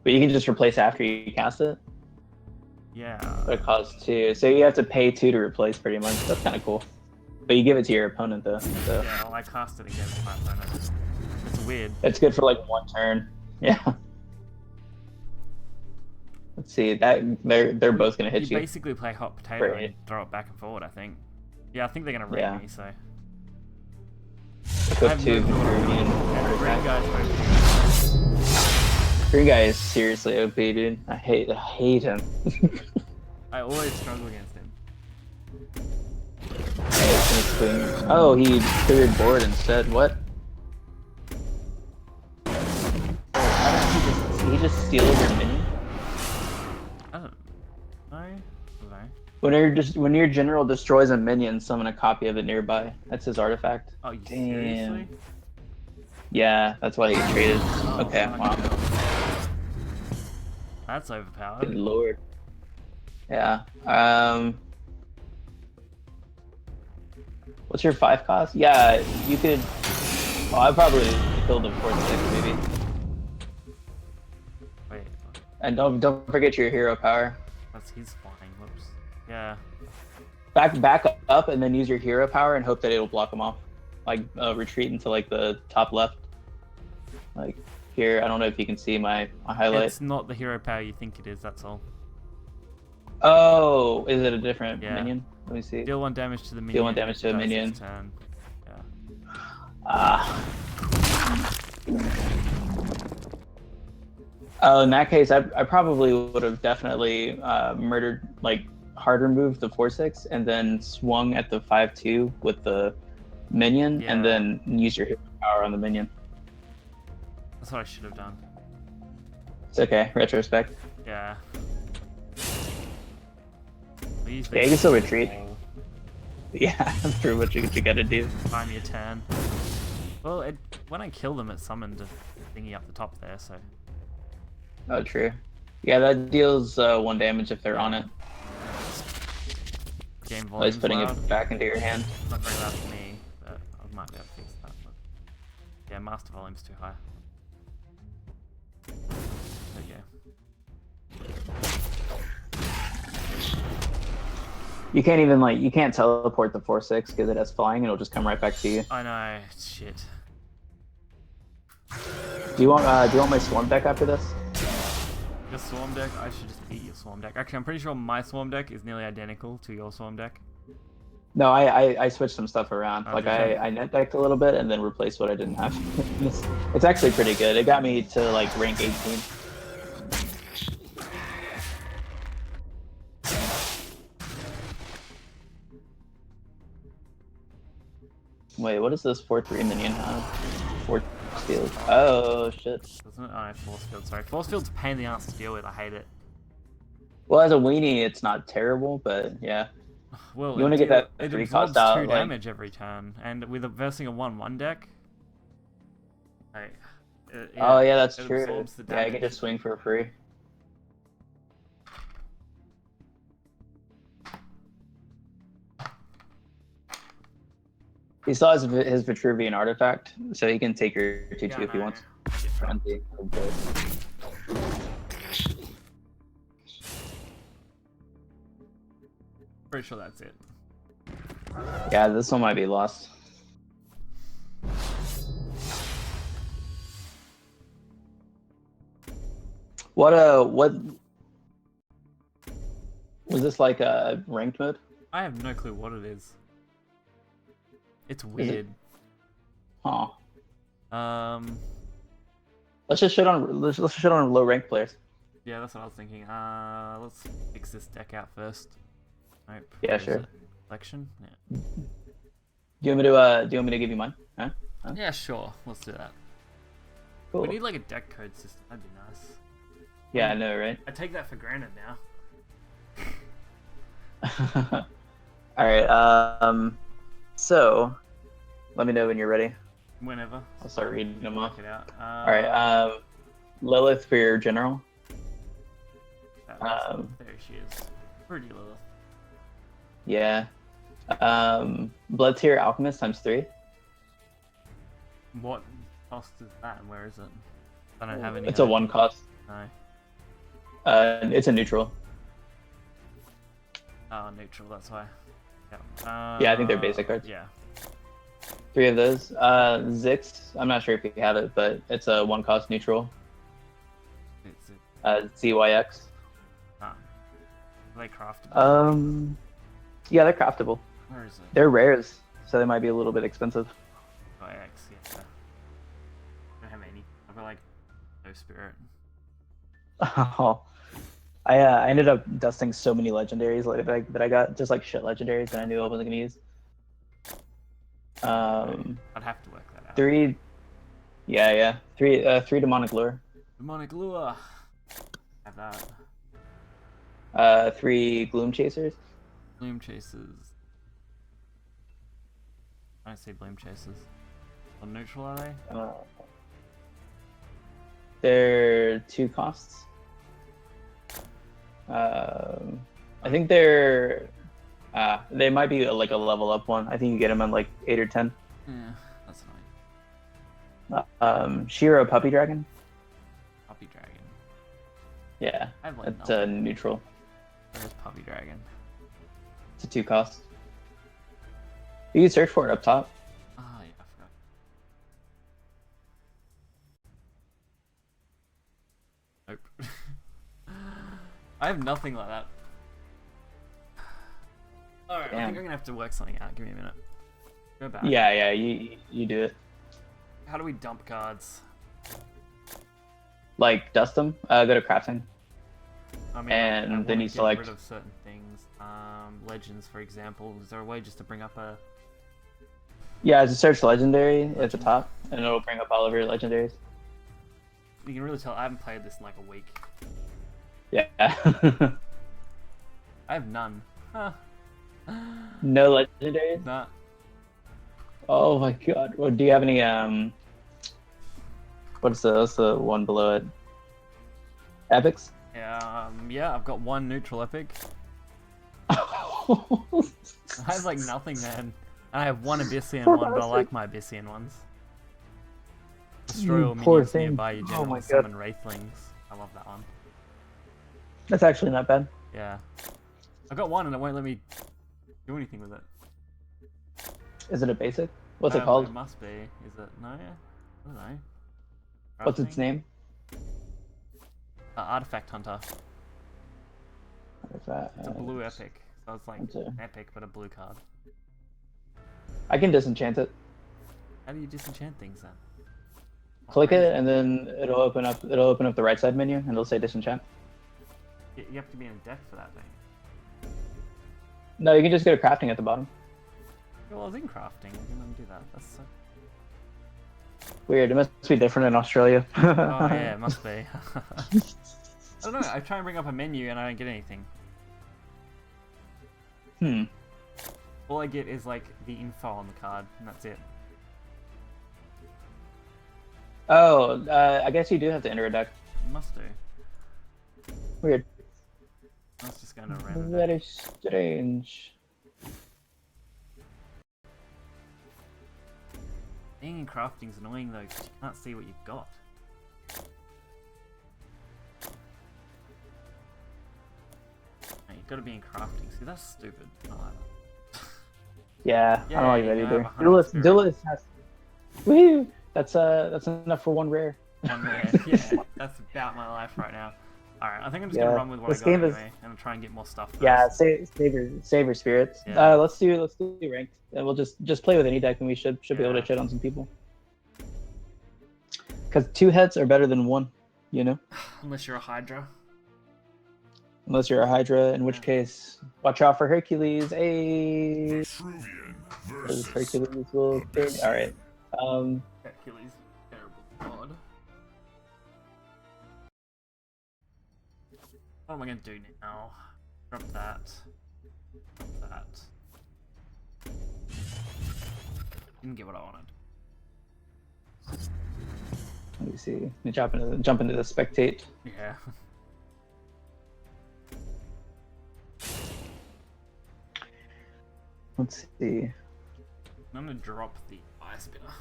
But you can just replace after you cast it? Yeah. But it costs 2. So you have to pay 2 to replace pretty much. That's kind of cool. But you give it to your opponent though. So Yeah, well, I cast it against my opponent. It's weird. it's good for like 1 turn. Yeah. Let's see. That they're both gonna hit You you. basically play hot potato Right. and throw it back and forward, I think. Yeah, I think they're gonna raid Yeah. me, so. Pick I up have 2 no green. Yeah, green guys OP. Green guy is seriously OP, dude. I hate him. I always struggle against him. Oh, he cleared board instead. What? He just steals your minion? I don't know. Okay. When your general destroys a minion, summon a copy of it nearby. That's his artifact. Oh, you Damn. seriously? Yeah, that's why he get traded. Oh, Okay, fuck. wow. That's Good overpowered. lord. Yeah. What's your 5 cost? Yeah, you could. Oh, I probably killed him 4/6 maybe. Wait, And don't forget your hero power. that's his flying. Whoops. Yeah. Back up and then use your hero power and hope that it'll block him off. Like retreat into like the top left. Like here, I don't know if you can see my highlight. It's not the hero power you think it is, that's all. Oh, is it a different Yeah. minion? Let me see. Deal 1 damage to the minion. Deal 1 damage to a Dice this minion. Turn. Yeah. Oh, in that case, I probably would have definitely murdered, like, hard removed the 4/6 and then swung at the 5/2 with the minion Yeah. and then use your hero power on the minion. That's what I should have done. It's okay, retrospect. Yeah. Yeah, you can still retreat. Wall. Yeah, that's pretty much what you gotta do. Buy me a turn. Well, when I kill them, it summoned a thingy up the top there, so. Oh, true. Yeah, that deals 1 damage if they're on it. Game Always volume's putting loud. it back into your hand. Not very loud for me, but I might be able to fix that. But yeah, master volume's too high. There you go. You can't even you can't teleport the 4/6 because it has flying and it'll just come right back to you. I know, shit. Do you want my swarm deck after this? Your swarm deck, I should just beat your swarm deck. Actually, I'm pretty sure my swarm deck is nearly identical to your swarm deck. No, I switched some stuff around. Oh, Like did you? I net decked a little bit and then replaced what I didn't have. It's actually pretty good. It got me to like rank 18. Wait, what does this 4/3 minion have? Field. Oh shit. Doesn't it? Oh, no, force field. Sorry, force field's a pain in the ass to deal with. I hate it. Well, as a weenie, it's not terrible, but yeah. Well, You want to get that it 3 absorbs cost out, 2 like, damage every turn, and with a versing a 1/1 deck. oh yeah, that's it true. absorbs the Yeah, I can damage. just swing for free. He still has his Vitruvian artifact, so he can take your 2/2 Yeah, if he no, wants. yeah. Empty. Pretty sure that's it. Yeah, this one might be lost. What was this, like a ranked mode? I have no clue what it is. It's Is it- weird. Huh. Let's Let's shit on low ranked players. Yeah, that's what I was thinking. Let's fix this deck out first. Nope. Yeah, Where is sure. it? Collection? Yeah. Do you want me to give you mine? Huh? Yeah, sure. Let's do that. Cool. We need like a deck code system. That'd be nice. Yeah, I know, right? I take that for granted now. All right. So let me know when you're ready. Whenever. I'll start reading them off. Check it out. All right. Lilith for your general. There she is. Pretty Lilith. Yeah. Blood Tier Alchemist ×3. What cost is that and where is it? I don't have any. It's a 1 cost. No. It's a neutral. Oh, neutral, that's why. Yeah. Yeah, I think they're basic cards. Yeah. 3 of those. Zix. I'm not sure if you have it, but it's a 1 cost neutral. It's ZYX. are they craftable? Yeah, they're craftable. Where is it? They're rares, so they might be a little bit expensive. Oh, X, yeah. I don't have any. I've got like no spirit. Oh, I ended up dusting so many legendaries that I got just like shit legendaries that I knew I wasn't gonna use. I'd have to work that out. 3. Yeah. 3 demonic lure. Demonic lure. Have that. 3 gloom chasers. Bloom chasers. I don't see bloom chasers. On neutral are they? They're 2 costs. I think they might be like a level up one. I think you get them on like 8 or 10. Yeah, that's annoying. Shiro Puppy Dragon. Puppy Dragon. Yeah, I have like it's nothing. neutral. Where's Puppy Dragon? It's a 2 cost. You can search for it up top. Ah, yeah, I forgot. Nope. I have nothing like that. Alright, I think Damn. I'm gonna have to work something out. Give me a minute. Go back. Yeah, you do it. How do we dump cards? Like dust them. Go to crafting. I mean, And I then wanna you get select- rid of certain things. Legends, for example. Is there a way just to bring up a? Yeah, just search legendary at the top, and it'll bring up all of your legendaries. You can really tell I haven't played this in like a week. Yeah. I have none. Huh. No legendaries. Nah. Oh my god. Well, do you have any what's the one below it? Epics? Yeah, I've got 1 neutral epic. I have like nothing, man. And I have 1 Abyssian one, but I like my Abyssian ones. Destroy all poor minions thing. nearby you Oh general my God. summon wraithlings. I love that one. That's actually not bad. Yeah. I got 1 and it won't let me do anything with it. Is it a basic? What's it called? It must be. Is it? No? I don't know. What's its Crafting? name? Artifact Hunter. What is that? It's a blue epic. So it's like That's a- an epic, but a blue card. I can disenchant it. How do you disenchant things then? Click it, and then it'll open up the right side menu, and it'll say disenchant. You have to be in a deck for that thing. No, you can just go to crafting at the bottom. Well, I was in crafting. I didn't undo that. That's so. Weird. It must be different in Australia. Oh yeah, it must be. I don't know. I try and bring up a menu and I don't get anything. All I get is like the info on the card, and that's it. Oh, I guess you do have to enter a deck. Must do. Weird. I was just going to random. Very strange. Being in crafting's annoying though, because you can't see what you've got. No, you've got to be in crafting. See, that's stupid. I like that. Yeah, I don't like Yeah, that you either. have 100 spirit. Duelist has. Woo! That's enough for one rare. Yeah, that's about my life right now. Alright, I think I'm just going to run with what I This got game is- anyway, and try and get more stuff first. Yeah, save your spirits. Yeah. Let's do ranked, and we'll just play with any deck, and we should be able to Yeah. shit on some people. Because 2 heads are better than 1, you know. Unless you're a Hydra. Unless you're a Hydra, in which case, watch out for Hercules. Hey, Vitruvian because versus Hercules will. All right. Hercules, terrible god. What am I going to do now? Drop that. Drop that. Didn't get what I wanted. Let me see. Let me jump into the spectate. Yeah. Let's see. I'm going to drop the Eye Spinner.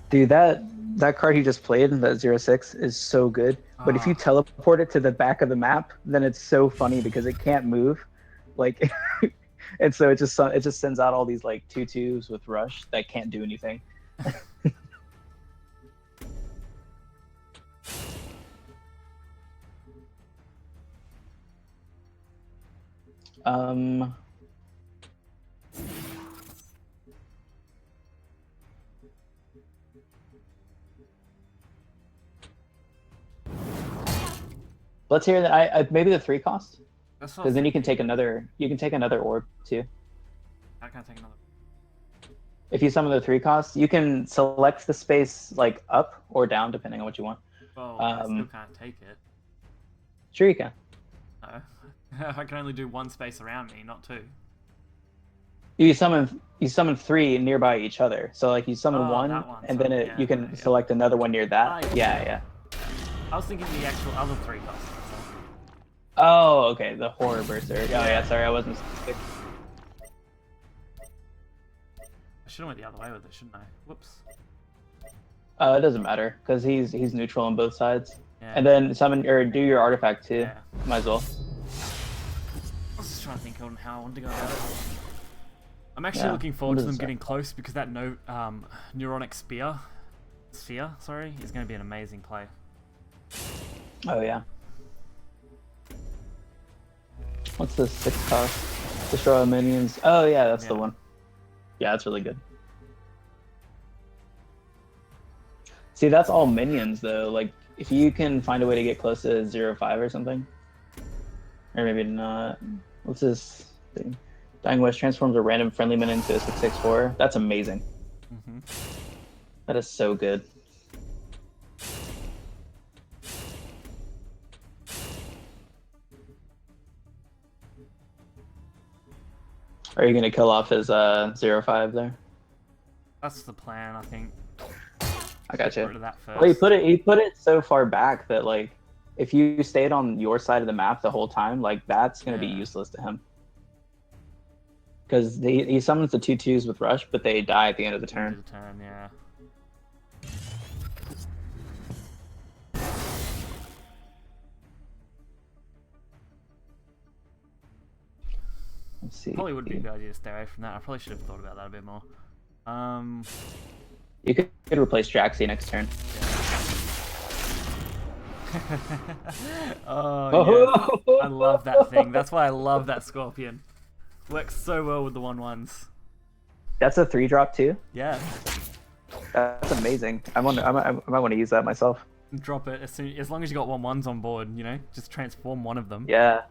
Dude, that card you just played, that 0/6, is so good. But if you teleport it to the back of the map, then it's so funny because it can't move, like, and so it just sends out all these like 2/2s with rush that can't do anything. Let's hear that. I maybe the 3 cost, That's what because then you can take another orb too. I can't take another. If you summon the 3 cost, you can select the space like up or down depending on what you want. Well, I still can't take it. Sure, you can. No. I can only do one space around me, not 2. You summon 3 nearby each other. So like you summon Oh, one, that one, and so, then yeah, you can yeah. select another one near that. Ah, Yeah. I was thinking the actual other 3 costs. Oh, okay, the horror burster. Oh yeah, sorry, I wasn't specific. I should have went the other way with it, shouldn't I? Whoops. It doesn't matter because he's neutral on both sides. Yeah. And then summon or do your artifact too. Yeah. Might as well. I was just trying to think on how I wanted to go about it. I'm actually Yeah, looking forward to them doesn't getting close because that neuronic sphere, is going to be an amazing play. Oh yeah. What's the 6 cost? Destroy all minions. Oh yeah, that's the Yeah. one. Yeah, that's really good. See, that's all minions though. Like, if you can find a way to get close to 0/5 or something, or maybe not. What's this thing? Dying West transforms a random friendly minion into a 6/6/4. That's amazing. Mm-hmm. That is so good. Are you gonna kill off his 0/5 there? That's the plan, I think. I got Get rid you. of that first. Well, he put it so far back that like if you stayed on your side of the map the whole time, like that's gonna be Yeah. useless to him. Because he summons the 2/2s with rush, but they die at the end of the End turn. of the turn, yeah. Let's see. Probably would be a good idea to stay away from that. I probably should have thought about that a bit more. You could replace Jaxie next turn. Oh, yeah. I love that thing. That's why I love that Scorpion. Works so well with the 1/1s. That's a 3-drop too. Yeah. That's amazing. I might want to use that myself. Drop it as long as you got 1/1s on board, you know? Just transform one of them. Yeah.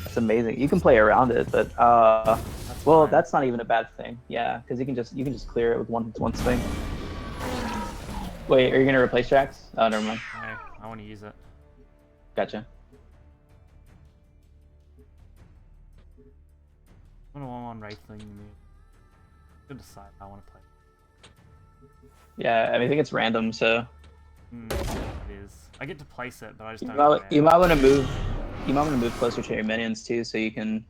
That's amazing. You can play around it, but That's Well, fine. that's not even a bad thing. Yeah, because you can just clear it with one swing. Wait, are you gonna replace Jax? Oh, never mind. No, I want to use it. Gotcha. I'm gonna want Wraithling me. Good decide how I want to play. Yeah, I mean, I think it's random, so It is. I get to place it, but I just you don't know might, where. you might want to move. You might want to move closer to your minions too, so you can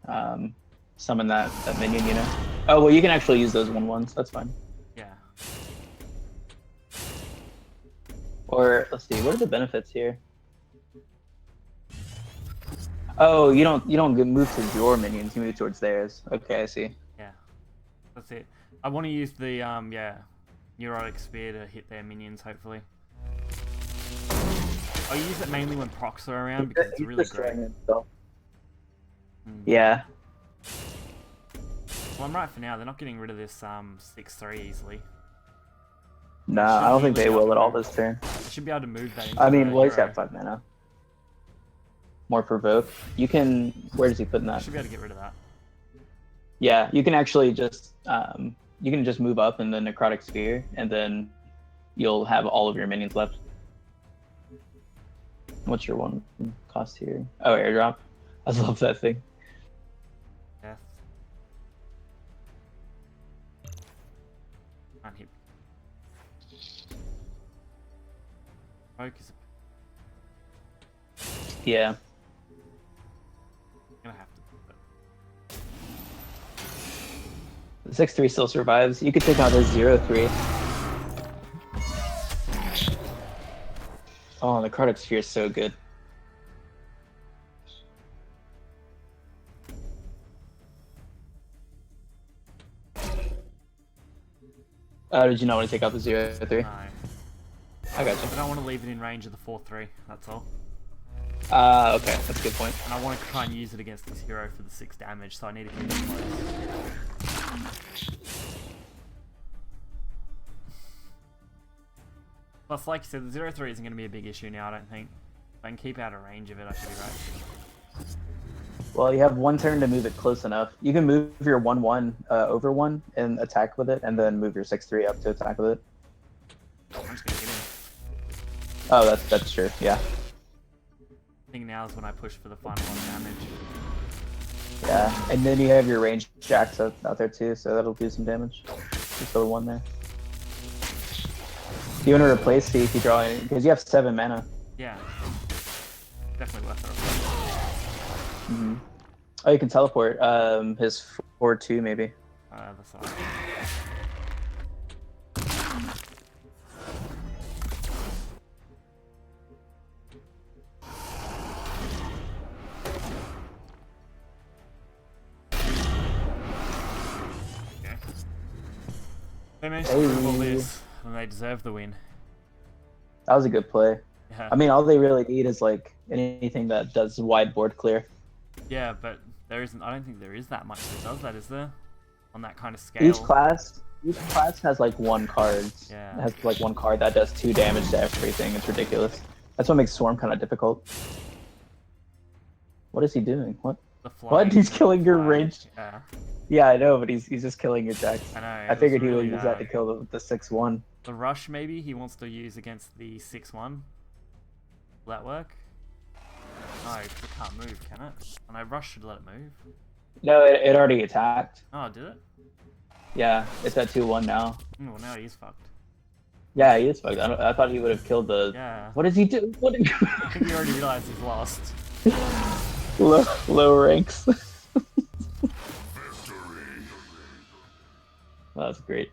summon that minion. You know. Oh well, you can actually use those 1/1s. That's fine. Yeah. Or let's see, what are the benefits here? Oh, you don't move to your minions. You move towards theirs. Okay, I see. Yeah. That's it. I want to use the neurotic spear to hit their minions. Hopefully. I use it mainly when procs are around because it's really great. Yeah. Well, I'm right for now. They're not getting rid of this 6/3 easily. Nah, I don't think they will at all this turn. I should be able to move that. Into I mean, the well, he's hero. got 5 mana. More provoke. You can. Where does he put in I that? should be able to get rid of that. Yeah, you can actually just you can just move up and then necrotic sphere, and then you'll have all of your minions left. What's your one cost here? Oh, airdrop. I love that thing. Death. Can't hit. Focus. Yeah. Gonna have to. But... The 6/3 still survives. You could take out his 0/3. Oh, the necrotic sphere is so good. Oh, did you not want to take out the 0/3? No. I got you. I don't want to leave it in range of the 4/3. That's all. Okay, that's a good point. And I want to try and use it against this hero for the 6 damage, so I need to keep it close. Plus, like you said, the 0/3 isn't going to be a big issue now, I don't think. If I can keep out of range of it, I should be right. Well, you have one turn to move it close enough. You can move your 1/1 over 1 and attack with it, and then move your 6/3 up to attack with it. I'm just going to hit him. Oh, that's true. Yeah. I think now is when I push for the final 1 damage. Yeah, and then you have your range jacks out there too, so that'll do some damage. Just the 1 there. Do you want to replace, see if you draw any? Because you have 7 mana. Yeah. Definitely worth it. Mm-hmm. Oh, you can teleport. His 4/2 maybe. That's all right. Okay. They managed to prove all this, and they deserve the win. That was a good play. Yeah. I mean, all they really need is like anything that does wide board clear. Yeah, but there isn't. I don't think there is that much that does that, is there? On that kind of scale. Each class has like 1 card. Yeah. It has like 1 card that does 2 damage to everything. It's ridiculous. That's what makes Swarm kind of difficult. What is he doing? What? The What? flying, He's killing your flying. range. Yeah, Yeah, I know, but he's just killing your jacks. I know. I it figured was he would really use that to bad. kill the 6/1. The rush, maybe he wants to use against the 6/1. Will that work? No, 'cause it can't move, can it? And I rush should let it move. No, it already attacked. Oh, did it? Yeah, it's at 2/1 now. Well, now he's fucked. Yeah, he is fucked. I thought he would have killed the. Yeah. What does he do? What? I think he already realized he's lost. low ranks. Well, that's great.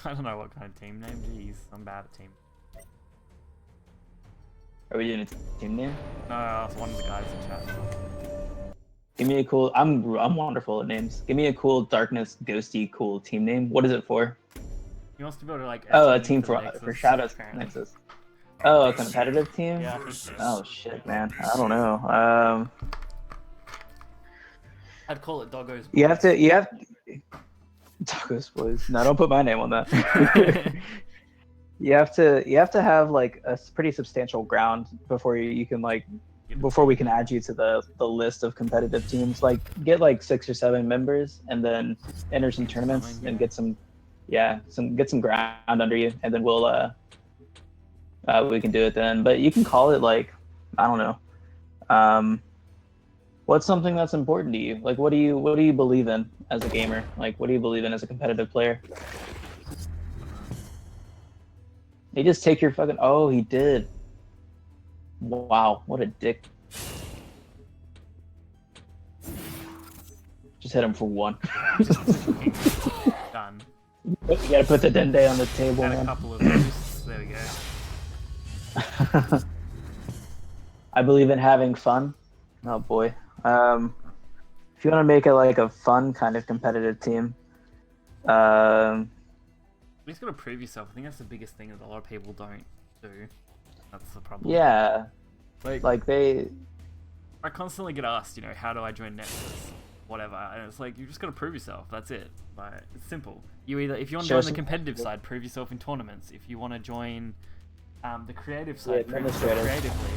I don't know what kind of team name. Jeez, I'm bad at team. Are we doing a team name? No, I was one of the guys in chat. Give me a cool. I'm wonderful at names. Give me a cool darkness ghosty cool team name. What is it for? He wants to build like. A team the for Nexus, Shadows apparently. Nexus. Oh, a competitive team? Yeah, I think so. Oh shit, man. I don't know. I'd call it Doggo's. You have DragooseBlaze. No, don't put my name on that. you have to have like a pretty substantial ground before you can like before we can add you to the list of competitive teams, like get like 6 or 7 members and then enter some tournaments and get some ground under you, and then we can do it then. But you can call it like, I don't know. What's something that's important to you? Like, what do you believe in as a gamer? Like, what do you believe in as a competitive player? He just take your fucking. Oh, he did. Wow, what a dick. Just hit him for 1. Done. You gotta put the dende on the table, Had a man. couple of boosts. There we go. I believe in having fun. Oh boy. If you want to make it like a fun kind of competitive team, You just gotta prove yourself. I think that's the biggest thing that a lot of people don't do. That's the problem. yeah, Like they. I constantly get asked, how do I join Nexus? Whatever. And it's like, you just gotta prove yourself. That's it. Like, it's simple. If you want to Show join the some- competitive side, prove yourself in tournaments. If you want to join the creative side, prove yourself administrative. creatively,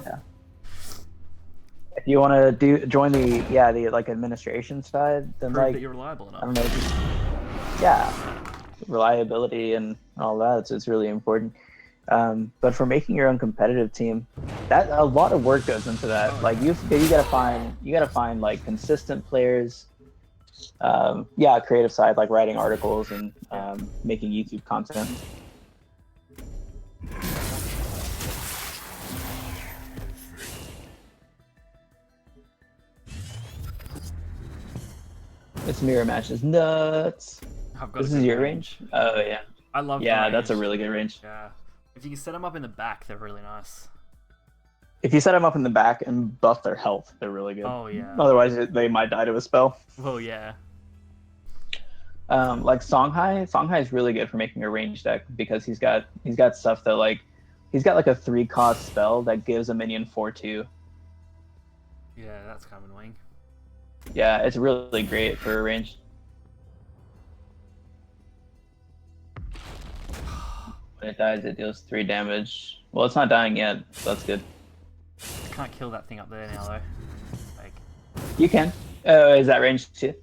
Yeah. If you want to join the like administration side, then Prove like that you're reliable I don't enough. know, reliability and all that. So it's really important. But for making your own competitive team, that a lot of work goes into that. Oh, Like you gotta find like consistent players. Creative side, like writing articles and making YouTube content. This mirror match is nuts. I've got This a is good your range? Oh yeah. I love the Yeah, that's a range. really good range. Yeah. If you can set them up in the back, they're really nice. If you set them up in the back and buff their health, they're really good. Oh, yeah. Otherwise, they might die to a spell. Well, yeah. Like Songhai is really good for making a range deck because he's got stuff that like he's got like a 3-cost spell that gives a minion 4/2. Yeah, that's kind of annoying. Yeah, it's really great for a range. When it dies, it deals 3 damage. Well, it's not dying yet, so that's good. I can't kill that thing up there now, though. Like, You can. Oh, is that range too?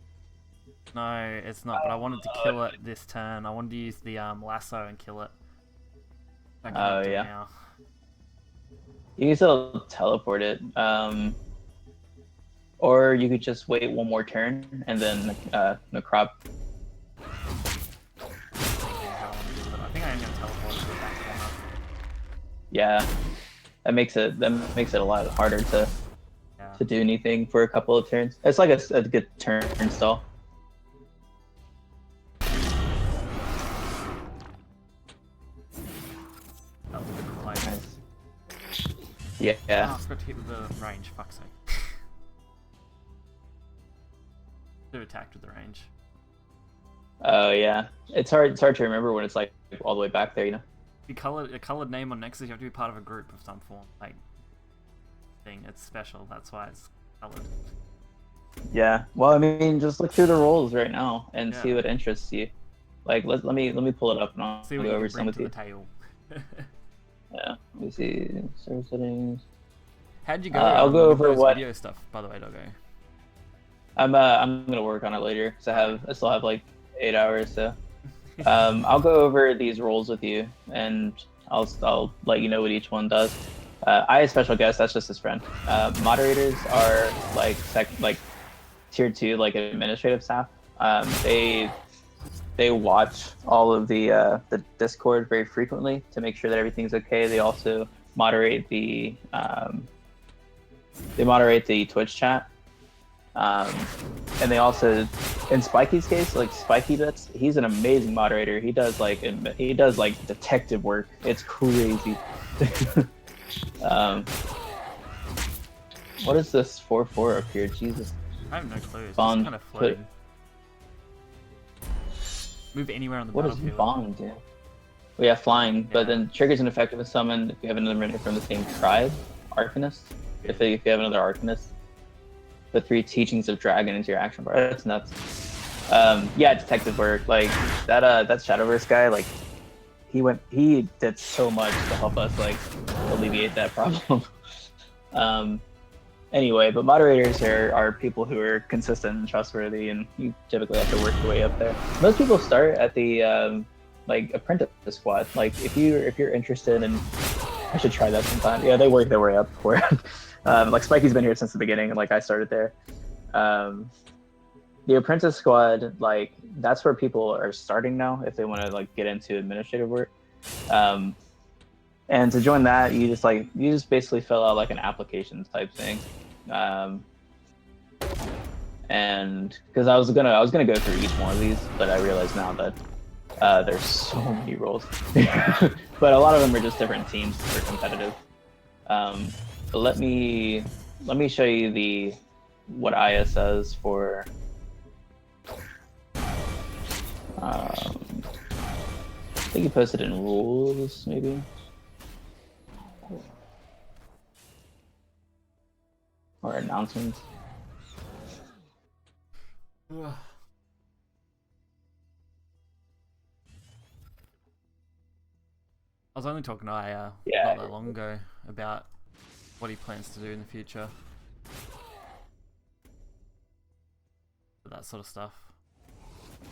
no, it's not, but I wanted to kill it this turn. I wanted to use the lasso and kill it. I can't do it yeah. now. You can still teleport it. Or you could just wait 1 more turn and then necrop. I think I am going to teleport to the back corner. Yeah, that makes it a lot harder to do anything for a couple of turns. It's like a good turn stall. That was a good play. Nice. Oh, Yeah. I forgot to hit with the range, fuck's sake. Should have attacked with the range. Oh yeah, it's hard to remember when it's like all the way back there, If you color a colored name on Nexus, you have to be part of a group of some form. Like, thing. It's special, that's why it's colored. Yeah. Well, I mean, just look through the roles right now and see Yeah. what interests you. Like, let me pull it up and I'll See go what you over can some bring with to you. the table. Yeah. Let me see. Server settings. How'd you go? I'll go with over those what- video stuff, by the way, Doggo. I'm gonna work on it later because I still have like 8 hours. So I'll go over these roles with you and I'll let you know what each one does. I have special guest. That's just his friend. Moderators are like tier 2, like administrative staff. They watch all of the Discord very frequently to make sure that everything's okay. They also moderate the Twitch chat. And they also, in Spiky's case, like Spiky Bits, he's an amazing moderator. He does like detective work. It's crazy. What is this 4/4 up here? Jesus. I have no clue. It's Bond, just kind of floating. Move anywhere on the What does battlefield. Bond do? We have flying, but Yeah. then triggers an effective if summoned if you have another minion from the same tribe. Arcanist. If you have another Arcanist. The 3 teachings of dragon into your action bar. That's nuts. Yeah, detective work. Like that Shadowverse guy, like he did so much to help us like alleviate that problem. Anyway, but moderators are people who are consistent and trustworthy, and you typically have to work your way up there. Most people start at the like apprentice squad. Like if you're interested in, I should try that sometime. Yeah, they work their way up for it. Like Spikey's been here since the beginning, and like I started there. The apprentice squad, like that's where people are starting now if they want to like get into administrative work. And to join that, you just basically fill out like an application type thing. And because I was gonna go through each one of these, but I realize now that there's so many roles. But a lot of them are just different teams that are competitive. But let me show you what Aya says for. I think you posted in rules, maybe. Or announcements. I was only talking to Aya not that long ago about what he plans to do in the future. That sort of stuff.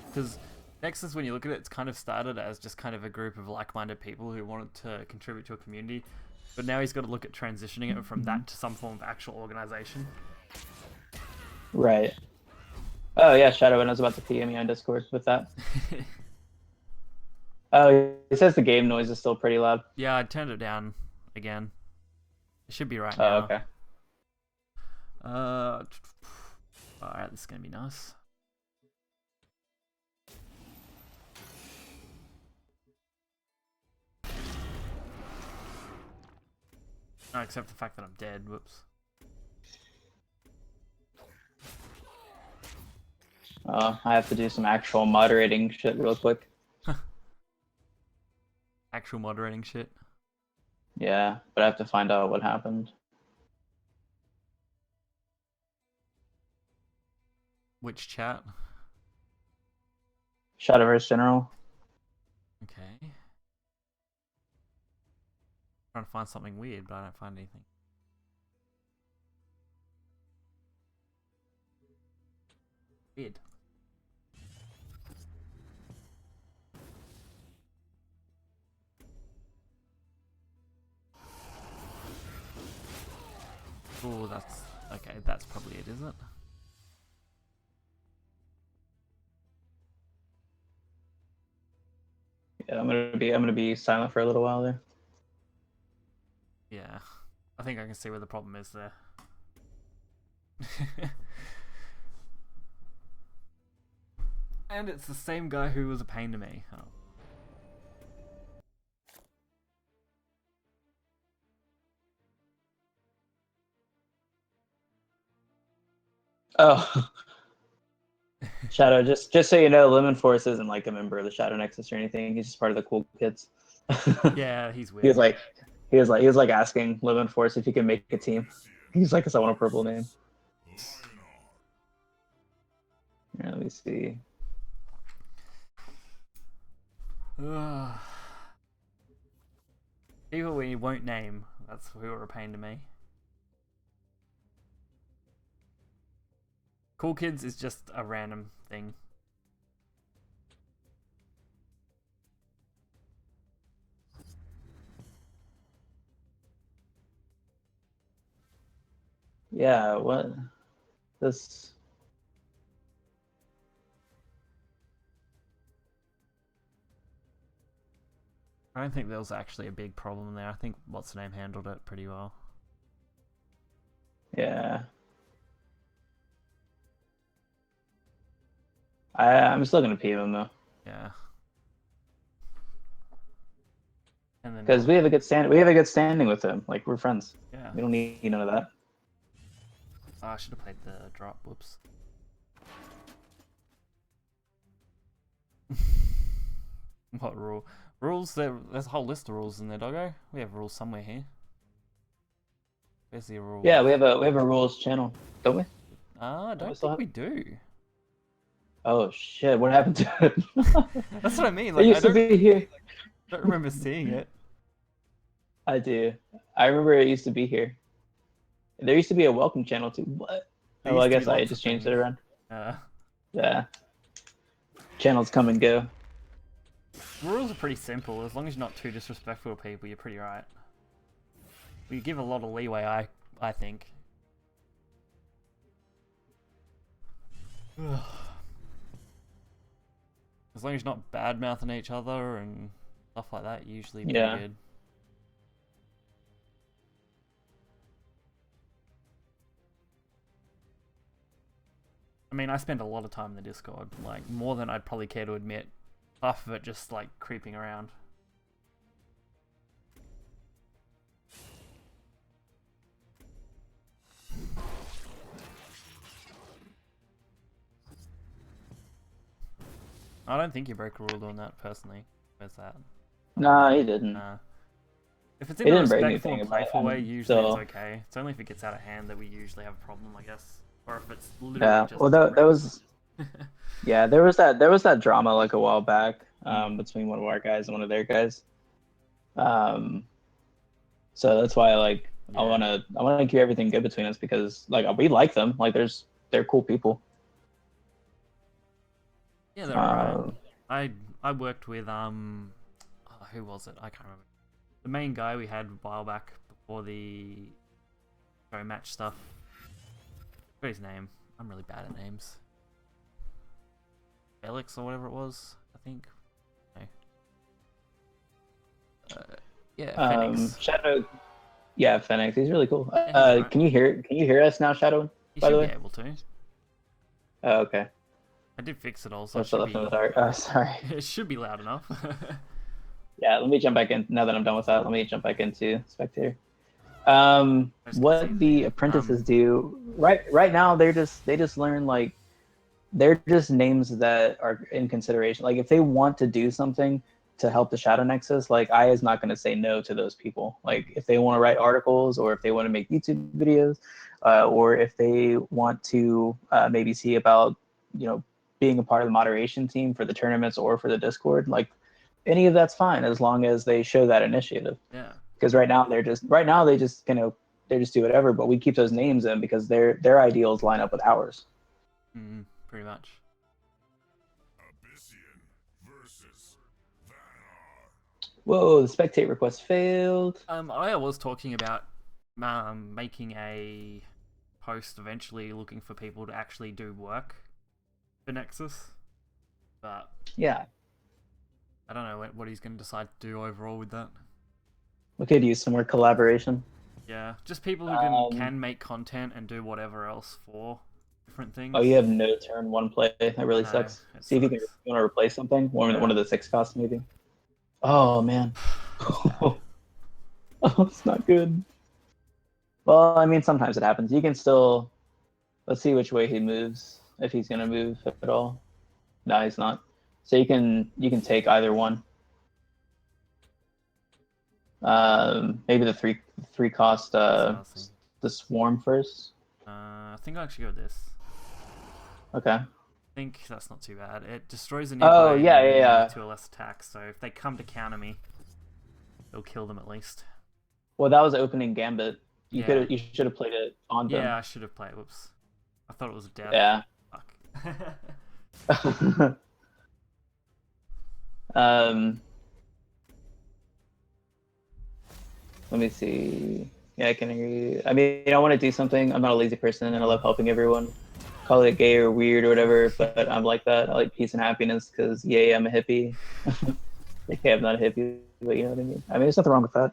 Because Nexus, when you look at it, it's kind of started as just kind of a group of like-minded people who wanted to contribute to a community. But now he's got to look at transitioning it from that to some form of actual organization. Right. Oh yeah, Shadow, I was about to PM me on Discord with that. Oh, it says the game noise is still pretty loud. Yeah, I turned it down again. It should be right Oh, now. okay. Alright, this is gonna be nice. No, except the fact that I'm dead. Whoops. I have to do some actual moderating shit real quick. Actual moderating shit. Yeah, but I have to find out what happened. Which chat? Shadowverse General. Okay. Trying to find something weird, but I don't find anything. Weird. Oh, that's okay. That's probably it, isn't it? Yeah, I'm gonna be silent for a little while there. Yeah, I think I can see where the problem is there. And it's the same guy who was a pain to me. Oh. Oh. Shadow, just so you know, Lemon Force isn't like a member of the Shadow Nexus or anything. He's just part of the cool kids. Yeah, he's weird. He was like asking Lemon Force if he can make a team. He's like, "Cause I want a purple name." Yeah, let me see. People we won't name, that's who are a pain to me. Cool Kids is just a random thing. Yeah, what? This... I don't think there was actually a big problem there. I think what's the name handled it pretty well. Yeah. I'm still gonna PM him though. Yeah. And then because we have a good standing with him. Like, we're friends. yeah. We don't need none of that. Oh, I should have played the drop. Whoops. What rule? Rules? There's a whole list of rules in there, Doggo. We have rules somewhere here. Where's the rule? Yeah, we have a rules channel, don't we? I don't think we do. Oh shit! What happened to it? That's what I mean. It Like, used to be here. I don't remember seeing it. I do. I remember it used to be here. There used to be a welcome channel too. What? There Oh, I used to guess be I lots just of changed it things. around. Uh, Yeah. Channels come and go. rules are pretty simple. As long as you're not too disrespectful to people, you're pretty right. We give a lot of leeway, I think. As long as you're not bad mouthing each other and stuff like that, usually pretty Yeah. good. I mean, I spend a lot of time in the Discord, like more than I'd probably care to admit. Half of it just like creeping around. I don't think you broke a rule doing that personally. Where's that? Nah, he didn't. If it's He in a didn't break respectful anything and about it, playful I way, mean, usually so- it's okay. It's only if it gets out of hand that we usually have a problem, I guess. Or if it's literally Yeah. just Well, that was. Yeah, there was that drama like a while back between one of our guys and one of their guys. So that's why like Yeah. I wanna keep everything good between us because like we like them. Like they're cool people. Yeah, they're alright. I worked with who was it? I can't remember. The main guy we had a while back before the show match stuff. What's his name? I'm really bad at names. Felix or whatever it was, I think. No. Yeah, Phoenix. Shadow. Yeah, Fennec. He's really cool. he's alright. Can you hear us now, Shadow? You by should the be way. able to. Oh, okay. I did fix it all, so I it still should left him be, with our. Sorry. it should be loud enough. Yeah, let me jump back in. Now that I'm done with that, let me jump back into Spectator. What the apprentices do right now, they just learn like they're just names that are in consideration. Like if they want to do something to help the Shadow Nexus, like I is not going to say no to those people. Like if they want to write articles or if they want to make YouTube videos, or if they want to maybe see about being a part of the moderation team for the tournaments or for the Discord, like any of that's fine as long as they show that initiative. Yeah. Because they just they just do whatever, but we keep those names in because their ideals line up with ours. Pretty much. Abyssian versus Vanar. Whoa, the spectate request failed. I was talking about making a post eventually looking for people to actually do work for Nexus, but Yeah, I don't know what he's going to decide to do overall with that. we could use some more collaboration. Yeah, just people who can make content and do whatever else for different things. Oh, you have no turn one play. That really I know, sucks. it See if you can sucks. want to replace something. One Yeah. of the 6 costs maybe. Oh man. That's Oh, it's not good. Well, I mean, sometimes it happens. You can still. Let's see which way he moves. If he's gonna move at all. No, he's not. So you can take either one. Maybe the three cost the swarm first. I think I'll actually go with this. Okay. I think that's not too bad. It destroys a nearby Oh, yeah, enemy yeah. to a less attack, so if they come to counter me, it'll kill them at least. Well, that was opening gambit. Yeah. You should have played it on them. Yeah, I should have played. Whoops. I thought it was a death. Yeah. Fuck. Let me see. Yeah, I can agree. I mean, I want to do something. I'm not a lazy person, and I love helping everyone. Call it gay or weird or whatever, but I'm like that. I like peace and happiness because, yay, I'm a hippie. Okay, I'm not a hippie, but you know what I mean. I mean, there's nothing wrong with that.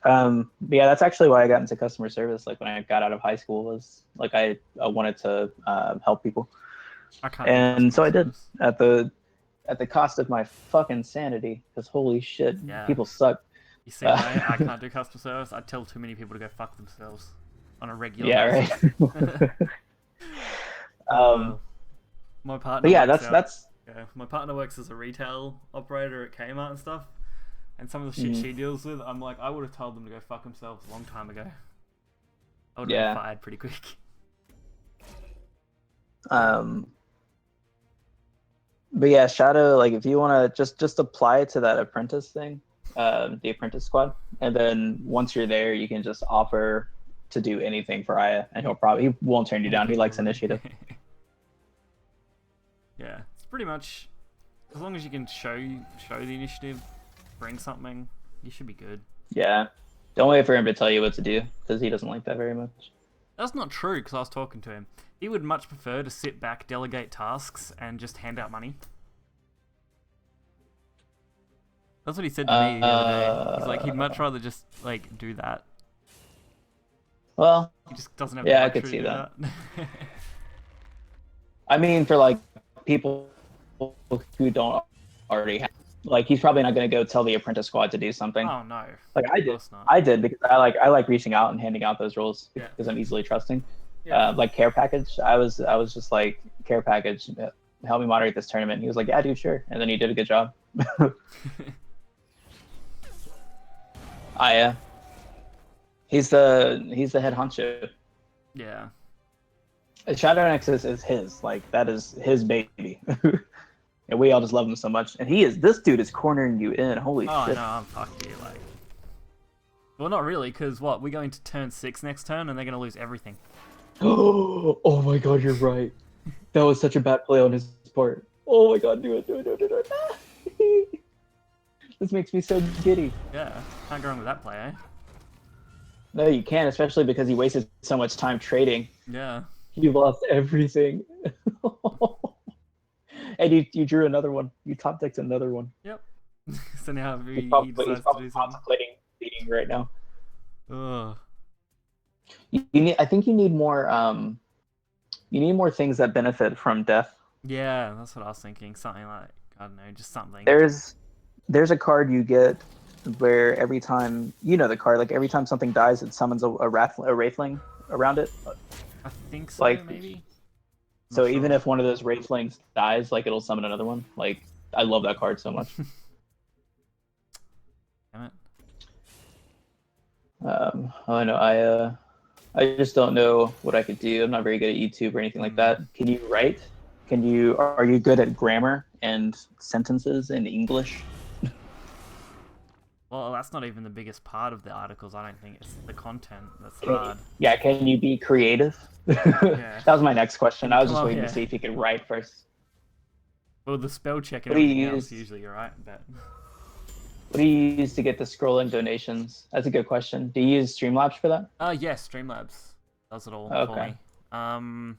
But yeah, that's actually why I got into customer service. Like when I got out of high school, was like I wanted to help people, and so I did at the cost of my fucking sanity. Because holy shit, Yeah. people suck. You see, I can't do customer service. I tell too many people to go fuck themselves on a regular Yeah, basis. right. My partner. But yeah, works that's yeah, my partner works as a retail operator at Kmart and stuff, and some of the shit she deals with, I'm like, I would have told them to go fuck themselves a long time ago. I would have been fired pretty quick. But yeah, Shadow, like if you want to just apply it to that apprentice thing, the apprentice squad, and then once you're there, you can just offer to do anything for Aya, and he won't turn you down. He likes initiative. Yeah, it's pretty much as long as you can show the initiative, bring something, you should be good. Yeah. Don't wait for him to tell you what to do, because he doesn't like that very much. That's not true, because I was talking to him. He would much prefer to sit back, delegate tasks, and just hand out money. That's what he said to me the other day. He's like, he'd much rather just, like, do that. Well, He just doesn't have yeah, the I could luxury see to do that. I mean, for, like, people who don't already have... Like, he's probably not going to go tell the apprentice squad to do something. Oh, no. Like, I Of did. course not. I did, because I like reaching out and handing out those roles, Yeah. because I'm easily trusting. Yeah. Like, care package, I was just like, care package, help me moderate this tournament. He was like, yeah, dude, sure. And then he did a good job. Aya. He's the head honcho. Yeah. Shadow Nexus is his. Like, that is his baby. And we all just love him so much. And this dude is cornering you in. Holy Oh, shit. no, I'm fucked here, like... Well, not really, because what? We're going to turn 6 next turn, and they're going to lose everything. Oh my god, you're right. That was such a bad play on his part. Oh my god, do it. This makes me so giddy. Yeah, can't go wrong with that play, eh? No, you can't, especially because he wasted so much time trading. Yeah. You lost everything. And you drew another one. You top decked another one. Yep. So now he He's probably decides to do something. contemplating beating right now. Ugh. I think you need more things that benefit from death. Yeah, that's what I was thinking. Something like, I don't know, just something. There's a card you get where every time, you know the card, like every time something dies, it summons a wraithling around it. I think so, like, maybe? So Not even sure. if one of those wraithlings dies, like it'll summon another one. Like, I love that card so much. Damn it. I know. I just don't know what I could do. I'm not very good at YouTube or anything like that. Can you write? Are you good at grammar and sentences in English? Well, that's not even the biggest part of the articles, I don't think. It's the content that's hard. Yeah, can you be creative? Yeah. That was my next question. I was just Well, waiting yeah. to see if you could write first. Well, the spell check and What do you everything else, use? usually you're right, but... What do you use to get the scrolling donations? That's a good question. Do you use Streamlabs for that? Yes, Streamlabs does it all for Okay. me.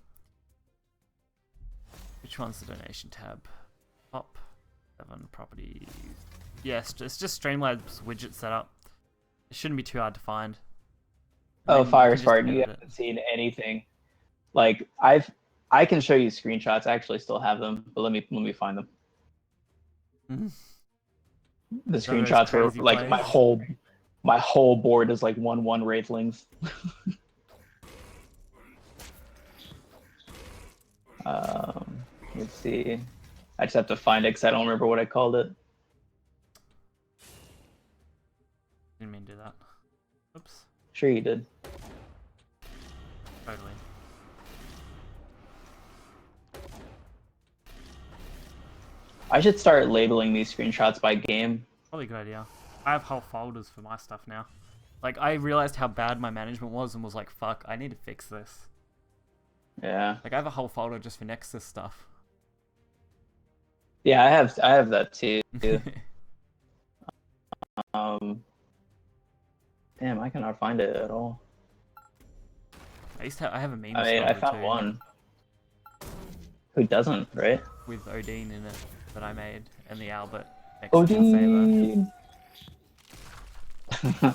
Which one's the donation tab? Top 7 properties. Yes, it's just Streamlabs widget setup. It shouldn't be too hard to find. Oh, And you Fire can just Spartan, you edit it. haven't seen anything. Like, I can show you screenshots. I actually still have them, but let me find them. Mhm. The Some of those screenshots were crazy like plays. my whole board is like 1/1 wraithlings. Let's see. I just have to find it because I don't remember what I called it. Didn't mean to do that. Oops. Sure you did. Totally. I should start labeling these screenshots by game. Probably a good idea. I have whole folders for my stuff now. Like, I realized how bad my management was and was like, fuck, I need to fix this. Yeah. Like, I have a whole folder just for Nexus stuff. Yeah, I have that too. Damn, I cannot find it at all. I have a meme I mean, I discovery found too, one. Who doesn't, right? with Odin in it that I made, and the Albert Mexican saber. Odin!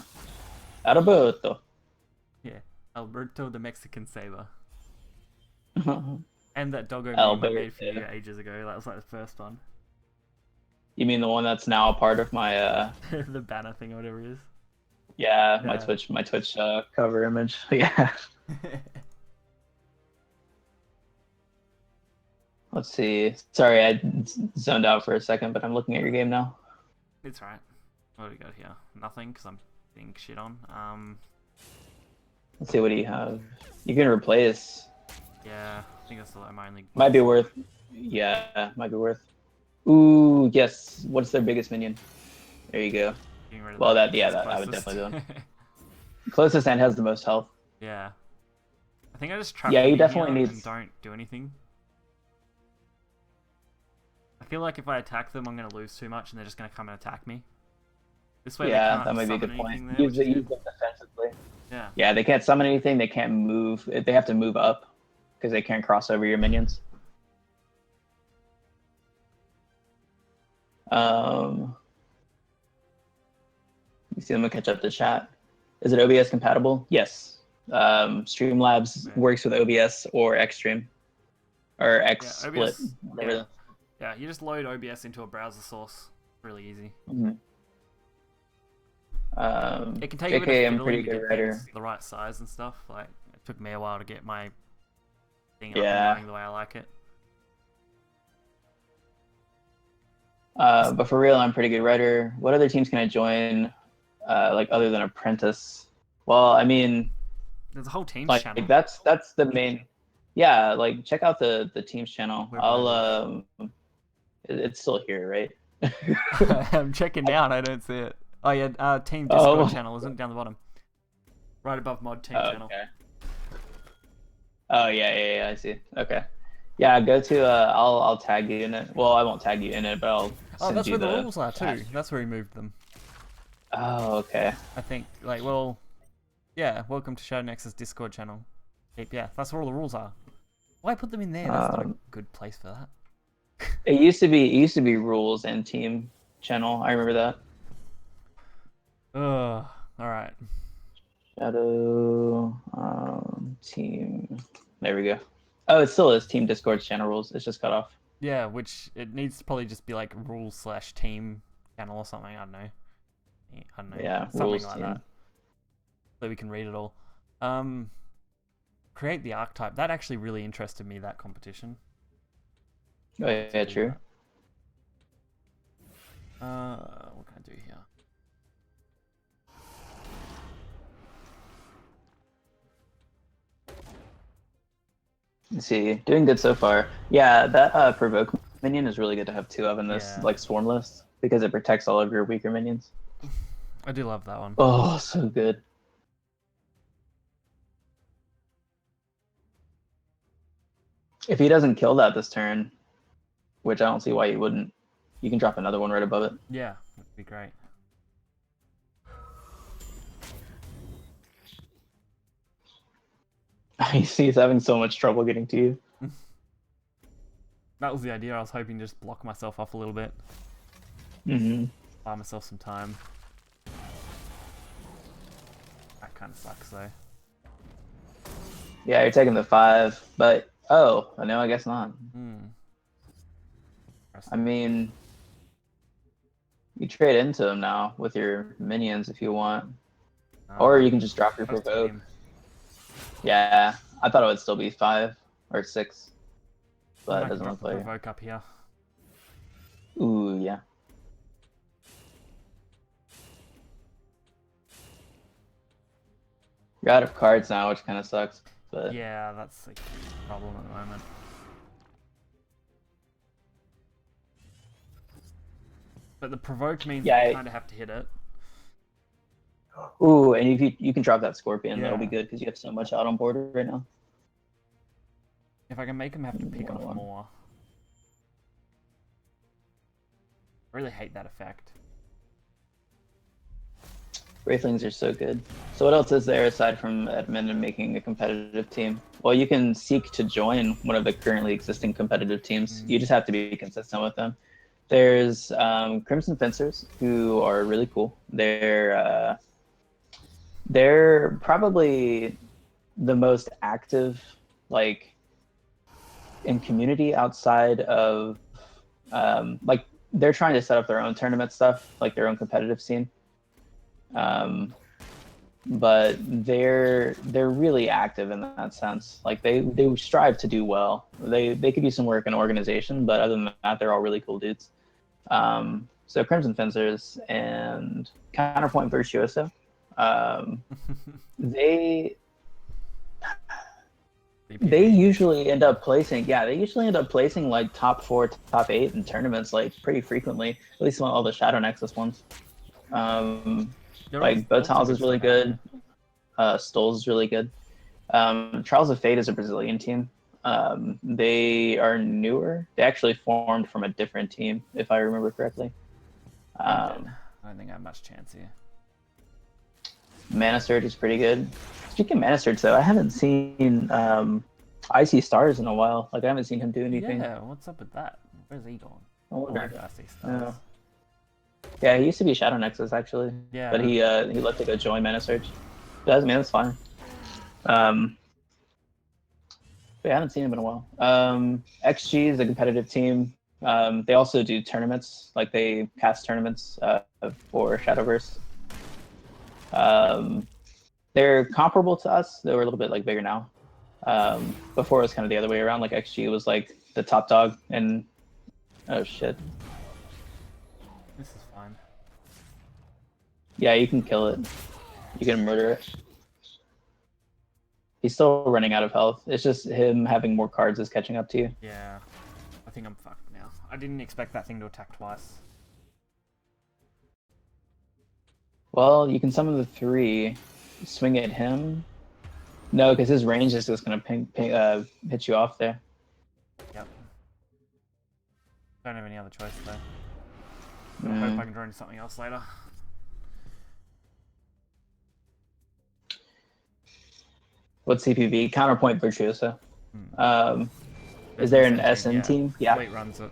Alberto. Yeah, Alberto the Mexican saber. And that doggo meme I made for you Alberto. ages ago. That was like the first one. You mean the one that's now a part of my The banner thing or whatever it is. yeah, Yeah. my Twitch cover image. Yeah. Let's see. Sorry, I zoned out for a second, but I'm looking at your game now. It's right. What do we got here? Nothing, because I'm being shit on. Let's see, what do you have? You can replace. Yeah, I think that's my only... Might be worth. Yeah, might be worth. Ooh, yes. What's their biggest minion? There you go. Getting rid of Well, that. that It's I would closest. definitely do it. Closest and has the most health. Yeah. I think I just trap Yeah, them you in definitely here need- and don't do anything. I feel like if I attack them, I'm going to lose too much, and they're just going to come and attack me. This way, they Yeah, can't that might be a summon good point. anything there, Use which is them good. defensively. Yeah. Yeah, they can't summon anything. They can't move. They have to move up because they can't cross over your minions. You see them catch up to chat. Is it OBS compatible? Yes. Streamlabs Yeah. works with OBS or Xstream or Yeah, XSplit. OBS. whatever Yeah. Yeah, you just load OBS into a browser source. Really easy. the- It can take a JK, bit I'm of pretty fiddling to good get writer. things the right size and stuff. Like, it took me a while to get my thing up Yeah. and going the way I like it. But for real, I'm a pretty good writer. What other teams can I join? Like other than Apprentice? Well, I mean, There's a whole Teams like channel. that's the main. Yeah, like check out the Teams channel. Where I'll it's still here, right? I'm checking down. I don't see it. Oh yeah, Team Oh. Discord channel isn't it? Down the bottom, right above Mod Team channel. Okay. Oh yeah, I see. Okay. Yeah, go to I'll tag you in it. Well, I won't tag you in it, but I'll Oh, send that's you where the the rules are too. tag. That's where he moved them. Oh, okay. I think. Like, well, yeah. Welcome to Shadow Nexus Discord channel. Yeah, that's where all the rules are. Why put them in there? That's not a good place for that. It used to be rules and team channel. I remember that. Ugh. All right. Shadow team. There we go. Oh, it still is team Discord channel rules. It's just cut off. Yeah, which it needs to probably just be like rules/team channel or something. I don't know. Yeah, something rules like team. that. So we can read it all. Create the archetype. That actually really interested me. That competition. Oh yeah, true. What can I do here? Let's see, doing good so far. Yeah, that provoke minion is really good to have two of in this Yeah. like swarm list because it protects all of your weaker minions. I do love that one. Oh, so good. If he doesn't kill that this turn, which I don't see why he wouldn't, you can drop another one right above it. Yeah, that'd be great. He's having so much trouble getting to you. That was the idea. I was hoping to just block myself off a little bit, Mm-hmm. buy myself some time. That kind of sucks though. Yeah, you're taking the 5, but oh, no, I guess not. I mean, you trade into him now with your minions if you want, or you can just drop your provoke. Yeah, I thought it would still be 5 or 6, but it doesn't look like it. Provoke up here. Ooh, yeah. You're out of cards now, which kind of sucks. But Yeah, that's a problem at the moment. But the provoke means Yeah, you kind of have to hit it. ooh, and if you can drop that scorpion, that'll be Yeah. good because you have so much out on board right now. If I can make him have to pick off 1-1. more. I really hate that effect. Wraithlings are so good. So what else is there aside from admin and making a competitive team? Well, you can seek to join one of the currently existing competitive teams. You just have to be consistent with them. There's Crimson Fencers, who are really cool. They're probably the most active, like, in community outside of, like, they're trying to set up their own tournament stuff, like their own competitive scene. But they're really active in that sense. Like they strive to do well. They could use some work in organization, but other than that, they're all really cool dudes. So Crimson Fencers and Counterpoint Virtuoso. They usually end up placing, like top 4, top 8 in tournaments like pretty frequently. At least all the Shadow Nexus ones. Like Botals is really good. Stoles is really good. Trials of Fate is a Brazilian team. They are newer. They actually formed from a different team, if I remember correctly. I don't think I have much chance here. Mana Surge is pretty good. Speaking of Mana Surge, though, I haven't seen Icy Stars in a while. Like, I haven't seen him do anything. Yeah, what's up with that? Where's he gone? I wonder. I see stars. Yeah, he used to be Shadow Nexus, actually. Yeah. But he left to go join Mana Surge. But, I mean, that's fine. But yeah, I haven't seen him in a while. XG is a competitive team. They also do tournaments, like they cast tournaments for Shadowverse. They're comparable to us. They were a little bit like bigger now. Before it was kind of the other way around. Like XG was like the top dog, and oh shit. This is fine. Yeah, you can kill it. You can murder it. He's still running out of health. It's just him having more cards is catching up to you. Yeah. I think I'm fucked now. I didn't expect that thing to attack twice. Well, you can summon the 3, swing at him. No, because his range is just gonna hit you off there. Yep. Don't have any other choice though. I hope I can draw into something else later. What's CPV? Counterpoint Virtuoso. Is there an SN team? Yeah. Sleet runs it.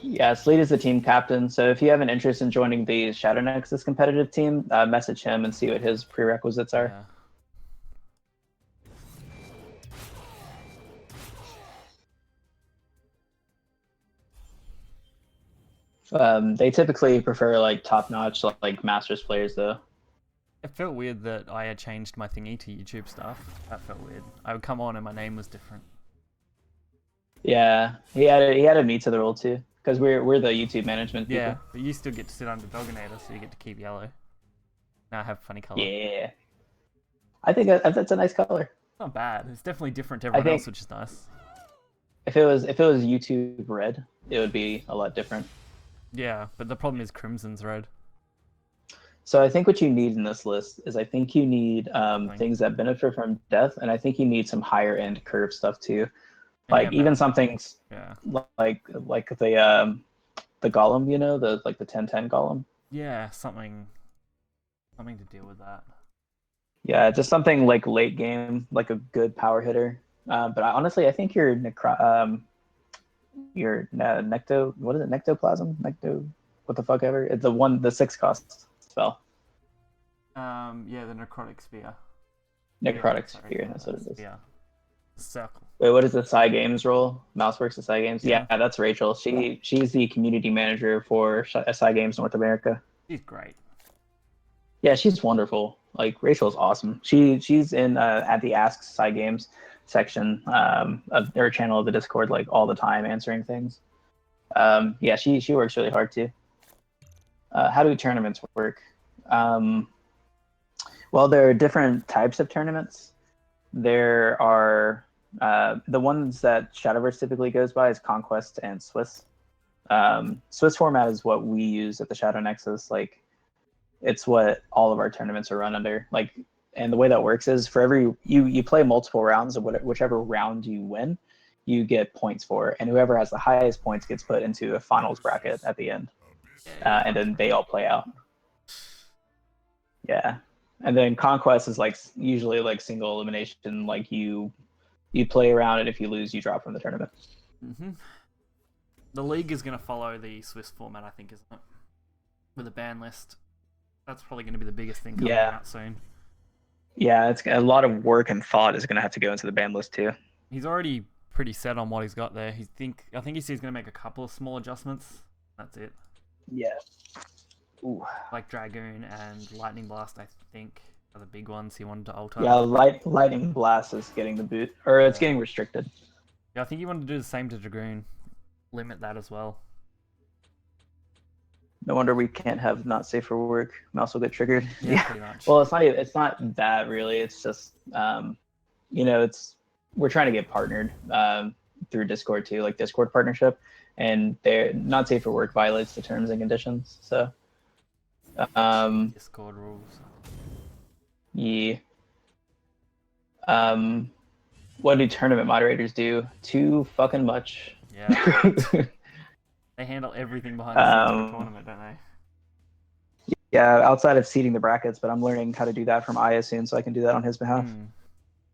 Yeah, Sleet is the team captain. So if you have an interest in joining the Shadow Nexus competitive team, message him and see what his prerequisites are. Yeah. They typically prefer like top-notch, like Masters players, though. It felt weird that I had changed my thingy to YouTube stuff. That felt weird. I would come on and my name was different. Yeah, he added me to the role too, because we're the YouTube management people. Yeah, but you still get to sit under Doggomatic, so you get to keep yellow. Now I have funny color. Yeah. I think that's a nice color. It's not bad. It's definitely different to everyone else, which is nice. If it was YouTube red, it would be a lot different. Yeah, but the problem is Crimson's red. So I think what you need in this list is I think you need things that benefit from death, and I think you need some higher end curve stuff too. Like even some things like the golem, you know, the 10/10 golem. Yeah, something to deal with that. Yeah, just something like late game, like a good power hitter. But honestly, I think your nectoplasm, what is it? Necto, what the fuck ever. It's the 6 cost spell. Yeah, the necrotic spear. Necrotic spear, that's what it is. Yeah. Circle. Wait, what is the Psy Games role? Mouseworks of Psy Games? Yeah, that's Rachel. She's the community manager for Psy Games North America. She's great. Yeah, she's wonderful. Like Rachel's awesome. She's in at the Ask Psy Games section of their channel of the Discord like all the time answering things. Yeah, she works really hard too. How do tournaments work? Well, there are different types of tournaments. There are the ones that Shadowverse typically goes by is Conquest and Swiss. Swiss format is what we use at the Shadow Nexus. Like, it's what all of our tournaments are run under. Like, and the way that works is for every you play multiple rounds of whichever round you win, you get points for, and whoever has the highest points gets put into a finals bracket at the end, and then they all play out. Yeah. And then Conquest is like usually like single elimination, like you play around, and if you lose, you drop from the tournament. Mm-hmm. The league is going to follow the Swiss format, I think, isn't it? With a ban list. That's probably going to be the biggest thing coming out soon. Yeah, it's a lot of work and thought is going to have to go into the ban list too. He's already pretty set on what he's got there. I think he says he's going to make a couple of small adjustments. That's it. Yeah. Ooh. Like Dragoon and Lightning Blast, I think, are the big ones he wanted to alter. Yeah, Lightning Blast is getting the boot, or it's getting restricted. Yeah, I think he wanted to do the same to Dragoon. Limit that as well. No wonder we can't have not safe for work. Mouse will get triggered. Yeah, pretty much. Well, it's not that really. It's just we're trying to get partnered through Discord too, like Discord partnership, and they're not safe for work violates the terms and conditions. So Discord rules. Yeah. What do tournament moderators do? Too fucking much. Yeah. They handle everything behind the scenes for a Um, tournament, don't they? yeah, outside of seeding the brackets, but I'm learning how to do that from Aya soon, so I can do that on his behalf.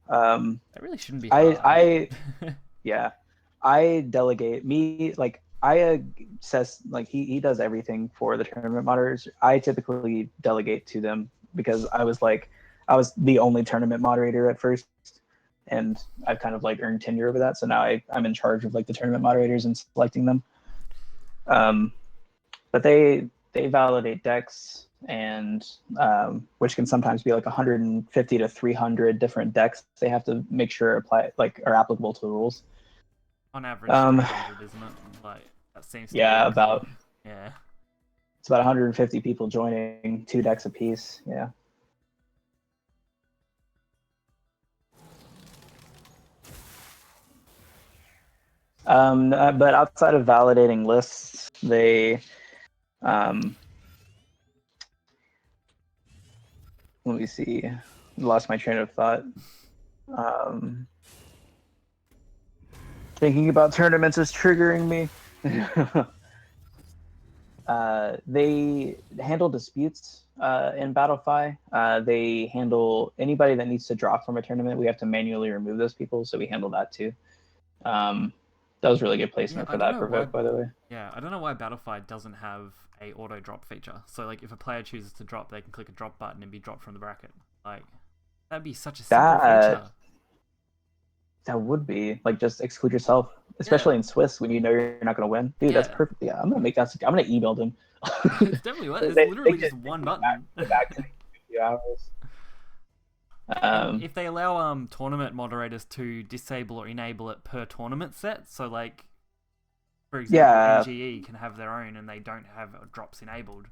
That really shouldn't be hard. Yeah, I delegate. Me, like Aya says, like he does everything for the tournament moderators. I typically delegate to them because I was the only tournament moderator at first, and I've kind of like earned tenure over that. So now I'm in charge of like the tournament moderators and selecting them. But they validate decks, and which can sometimes be like 150 to 300 different decks. They have to make sure are applicable to the rules. On average, 300, isn't it? Like that seems to be Yeah, the about common. Yeah. it's about 150 people joining, 2 decks apiece. Yeah. But outside of validating lists, they let me see. Lost my train of thought. Thinking about tournaments is triggering me. They handle disputes in Battlefy. They handle anybody that needs to drop from a tournament. We have to manually remove those people, so we handle that too. That was really good placement Yeah, for that provoke, by the way. Yeah, I don't know why Battlefy doesn't have a auto drop feature. So like, if a player chooses to drop, they can click a drop button and be dropped from the bracket. Like, that'd be such a simple feature. That would be like just exclude yourself, especially in Swiss when you know you're not going to win. Dude, that's Yeah. perfect. Yeah, I'm gonna make that. I'm gonna email them. It's definitely what. It's literally just one button. Back to me in a few hours. And if they allow tournament moderators to disable or enable it per tournament set, so like, for example, NGE can have their own and they don't have drops enabled,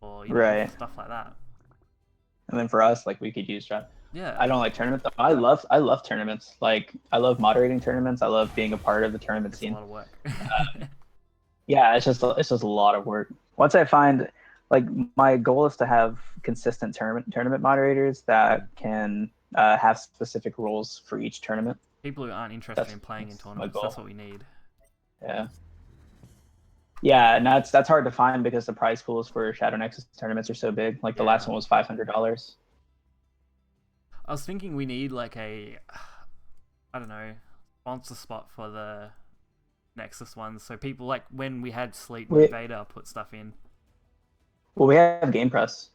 or stuff like that. And then for us, like we could use drop. Yeah. I don't like tournaments. I love tournaments. Like I love moderating tournaments. I love being a part of the tournament scene. It's a lot of work. Yeah, it's just a lot of work. Once I find, like, my goal is to have consistent tournament moderators that can have specific roles for each tournament. People who aren't interested in playing in tournaments, that's what we need. Yeah. Yeah, and that's hard to find because the prize pools for Shadow Nexus tournaments are so big. Like the last one was $500. I was thinking we need like I don't know, sponsor spot for the Nexus ones, so people like when we had Sleet and Vader put stuff in. Well, we have Game Press.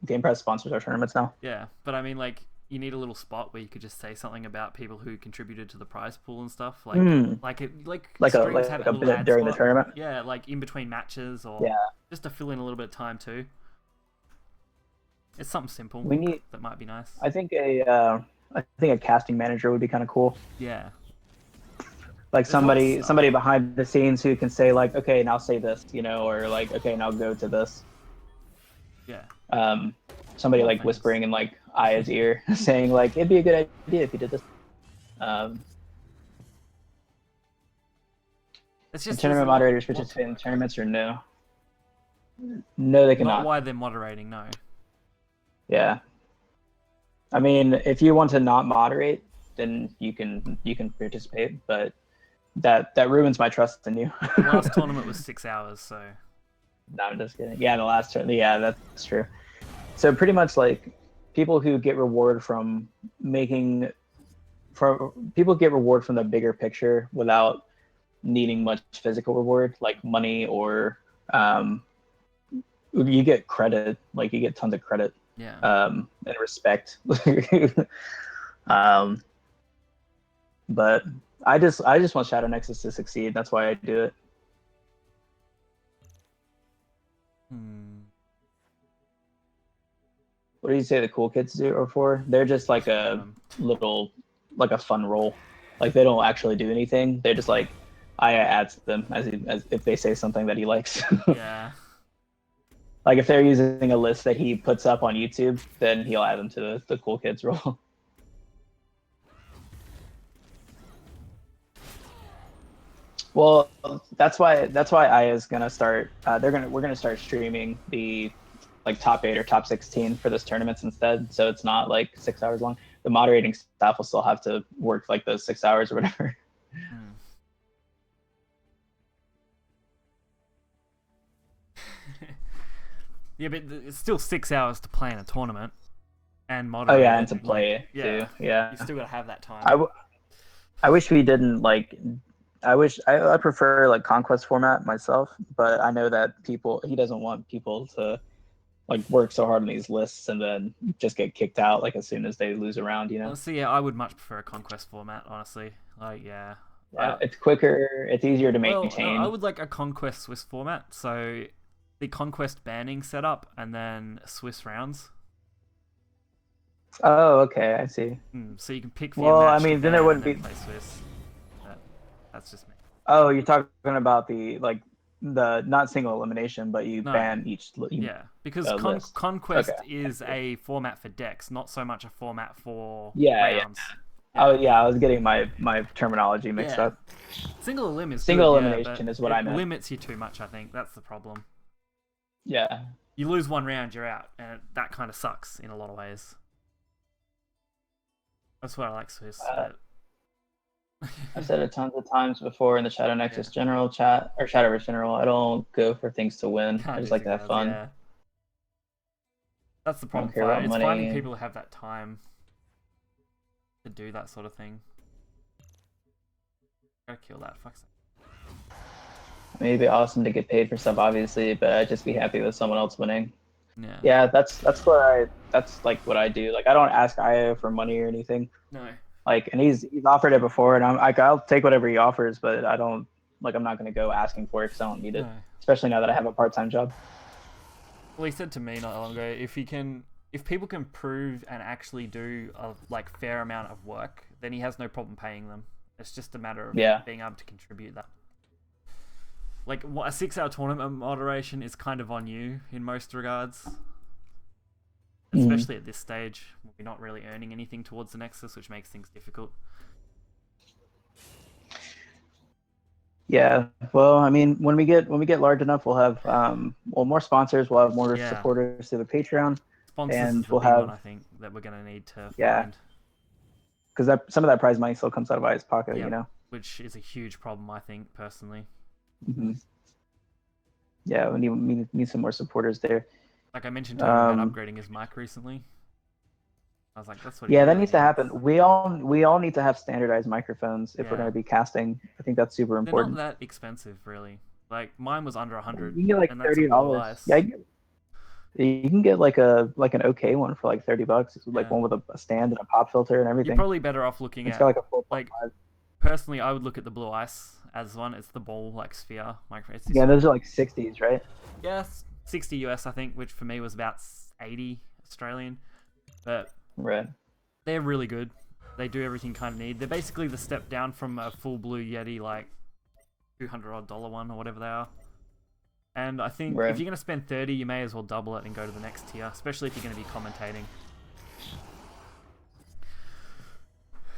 Game Press sponsors our tournaments now. Yeah, but I mean, like, you need a little spot where you could just say something about people who contributed to the prize pool and stuff, like a bit during the tournament. Yeah, like in between matches, or just to fill in a little bit of time too. It's something simple that might be nice. I think a casting manager would be kind of cool. Yeah. Like somebody behind the scenes who can say like, okay, now say this, or like, okay, now go to this. Yeah. Somebody like whispering in like Aya's ear, saying like, it'd be a good idea if you did this. It's just tournament moderators participate in tournaments or no? No, they cannot. Not why they're moderating, no. Yeah. I mean, if you want to not moderate, then you can participate, but that ruins my trust in you. The last tournament was 6 hours, so. No, I'm just kidding. Yeah, the last tournament. Yeah, that's true. So pretty much like people get reward from the bigger picture without needing much physical reward, like money or you get credit, like you get tons of credit. Yeah. And respect. But I just want Shadow Nexus to succeed. That's why I do it. What do you say the cool kids are for? They're just like a like a fun role. Like they don't actually do anything. They're just like Aya adds them as if they say something that he likes. Yeah. Like if they're using a list that he puts up on YouTube, then he'll add them to the cool kids role. Well, that's why Aya's gonna start. We're gonna start streaming the like top 8 or top 16 for this tournaments instead. So it's not like 6 hours long. the moderating staff will still have to work like those 6 hours or whatever. Hmm. Yeah, but it's still 6 hours to play in a tournament and Oh moderate yeah, it, and to play it yeah, too. Yeah. you still gotta have that time. I wish we didn't like. I prefer like conquest format myself, but I know that he doesn't want people to like work so hard on these lists and then just get kicked out like as soon as they lose a round. You know. So yeah, I would much prefer a conquest format, honestly. Like, yeah. Yeah, it's quicker. It's easier to Well, maintain. no, I would like a conquest Swiss format. So the conquest banning setup and then Swiss rounds. Oh, okay, I see. So you can pick for your Well, I match to mean, then ban it wouldn't and then be. play Swiss. That's just me. Oh, you're talking about the not single elimination, but you No. ban each. Yeah, because list. conquest Okay. is a format for decks, not so much a format for Yeah, rounds. Oh yeah, I was getting my terminology mixed Yeah. up. Single elim is Single good, elimination but is what it I meant. limits you too much. I think that's the problem. Yeah. You lose one round, you're out, and that kind of sucks in a lot of ways. That's why I like Swiss. I've said it tons of times before in the Shadow Nexus general chat or Shadowverse general. I don't go for things to win. I just like to have fun. Yeah. That's the problem. care about It's money. finding people who have that time to do that sort of thing. Gotta kill that. Fuck's sake. I mean, it'd be awesome to get paid for stuff, obviously, but I'd just be happy with someone else winning. Yeah. Yeah, that's like what I do. Like I don't ask IO for money or anything. No. Like, and he's offered it before, and I'm like, I'll take whatever he offers, but I don't like I'm not gonna go asking for it because I don't need it. No. Especially now that I have a part-time job. Well, he said to me not long ago, if people can prove and actually do a like fair amount of work, then he has no problem paying them. It's just a matter of being able to contribute that. Like a 6-hour tournament moderation is kind of on you in most regards, especially at this stage when we're not really earning anything towards the Nexus, which makes things difficult. Yeah, well, I mean, when we get large enough, we'll have more sponsors. We'll have more Yeah. supporters through the Patreon, Sponsors and is the we'll big have one, I think, that we're gonna need to Yeah. find. because some of that prize money still comes out of I's pocket, Yeah. you know. Which is a huge problem, I think, personally. hmm Yeah, we need some more supporters there. Like I mentioned to him about upgrading his mic recently. I was like, that's what. Yeah, he that really needs to happen. We all need to have standardized microphones if we're Yeah. going to be casting. I think that's super They're important. not that expensive, really. Like mine was under 100. You can get like and that's a blue $30. ice. Yeah, you can get like an okay one for like $30. It's like Yeah. one with a stand and a pop filter and You're everything. probably better off looking It's at got like a 4.5. like personally, I would look at the blue ice as one. It's the ball like sphere micro. It's this Yeah, one. those are like 60s, right? Yes, 60 US I think, which for me was about 80 Australian. But Right. they're really good. They do everything kind of need. They're basically the step down from a full blue Yeti like $200 one or whatever they are. And I think Right. if you're going to spend 30, you may as well double it and go to the next tier, especially if you're going to be commentating.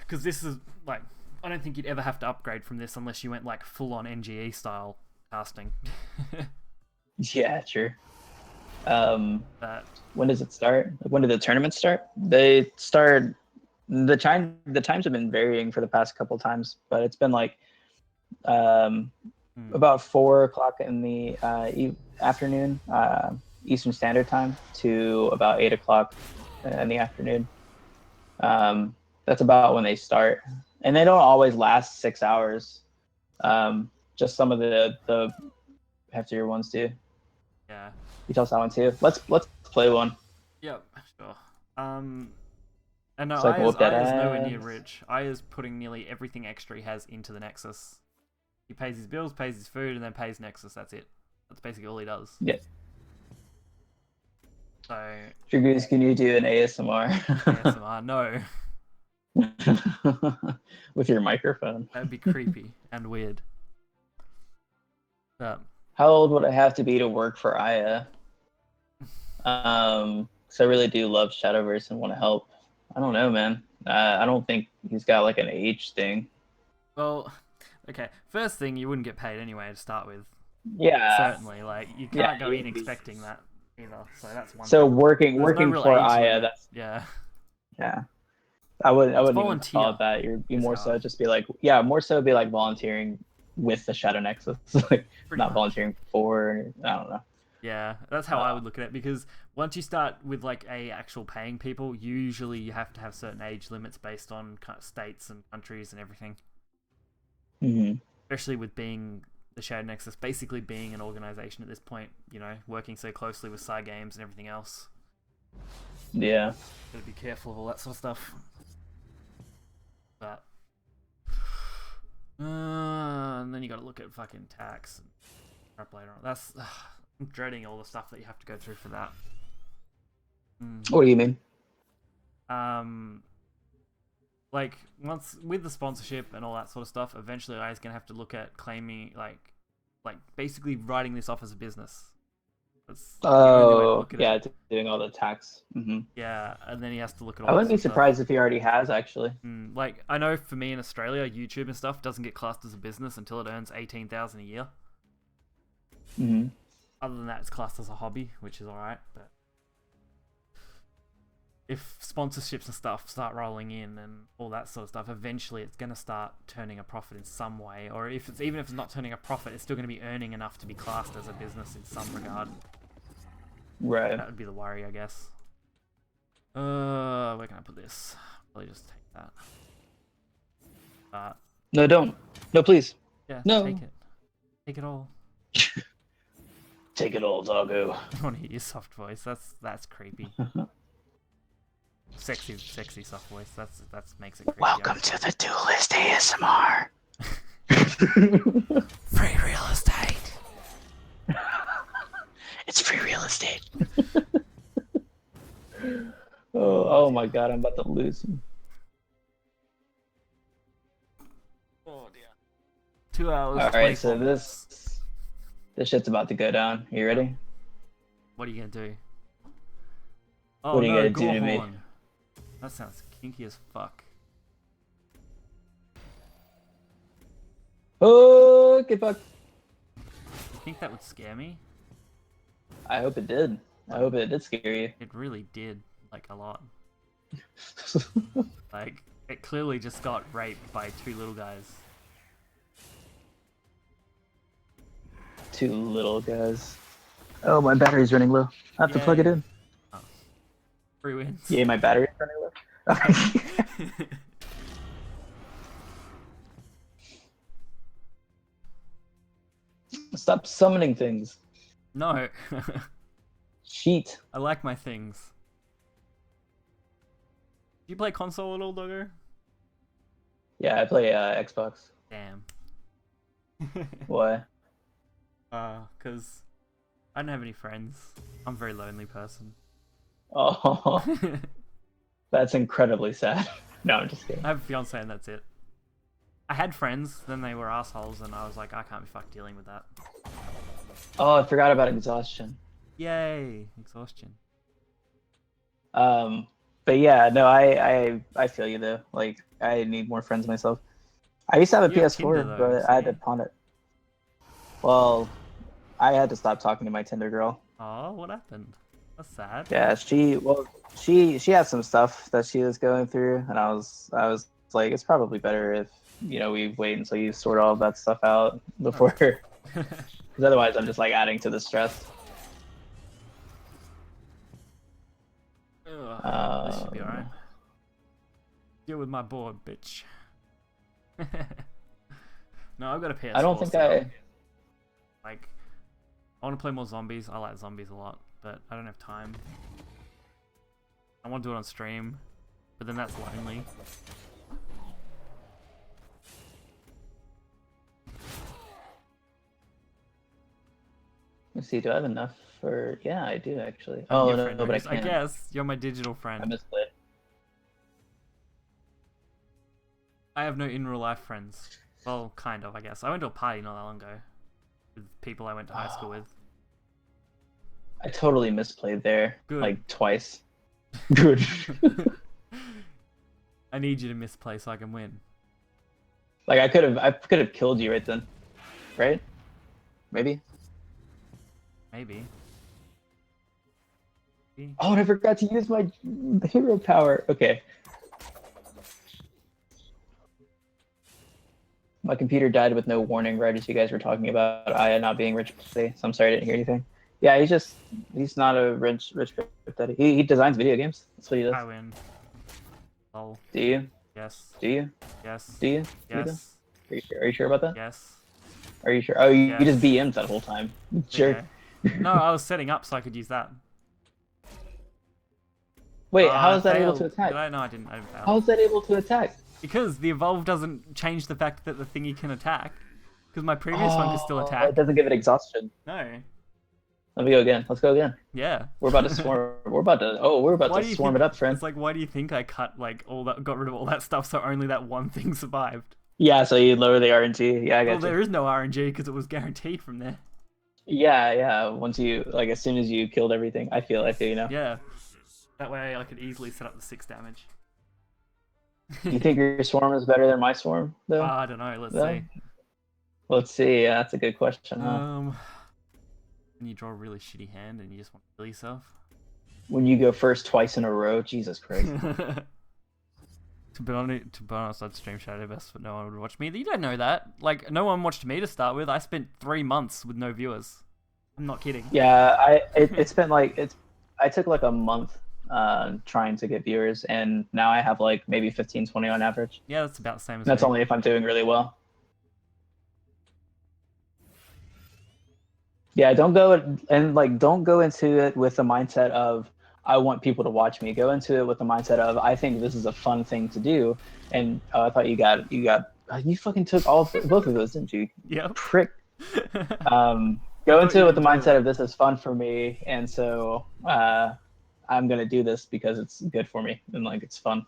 Because this is like, I don't think you'd ever have to upgrade from this unless you went like full on NGE style casting. Yeah, sure. But When does it start? When do the tournaments start? They start. The times have been varying for the past couple times, but it's been like about 4 o'clock in the afternoon, Eastern Standard Time, to about 8 o'clock in the afternoon. That's about when they start, and they don't always last 6 hours. Just some of the heftier ones do. yeah. You tell us that one too. Let's play one. Yep, sure. And no, So I can whoop that Aya's nowhere near ass. rich. Aya's putting nearly everything extra he has into the Nexus. He pays his bills, pays his food, and then pays Nexus. That's it. That's basically all he does. Yeah. So, Dragoose, can you do an ASMR? ASMR, no. With your microphone. That'd be creepy and weird. How old would I have to be to work for Aya? So I really do love Shadowverse and want to help. I don't know, man. I don't think he's got like an age thing. Well, okay. First thing, you wouldn't get paid anyway to start with. Yeah. Certainly, like you can't Yeah, go in you'd be- expecting that either. So that's one. So thing. working There's no real for age Aya, limit. that's Yeah. yeah. I wouldn't even volunteer. call it that. You'd be It's more so hard. just be like, yeah, more so be like volunteering with the Shadow Nexus, like Pretty not much. volunteering for. I don't know. Yeah, that's how I would look at it, because once you start with like actual paying people, usually you have to have certain age limits based on kind of states and countries and everything. Hmm. Especially with being the Shadow Nexus, basically being an organization at this point, you know, working so closely with Psy Games and everything else. Yeah. Gotta be careful of all that sort of stuff. But and then you gotta look at fucking tax and crap later on. That's I'm dreading all the stuff that you have to go through for that. What do you mean? Like once with the sponsorship and all that sort of stuff, eventually I was gonna have to look at claiming like basically writing this off as a business. That's the only way to Oh, look at yeah, it. doing all the tax. Hmm. Yeah, and then he has to look at all I that wouldn't be sort of surprised if he already has actually. stuff. Like I know for me in Australia, YouTube and stuff doesn't get classed as a business until it earns 18,000 a year. Hmm. Other than that, it's classed as a hobby, which is alright. But if sponsorships and stuff start rolling in and all that sort of stuff, eventually it's gonna start turning a profit in some way. Or even if it's not turning a profit, it's still gonna be earning enough to be classed as a business in some regard. Right. That would be the worry, I guess. Where can I put this? Probably just take that. But No, don't. No, please. yeah, No. take it. Take it all. Take it all, doggo. I want to hear your soft voice. That's creepy. Sexy soft voice. That's makes it creepy. Welcome to the Duelyst ASMR. Free real estate. It's free real estate. Oh my god, I'm about to lose him. Oh dear. 2 hours. Alright, so 24 minutes. this shit's about to go down. You ready? What are you gonna do? Oh What are you no, gonna do to me? Gorehorn. That sounds kinky as fuck. Oh, get fucked. You think that would scare me? I hope it did. I hope it did scare you. It really did, like a lot. Like it clearly just got raped by two little guys. Two little guys. Oh, my battery's running low. I have to plug it Yay. in. Free wins. Yeah, my battery's running low. Stop summoning things. No. Cheat. I like my things. Do you play console at all, Doggo? Yeah, I play Xbox. Damn. Why? Cause I don't have any friends. I'm a very lonely person. Oh, I that's incredibly sad. No, I'm just kidding. have a fiance and that's it. I had friends, then they were assholes, and I was like, I can't be fucked dealing with that. Oh, I forgot about exhaustion. Yay, exhaustion. But yeah, no, I feel you though. Like, I need more friends myself. I used to have a You have PS4, Tinder, though, but so I had to you- pawn it. Well, I had to stop talking to my Tinder girl. Oh, what happened? That's sad. Yeah, she had some stuff that she was going through, and I was like, it's probably better if we wait until you sort all of that stuff out before, because otherwise I'm just like adding to the stress. Ugh, this should be alright. Deal with my board, bitch. No, I've got a PS4. I don't think so, like, I want to play more zombies. I like zombies a lot, but I don't have time. I want to do it on stream, but then that's lonely. Let's see, do I have enough for? Yeah, I do actually. I'm Oh your no, friend, but I I can't. guess you're my digital I friend. misplayed. I have no in real life friends. Well, kind of, I guess. I went to a party not that long ago with people I went to high school with. I totally misplayed there, Good. like twice. Good. I need you to misplay so I can win. Like I could have killed you right then, right? Maybe. Maybe. Oh, and I forgot to use my hero power. Okay. My computer died with no warning right as you guys were talking about Aya not being rich today, so I'm sorry I didn't hear anything. Yeah, he's not a rich daddy. He designs video games. That's what he does. I win. Lol. Do you? Yes. Do you? Yes. Do you? Do you? Yes. Are you sure? Are you sure about that? Yes. Are you sure? Oh, you Yes. just BM'd that whole time. Sure. Okay. No, I was setting up so I could use that. Wait, I how is that able to failed. attack? Did I? No, I didn't. I failed. How is that able to attack? Because the evolve doesn't change the fact that the thingy can attack. Because my previous one could still It attack. doesn't give it exhaustion. No. Let me go again. Let's go again. Yeah. We're about to swarm. We're about Why do to you swarm think- it up, friend. It's like, why do you think I cut like all that, got rid of all that stuff, so only that one thing survived? Yeah, so you lower the RNG. Yeah, I Well, got you. there is no RNG because it was guaranteed from there. Yeah. Once you as soon as you killed everything, I feel you know. Yeah. That way I could easily set up the 6 damage. You think your swarm is better than my swarm, though? I don't know. Let's No? see. Let's see. Yeah, that's a good question, huh? When you draw a really shitty hand and you just want to kill yourself. When you go first twice in a row, Jesus Christ. To be honest, I'd stream Shadowverse, but no one would watch me. You don't know that. Like, no one watched me to start with. I spent 3 months with no viewers. I'm not kidding. Yeah, it's been I took like a month trying to get viewers, and now I have like maybe 15, 20 on average. Yeah, that's about the same as That's me. only if I'm doing really well. Yeah, don't go into it with the mindset of I want people to watch me. Go into it with the mindset of I think this is a fun thing to do. And I thought you fucking took both of those, didn't you? Yep. Prick. Go into it with the mindset of this is fun for me, and so I'm gonna do this because it's good for me and like it's fun.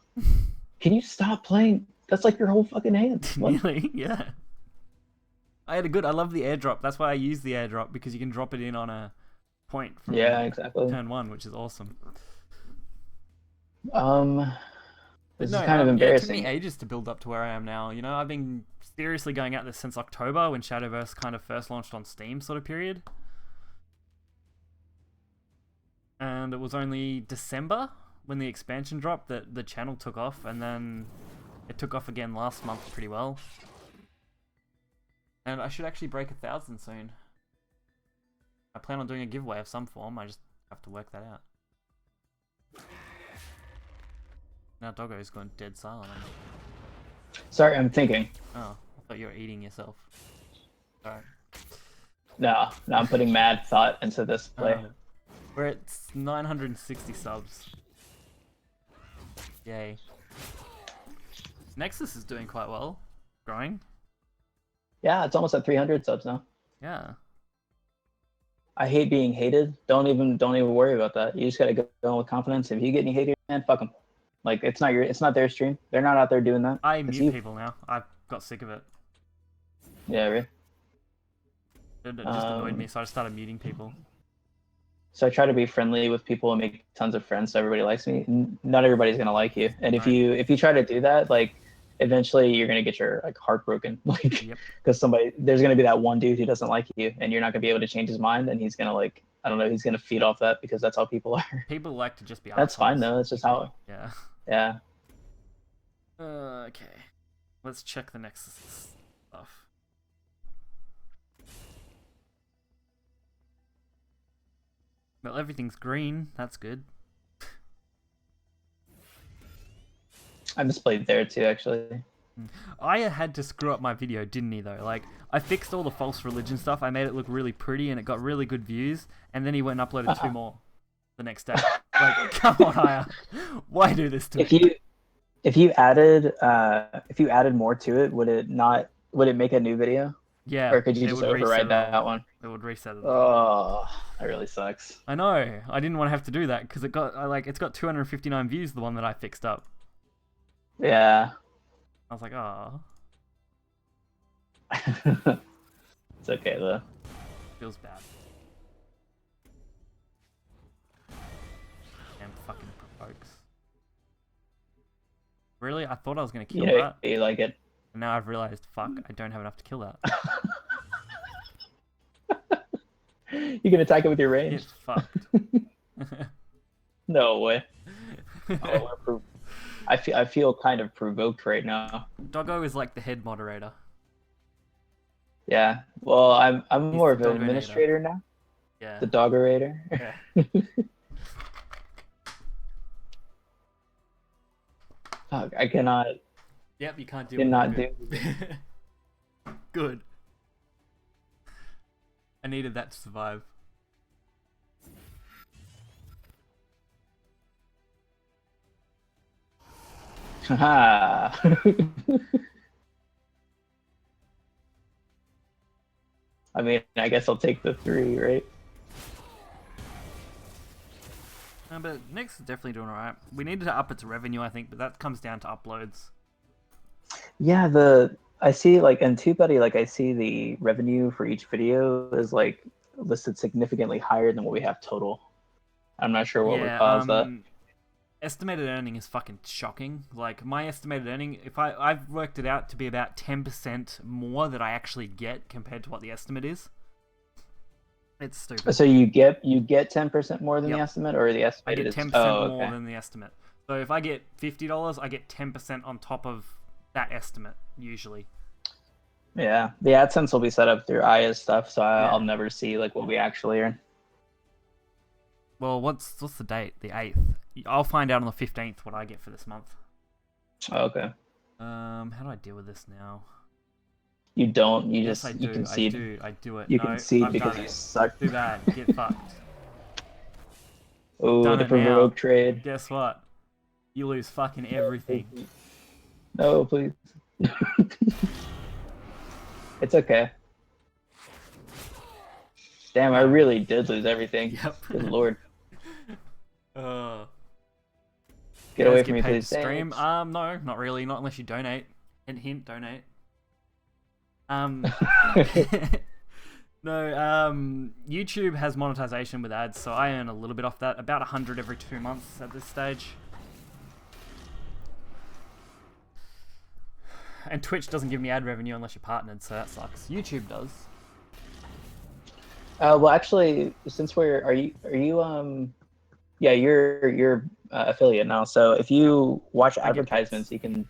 Can you stop playing? That's like your whole fucking hand. What? Really? Yeah. I love the airdrop. That's why I use the airdrop, because you can drop it in on a point from Yeah, exactly. turn 1, which is awesome. This No, is kind of It embarrassing. took me ages to build up to where I am now. You know, I've been seriously going at this since October, when Shadowverse kind of first launched on Steam sort of period. And it was only December when the expansion dropped that the channel took off, and then it took off again last month pretty well. And I should actually break 1,000 soon. I plan on doing a giveaway of some form. I just have to work that out. Now Doggo's gone dead silent on me. Sorry, I'm thinking. Oh, I thought you were eating yourself. Alright. No, I'm putting mad thought into this play. We're at 960 subs. Yay. Nexus is doing quite well. Growing. Yeah, it's almost at 300 subs now. Yeah. I hate being hated. Don't even worry about that. You just gotta go in with confidence. If you get any haters, man, fuck them. Like it's not their stream. They're not out there doing that. I It's mute you. people now. I've got sick of it. Yeah, really. It just annoyed me, so I just started muting people. So I try to be friendly with people and make tons of friends so everybody likes me. Not everybody's gonna like you, and if Right. you try to do that, like eventually you're gonna get your like heart broken, like Yep. because there's gonna be that one dude who doesn't like you, and you're not gonna be able to change his mind, and he's gonna like I don't know, he's gonna feed off that because that's how people are. People like to just be That's fine assholes. though. That's just how. Yeah. Yeah. Okay. Let's check the Nexus stuff. Well, everything's green. That's good. I misplayed there too, actually. Aya had to screw up my video, didn't he, though? Like, I fixed all the false religion stuff, I made it look really pretty, and it got really good views, and then he went and uploaded 2 more the next day. Like, come on, Aya. Why do this to me? If you added more to it, would it make a new video? Yeah. Or could you it just would reset override it all. that one? It would reset it. Oh, that really sucks. I know. I didn't want to have to do that, because it's got 259 views, the one that I fixed up. Yeah. I was like, oh, It's okay though. feels bad. Damn fucking provokes. Really? I thought I was going to kill that. You like it. And now I've realized, fuck, I don't have enough to kill that. You can attack it with your range. It's fucked. No way. I feel kind of provoked right now. Doggo is like the head moderator. Yeah. Well, I'm He's more the of an Doggonator. administrator now. Yeah. The Doggerator. Yeah. Fuck, I cannot Yep, you can't do cannot it. do. Good. I needed that to survive. Haha. I mean, I guess I'll take the 3, right? But Nyx is definitely doing alright. We needed to up its revenue, I think, but that comes down to uploads. Yeah, I see like in TubeBuddy, like I see the revenue for each video is like listed significantly higher than what we have total. I'm not sure what would Yeah, cause that. estimated earning is fucking shocking. Like, my estimated earning, if I've worked it out to be about 10% more that I actually get compared to what the estimate is. It's stupid. So you get 10% more than Yep. the estimate, or the I estimated get is 10% more okay. than the estimate. So if I get $50, I get 10% on top of that estimate, usually. Yeah, the AdSense will be set up through AEST stuff, so I'll Yeah. never see like what we actually earn. Well, what's the date? The 8th. I'll find out on the 15th what I get for this month. Okay. How do I deal with this now? You don't. You Yes, just I you do. concede. I do it. You No, concede I've because done you it. suck. Too bad. Get fucked. Oh, Done the it now. provoke trade. Guess what? You lose fucking everything. No, please. It's okay. Damn, I really did lose everything. Yep. Good lord. Uh, Get you away guys from me, paid please. to stream? Thanks. No, not really. Not unless you donate. Hint, donate. No, YouTube has monetization with ads, so I earn a little bit off that. About 100 every 2 months at this stage. And Twitch doesn't give me ad revenue unless you're partnered, so that sucks. YouTube does. Well, actually, since yeah, you're affiliate now. So if you watch I get bits. advertisements, you can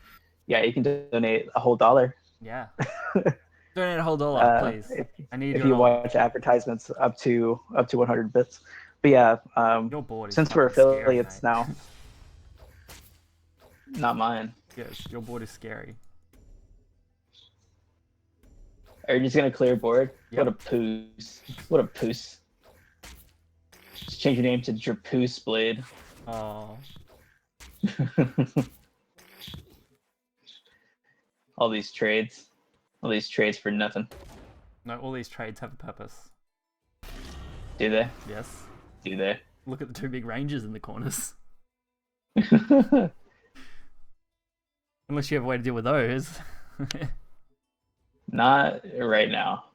donate a whole $1. Yeah. Donate a whole $1, please. I need if your you knowledge. watch advertisements up to 100 bits. But yeah, Your board is since we're fucking scary, affiliates mate. now, not mine. Yes, your board is scary. Are you just gonna clear board? Yep. What a poos! What a poos! Just change your name to DragooseBlaze. Oh. All these trades for nothing. No, all these trades have a purpose. Do they? Yes. Do they? Look at the two big ranges in the corners. Unless you have a way to deal with those. Not right now.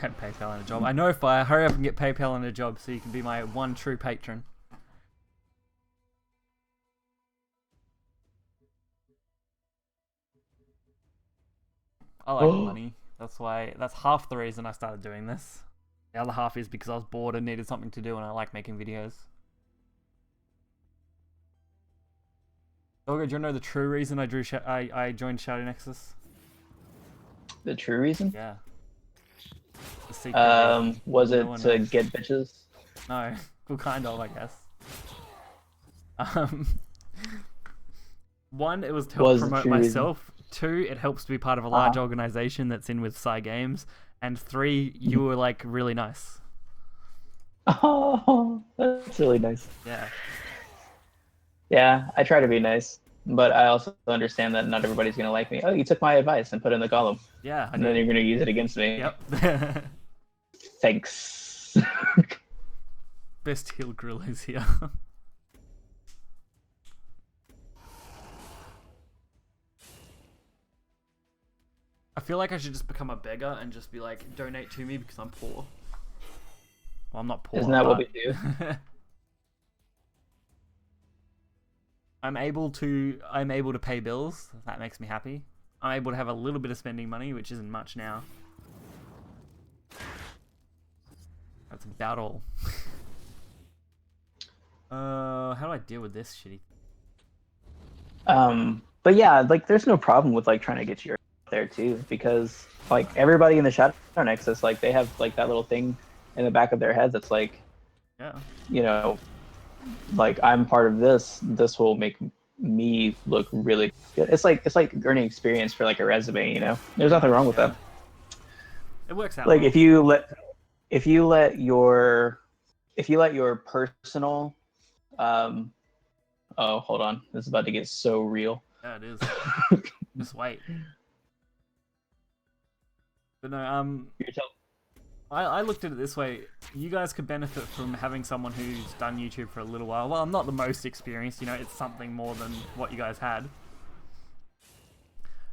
Had PayPal and a job. I know, Fire. Hurry up and get PayPal and a job so you can be my one true patron. I like money. That's half the reason I started doing this. The other half is because I was bored and needed something to do, and I like making videos. Olga, do you know the true reason I joined Shadow Nexus? The true reason? Yeah. The secret reason. Was No it one to knows. get bitches? No, well, kind of, I guess. One, it was to help Was the promote true reason. myself. Two, it helps to be part of a large organization that's in with Psy Games. And three, you were like really nice. Oh, that's really nice. Yeah. Yeah, I try to be nice, but I also understand that not everybody's gonna like me. Oh, you took my advice and put it in the column, Yeah, I and then did. you're gonna use it against me. Yep. Thanks. Best heel grill is here. I feel like I should just become a beggar and just be like, donate to me because I'm poor. Well, I'm not poor. Isn't that what we but- do? I'm able to pay bills. That makes me happy. I'm able to have a little bit of spending money, which isn't much now. That's about all. How do I deal with this shitty? But yeah, like there's no problem with like trying to get your out there too, because like everybody in the Shadow Nexus, like they have like that little thing in the back of their head that's like, Yeah. you know, like I'm part of this. This will make me look really good. It's like earning experience for like a resume, you know. There's nothing wrong with Yeah. that. It works out Like well. if you let your personal oh, hold on. This is about to get so real. Yeah, it is. Just wait. But no, You're tell- I looked at it this way. You guys could benefit from having someone who's done YouTube for a little while. Well, I'm not the most experienced, you know, it's something more than what you guys had.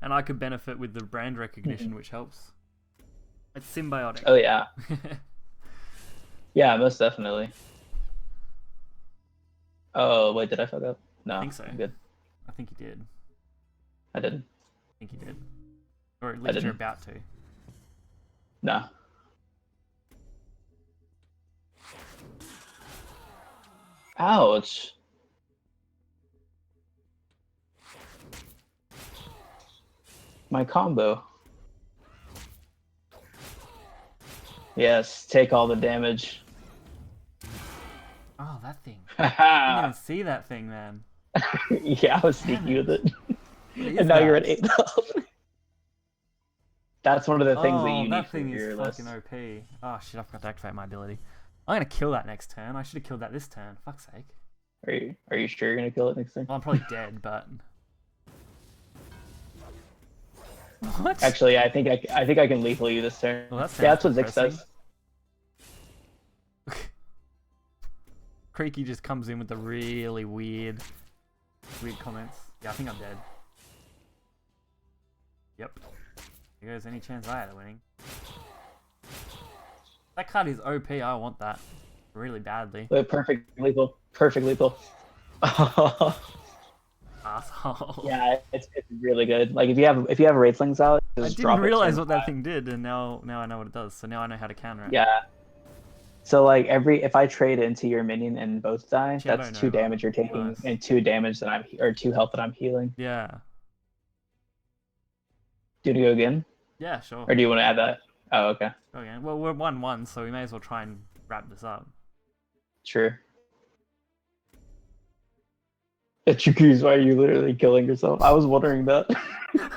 And I could benefit with the brand recognition, which helps. It's symbiotic. Oh yeah. Yeah, most definitely. Oh wait, did I fuck up? No, I think so. I'm good. I think you did. I didn't. I think you did. Or at least you're didn't. about to. No. Ouch. My combo. Yes, take all the damage. Oh, that thing. I didn't Haha. even see that thing, man. Yeah, I was sneaky with it. What is And now you're at that? 8,000. That's one of the things that Oh, you need that for thing your is list. fucking OP. Oh shit, I forgot to activate my ability. I'm gonna kill that next turn. I should have killed that this turn. Fuck's sake. Are you sure you're gonna kill it next turn? Well, I'm probably dead, but... What? Actually, I think I can lethal you this turn. Well, that Yeah, that's sounds what Zix depressing. says. Creaky just comes in with the really weird comments. Yeah, I think I'm dead. Yep. There goes any chance I had of winning. That card is OP, I want that. Really badly. Wait, perfect lethal. Perfect lethal. Asshole. Yeah, it's really good. Like if you have Wraithlings out, I just didn't drop it realize turn what that 5. thing did, and now I know what it does, so now I know how to counter it. Yeah. So like if I trade into your minion and both die, Shadow that's 2 Nova. damage you're taking Nice. and 2 damage that or 2 health that I'm healing. Yeah. Do you want to go again? Yeah, sure. Or do you want to add that? Oh, okay. Okay. Well, we're 1-1, so we may as well try and wrap this up. Sure. Dragoose, why are you literally killing yourself? I was wondering that.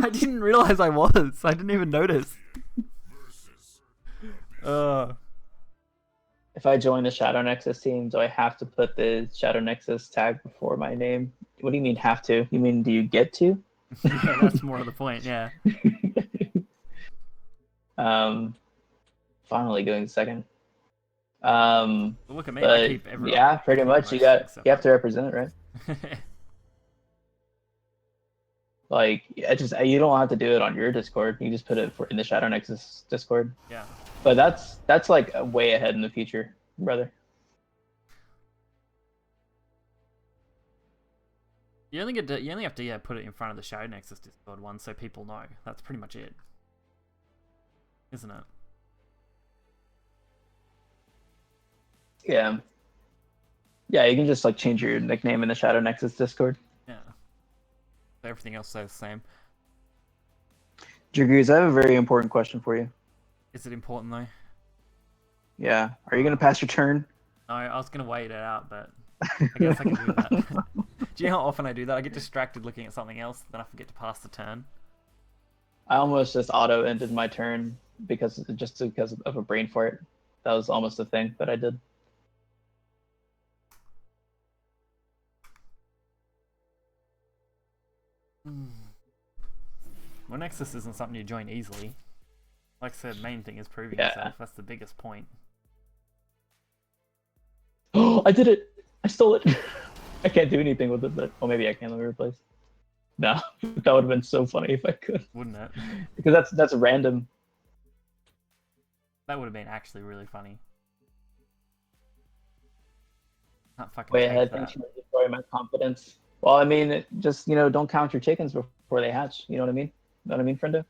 I didn't realize I was. I didn't even notice. If I join the Shadow Nexus team, do I have to put the Shadow Nexus tag before my name? What do you mean have to? You mean do you get to? Yeah, that's more of the point, yeah. Finally going second. But look at me, I But keep everyone. yeah, pretty much. You have to represent it, right? Like, you don't have to do it on your Discord. You just put it in the Shadow Nexus Discord. Yeah. But that's like way ahead in the future, brother. You only have to put it in front of the Shadow Nexus Discord one, so people know. That's pretty much it, isn't it? Yeah. Yeah, you can just like change your nickname in the Shadow Nexus Discord. Yeah. So everything else stays the same. Dragoose, I have a very important question for you. Is it important though? Yeah. Are you gonna pass your turn? No, I was gonna wait it out, but I guess I can do that. Do you know how often I do that? I get distracted looking at something else, then I forget to pass the turn. I almost just auto ended my turn because of a brain fart. That was almost a thing that I did. Well, Nexus isn't something you join easily. Like I said, main thing is proving Yeah. yourself. That's the biggest point. Oh, I did it! I stole it! I can't do anything with it, but maybe I can. Let me replace. No, that would have been so funny if I could. Wouldn't it? Because that's random. That would have been actually really funny. Can't fucking Way take ahead. that. Thanks for destroying my confidence. Well, I mean, just don't count your chickens before they hatch. You know what I mean? Know what I mean, friendo?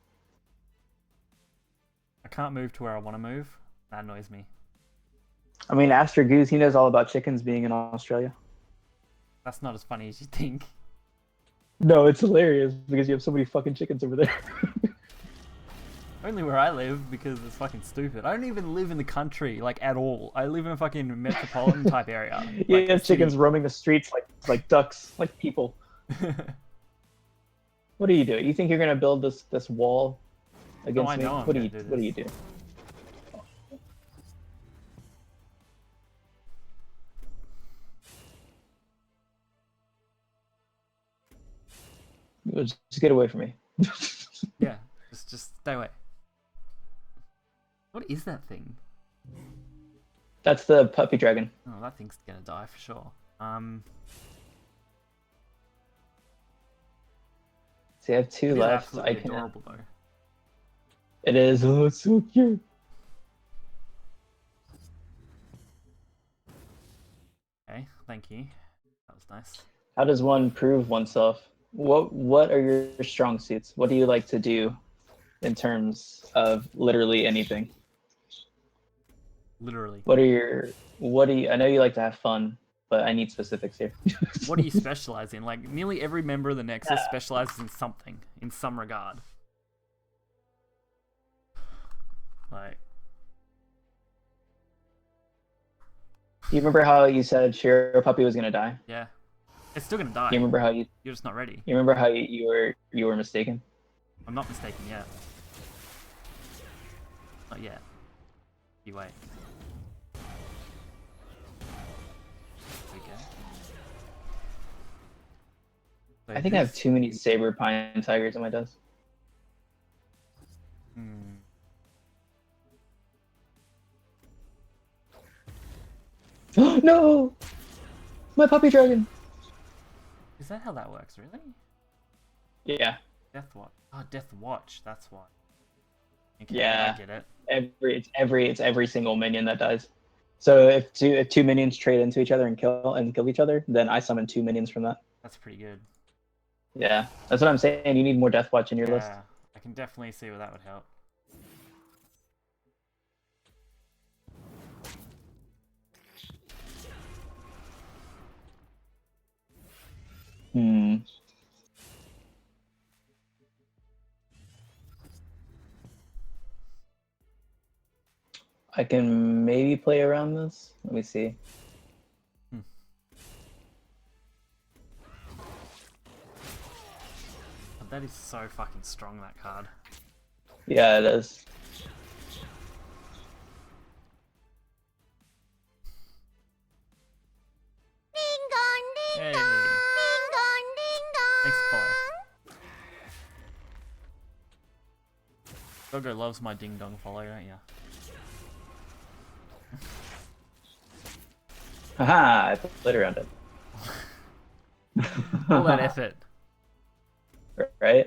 I can't move to where I want to move. That annoys me. I mean, ask Dragoose. He knows all about chickens being in Australia. That's not as funny as you think. No, it's hilarious because you have so many fucking chickens over there. Only where I live because it's fucking stupid. I don't even live in the country like at all. I live in a fucking metropolitan type area. You Like, have chickens roaming the streets like ducks, like people. What are you doing? You think you're gonna build this wall against I me? know I'm What do gonna you do what do you this. do? Just get away from me. Yeah, just stay away. What is that thing? That's the puppy dragon. Oh, that thing's gonna die for sure. See, I have two It is left. absolutely I can. adorable though. It is. Oh, it's so cute. Okay, thank you. That was nice. How does one prove oneself? What are your strong suits? What do you like to do in terms of literally anything? Literally. What do you I know you like to have fun, but I need specifics here. What do you specialize in? Like, nearly every member of the Nexus specializes in something, in some regard. Like, Do you remember how you said Shiro Puppy was gonna die? yeah. It's still gonna die. You remember how you You're just not ready. you remember how you were mistaken? I'm not mistaken yet. Not yet. You wait. Okay. So I think I have this- too many saber pine tigers on my desk. Hmm. No! My puppy dragon! Is that how that works, really? Yeah. Death Watch. Oh, Death Watch, that's why. Okay, Yeah. I get it. It's every single minion that dies. So if two minions trade into each other and kill each other, then I summon two minions from that. That's pretty good. Yeah. That's what I'm saying. You need more Death Watch in your list. Yeah, I can definitely see where that would help. Hmm. I can maybe play around this. Let me see. But that is so fucking strong, that card. Yeah, it is. Ding dong, ding Hey. dong, ding dong, ding dong. Thanks, follow. Doggo loves my ding dong follow, don't ya? Haha, I played around it. All that effort. Right?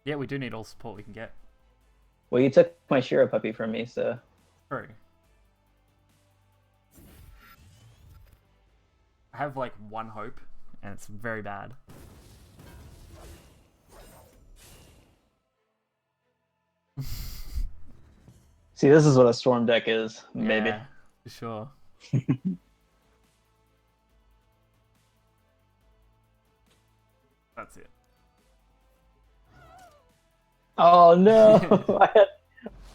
Yeah, we do need all support we can get. Well, you took my Shiro puppy from me, so True. I have like one hope, and it's very bad. see, this is what a storm deck is, maybe. Yeah, for sure. That's it. Oh no!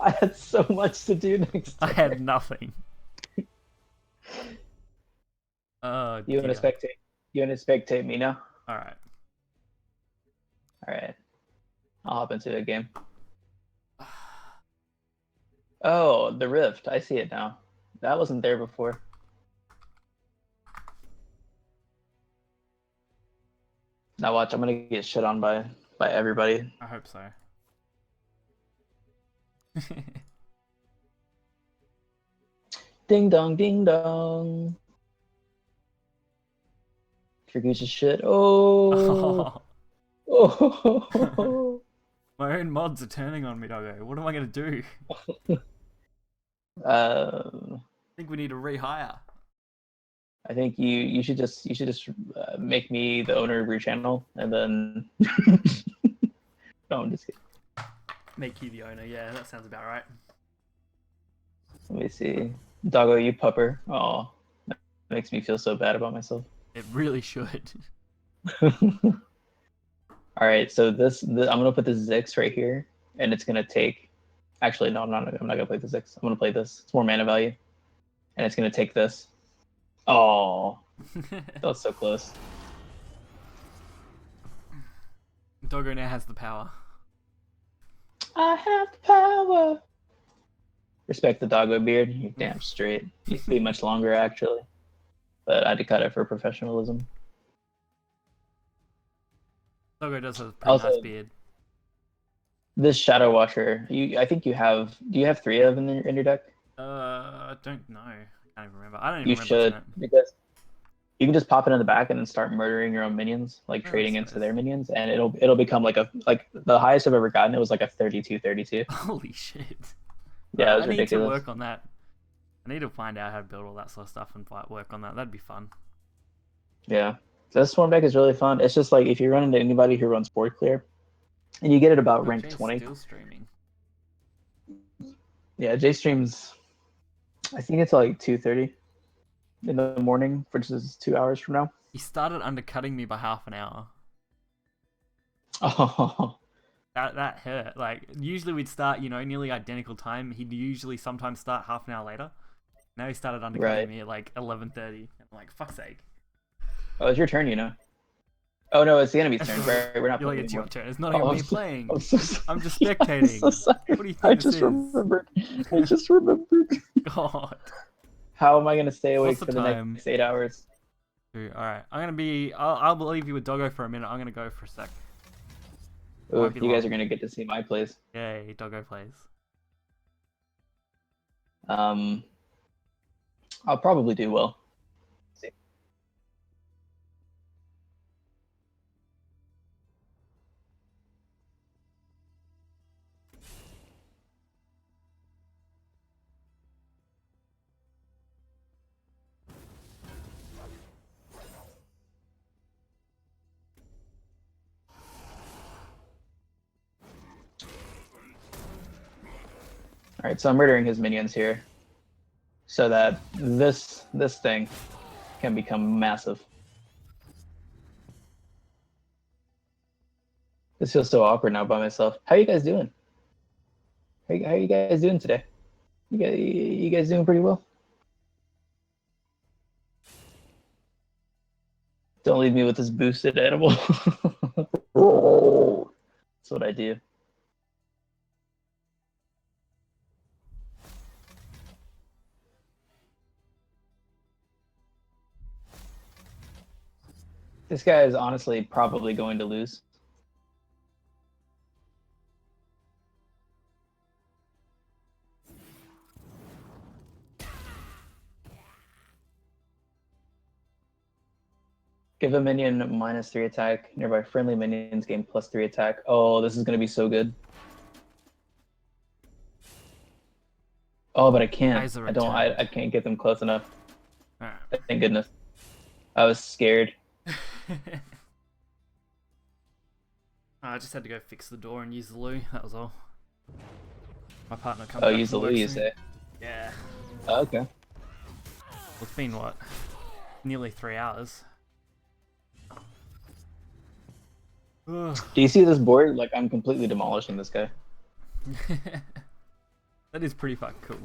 I had so much to do next I time. had nothing. Oh, You want to spectate? You want to spectate me now? All right. All right. I'll hop into a game. Oh, the rift. I see it now. That wasn't there before. Now watch, I'm gonna get shit on by everybody. I hope so. Ding dong, ding dong. Dragoose's shit. Oh. Oh. My own mods are turning on me, Doggo. What am I gonna do? Uh, I think we need to rehire. I think you should just make me the owner of your channel, and then no, I'm just kidding. Make you the owner. Yeah, that sounds about right. Let me see, Doggo, you pupper. Oh, that makes me feel so bad about myself. It really should. All right, so I'm gonna put the Zix right here, and it's gonna take. Actually, no, I'm not gonna play the Zix. I'm gonna play this. It's more mana value, and it's gonna take this. Oh, that was so close. Doggo now has the power. I have the power. Respect the doggo beard. You're damn straight. Used to be much longer actually, but I had to cut it for professionalism. Doggo does have a pretty Also, nice beard. this Shadow Washer, I think you have. Do you have 3 of them in your deck? I don't know. I can't even remember. I don't even You remember should, what's in it. because you can just pop it in the back and then start murdering your own minions, like Oh, trading that's into nice. their minions, and it'll become like the highest I've ever gotten. It was like a 32-32. Holy shit. Yeah, it was I need to ridiculous. work on that. I need to find out how to build all that sort of stuff and work on that. That'd be fun. Yeah, this Swarm deck is really fun. It's just like if you run into anybody who runs board clear, and you get it about rank Jay's 20. still streaming. Yeah, J streams. I think it's like 2:30 in the morning, which is 2 hours from now. He started undercutting me by half an hour. Oh, That hurt. Like, usually we'd start, nearly identical time. He'd usually sometimes start half an hour later. Now he started undercutting Right. me at like 11:30. I'm like, fuck's sake. oh, it's your turn, you know. Oh no, it's the enemy's turn. Right, we're not You're like, playing it's anymore. your turn. It's not even Oh, me playing. I'm so sorry. I'm just Yeah, I'm spectating. so sorry. What do you think I this just is? remembered. I just remembered. God. How am I gonna stay awake What's the for the time? next 8 hours? Alright, I'll leave you with Doggo for a minute. I'm gonna go for a sec. Ooh, Might be you guys long. are gonna get to see my plays. Yay, Doggo plays. I'll probably do well. See. All right, so I'm murdering his minions here, so that this thing can become massive. This feels so awkward now by myself. How you guys doing? How you guys doing today? You guys doing pretty well? Don't leave me with this boosted animal. That's what I do. This guy is honestly probably going to lose. Give a minion -3 attack. Nearby friendly minions gain +3 attack. Oh, this is going to be so good. Oh, but I can't. Eyes are I don't. returned. I can't get them close enough. Alright. Thank goodness. I was scared. I just had to go fix the door and use the loo. That was all. My partner comes. Oh, back use the from loo, work you soon. say? Yeah. Oh, okay. Well, it's been what? Nearly 3 hours. Ugh. Do you see this board? Like, I'm completely demolishing this guy. That is pretty fucking cool.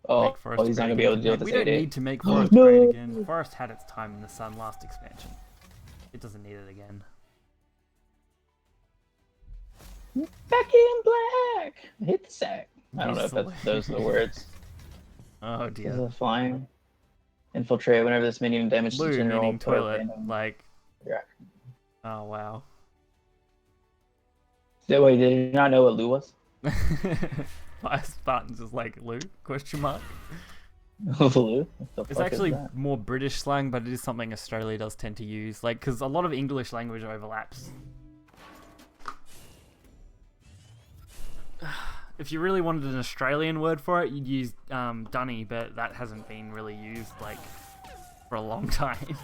Oh, Make Forest he's not great gonna be able to again. deal with this We don't 8/8. need to make Forest No! great again. Forest had its time in the sun last expansion. It doesn't need it again. Back in black. Hit the sack. I don't know if Easily. those are the words. Oh Is dear. it flying? Infiltrate whenever this minion damages Loo general. meaning put a toilet. random- Like, Yeah. oh wow. Wait, did you not know what Lou was? My Spartans is like Lou? Question mark. Lou? What the It's fuck is actually that? more British slang, but it is something Australia does tend to use. Like, because a lot of English language overlaps. If you really wanted an Australian word for it, you'd use dunny, but that hasn't been really used like for a long time.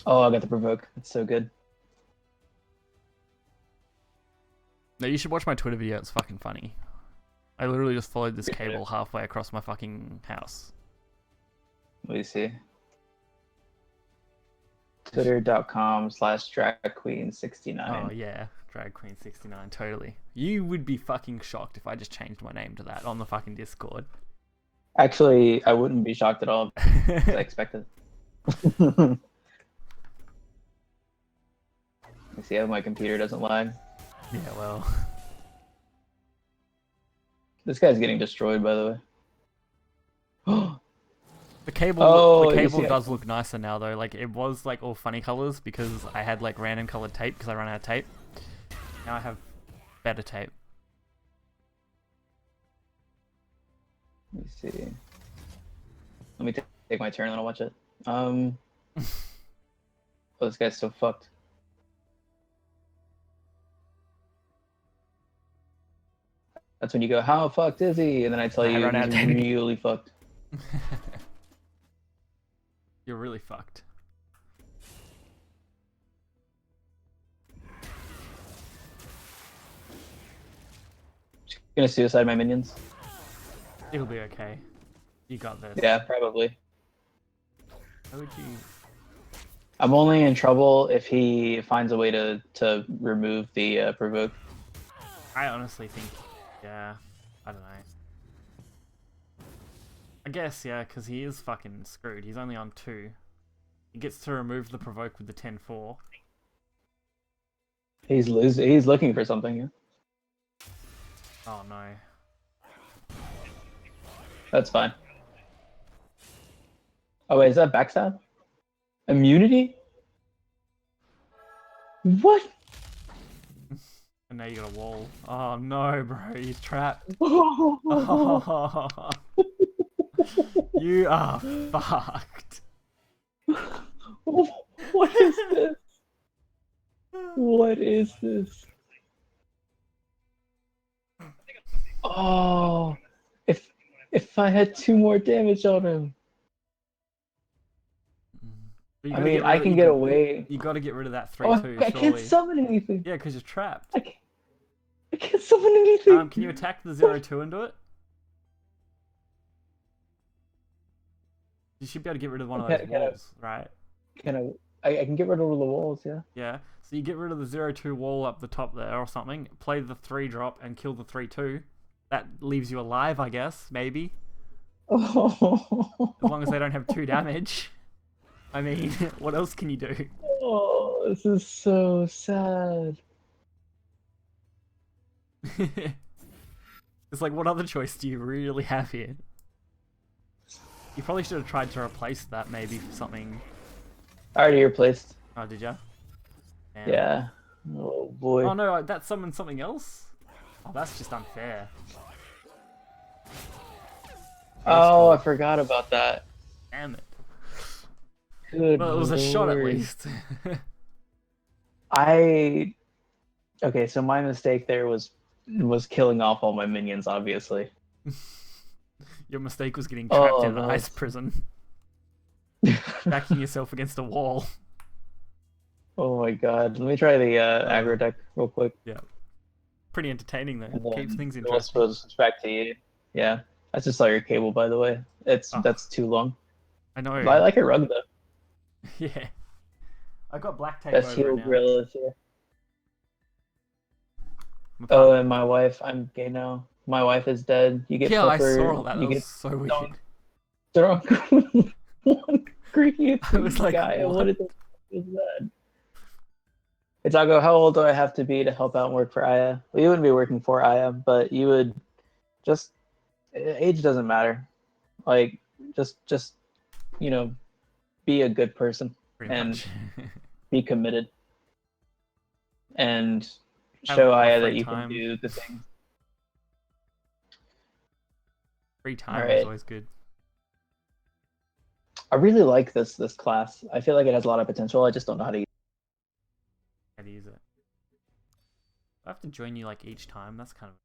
Oh, I got the provoke. It's so good. No, you should watch my Twitter video. It's fucking funny. I literally just followed this cable halfway across my fucking house. Let me see. Twitter.com/dragqueen69. Oh yeah, Drag Queen 69, totally. You would be fucking shocked if I just changed my name to that on the fucking Discord. Actually, I wouldn't be shocked at all. I expected. Let me see how my computer doesn't lag. Yeah, well. This guy's getting destroyed, by the way. The cable, Oh, the you cable see- does look nicer now though. Like it was like all funny colors because I had like random colored tape because I ran out of tape. Now I have better tape. Let me see. Let me take my turn and I'll watch it. Oh, this guy's so fucked. That's when you go, how fucked is he? And then I tell I you run out he's of tape. really fucked. You're really fucked. Gonna suicide my minions. It'll be okay. You got this. Yeah, probably. How would you? I'm only in trouble if he finds a way to remove the provoke. I honestly think, yeah, I don't know. I guess, yeah, because he is fucking screwed. He's only on 2. He gets to remove the provoke with the 10-4. He's looking for something. Yeah? Oh no. That's fine. Oh wait, is that backstab? Immunity? What? And now you got a wall. Oh no, bro, he's trapped. What You are fucked. is this? What is this? Oh, if I had 2 more damage on him. But you I gotta mean, get rid I of- can you get got- away. You gotta get rid of that Oh, 3-2, I can't surely. summon anything. Yeah, because you're trapped. I can't summon anything. Can you attack the 0-2 and do it? You should be able to get rid of one of those Can I- walls, right? Can I can get rid of all the walls, yeah. Yeah. So you get rid of the 0-2 wall up the top there or something, play the 3 drop and kill the 3-2. That leaves you alive, I guess, maybe. Oh, As long as they don't have 2 damage. I mean, what else can you do? oh, this is so sad. It's like, what other choice do you really have here? You probably should have tried to replace that maybe for something. I already replaced. Oh, did ya? Damn. Yeah. Oh boy. Oh no, that summoned something else? Oh, that's just unfair. Oh, I forgot about that. Damn it. Good. Well, it was a shot at lord. least. Okay, so my mistake there was killing off all my minions, obviously. Your mistake was getting trapped Oh, in an no. ice prison. Backing yourself against a wall. Oh my god. Let me try the aggro deck real quick. Yeah. Pretty entertaining though. And then Keeps things we'll interesting. switch back to you. Yeah. I just saw your cable, by the way. That's too long. I know. But I like your rug though. Yeah. I got black tape Best over heel it now. grill is here. My Oh, partner- and my wife. I'm gay now. My wife is dead. You get yeah, I flipper, saw all that. That You was get so weird. drunk. One creepy I was like, guy. what? What is that? Itago, how old do I have to be to help out and work for Aya? Well, you wouldn't be working for Aya, but you would just age doesn't matter. Like just be a good person Pretty and much. be committed and Have show a lot of Aya that free you time. can do the things. Free time is Alright. always good. I really like this class. I feel like it has a lot of potential. I just don't know how to use How to use it. I have to join you like each time. That's kind of.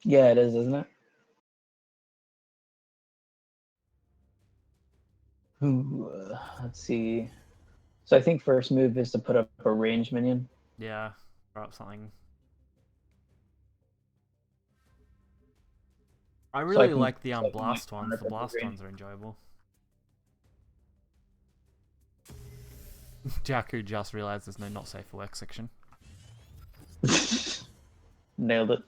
it. Yeah, it is, isn't it? Ooh, let's see. So I think first move is to put up a range minion. Yeah. Throw up something. I So really can- like the so I can, blast ones. The counter blast green. ones are enjoyable. Jakku just realized there's no not safe for work section. Nailed it.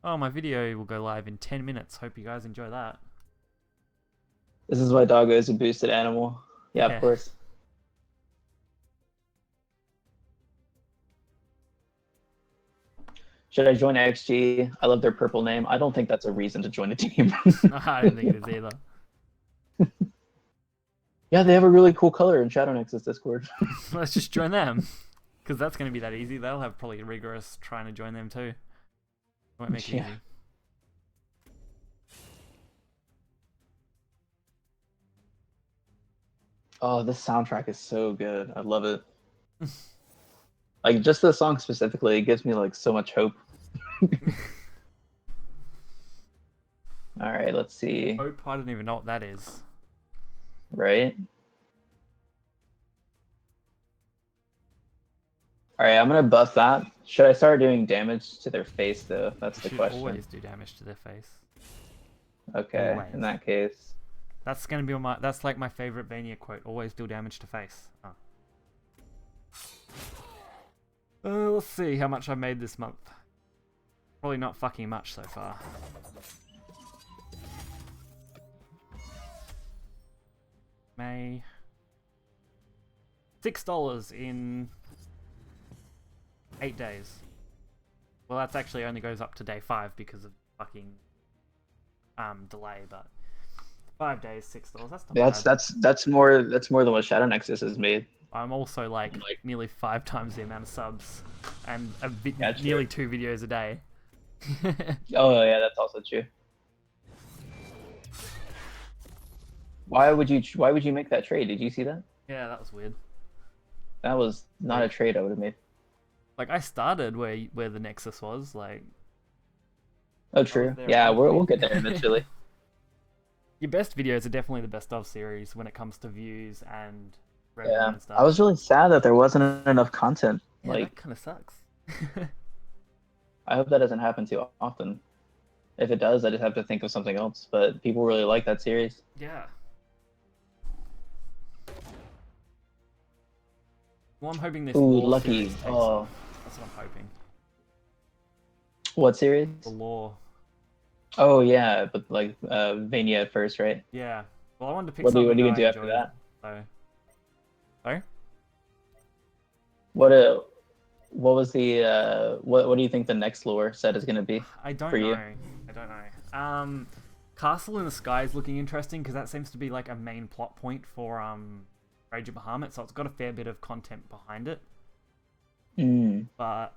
Oh, my video will go live in 10 minutes. Hope you guys enjoy that. This is why Doggo is a boosted animal. Yeah, Yeah. of course. Should I join XG? I love their purple name. I don't think that's a reason to join a team. I don't think it is either. Yeah, they have a really cool color in Shadow Nexus Discord. Let's just join them. Because that's going to be that easy. They'll have probably rigorous trying to join them too. Won't make it Yeah. easy. Oh, this soundtrack is so good. I love it. Like just the song specifically, it gives me like so much hope. All right, let's see. Hope, I don't even know what that is. Right? All right, I'm gonna buff that. Should I start doing damage to their face though? That's the Should question. always do damage to their face. Okay, always. in that case. That's gonna be my. That's like my favorite Vania quote. Always deal damage to face. Let's see how much I made this month. Probably not fucking much so far. May. $6 in 8 days. Well, that's actually only goes up to day 5 because of fucking delay, but 5 days, $6. That's not bad. That's more than what Shadow Nexus has made. I'm also like nearly 5 times the amount of subs, and Yeah, true. nearly 2 videos a day. Oh yeah, that's also true. Why would you make that trade? Did you see that? Yeah, that was weird. That was not a trade I would have made. Like I started where the Nexus was, like. Oh, true. there Yeah, at one we'll point. get there eventually. Your best videos are definitely the best of series when it comes to views and revenue Yeah, and stuff. I was really sad that there wasn't enough content. Yeah, Like, that kind of sucks. I hope that doesn't happen too often. If it does, I just have to think of something else. But people really like that series. Yeah. Well, I'm hoping this. Ooh, Law lucky. series takes Oh. off. That's what I'm hoping. What series? The Law. Oh yeah, but like Vania at first, right? Yeah. Well, I wanted to pick What are you something gonna that do I after enjoyed, that? So. Sorry? What was the what do you think the next lore set is gonna be? I don't For know. you? I don't know. Castle in the Sky is looking interesting because that seems to be like a main plot point for Rage of Bahamut, so it's got a fair bit of content behind it. But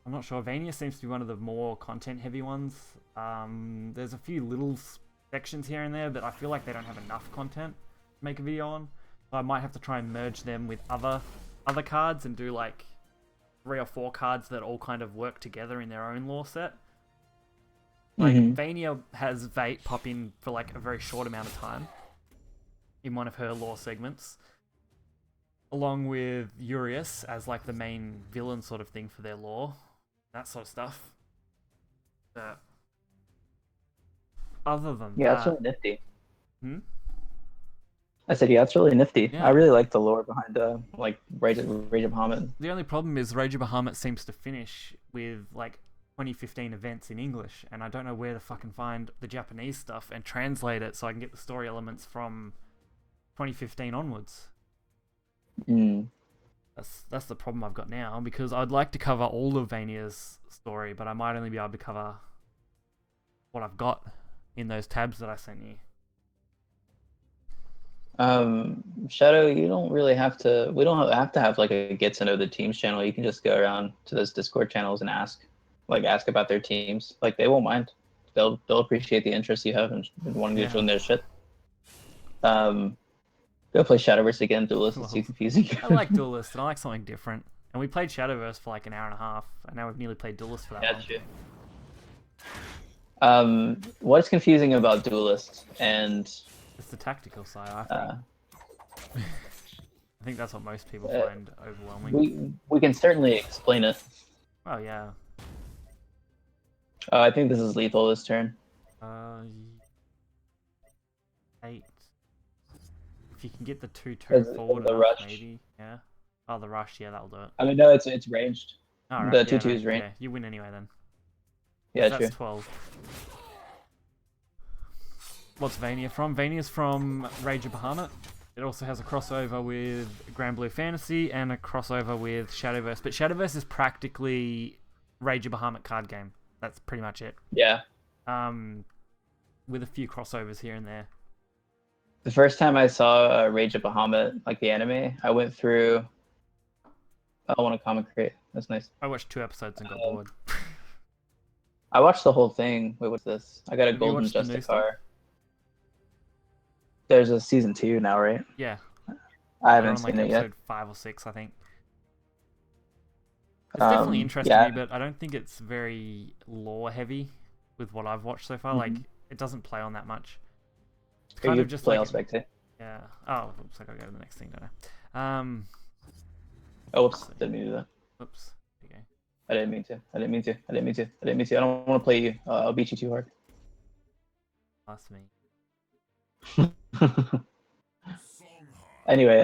I'm not sure. Vania seems to be one of the more content-heavy ones. There's a few little sections here and there, but I feel like they don't have enough content to make a video on. So I might have to try and merge them with other cards and do like 3 or 4 cards that all kind of work together in their own lore set. Like Vania has Vate pop in for like a very short amount of time in one of her lore segments, along with Urius as like the main villain sort of thing for their lore, that sort of stuff. But other than Yeah, that, that's really nifty. Hmm? I said, yeah, that's really nifty. Yeah. I really like the lore behind like Rage of Bahamut. the only problem is Rage of Bahamut seems to finish with like 2015 events in English, and I don't know where to fucking find the Japanese stuff and translate it so I can get the story elements from 2015 onwards. That's the problem I've got now, because I'd like to cover all of Vania's story, but I might only be able to cover what I've got in those tabs that I sent you. Shadow, you don't really have to. We don't have to have like a get to know the teams channel. You can just go around to those Discord channels and ask about their teams. Like they won't mind. They'll appreciate the interest you have in wanting to join their shit. Go play Shadowverse again. Duelyst is too confusing. I like Duelyst, and I like something different. And we played Shadowverse for like an hour and a half, and now we've nearly played Duelyst for that long. Gotcha. What's confusing about Duelyst and It's the tactical side, I think. I think that's what most people find overwhelming. we can certainly explain it. Oh yeah. I think this is lethal this turn. Uh, 8. If you can get the 2-2 'Cause forward the enough, rush. maybe. Yeah. Oh, the rush. Yeah, that'll do it. I mean, no, it's ranged. All right. The Yeah, 2-2 mate, is ranged. yeah, you win anyway then. 'Cause Yeah, that's true. 12. What's Vania from? Vania's from Rage of Bahamut. It also has a crossover with Grand Blue Fantasy and a crossover with Shadowverse. But Shadowverse is practically Rage of Bahamut card game. That's pretty much it. Yeah. With a few crossovers here and there. The first time I saw Rage of Bahamut, like the anime, I went through. I want a comic crate. That's nice. I watched 2 episodes and got bored. I watched the whole thing. Wait, what's this? I got a Have you golden watched the new stuff? Justicar. There's a season 2 now, right? Yeah. I They're haven't on seen like it yet. episode 5 or 6, I think. It's definitely interesting yeah. me, but I don't think it's very lore heavy with what I've watched so far. Mhm. Like, it doesn't play on that much. It's Hey, kind you of just play like Spectate. yeah. Oh, looks like I'll go to the next thing, don't I? Oh, whoops! Didn't mean to do that. Oops. Okay. I didn't mean to. I didn't mean to. I didn't mean to. I didn't mean to. I don't want to play you. I'll beat you too hard. That's me. Anyway,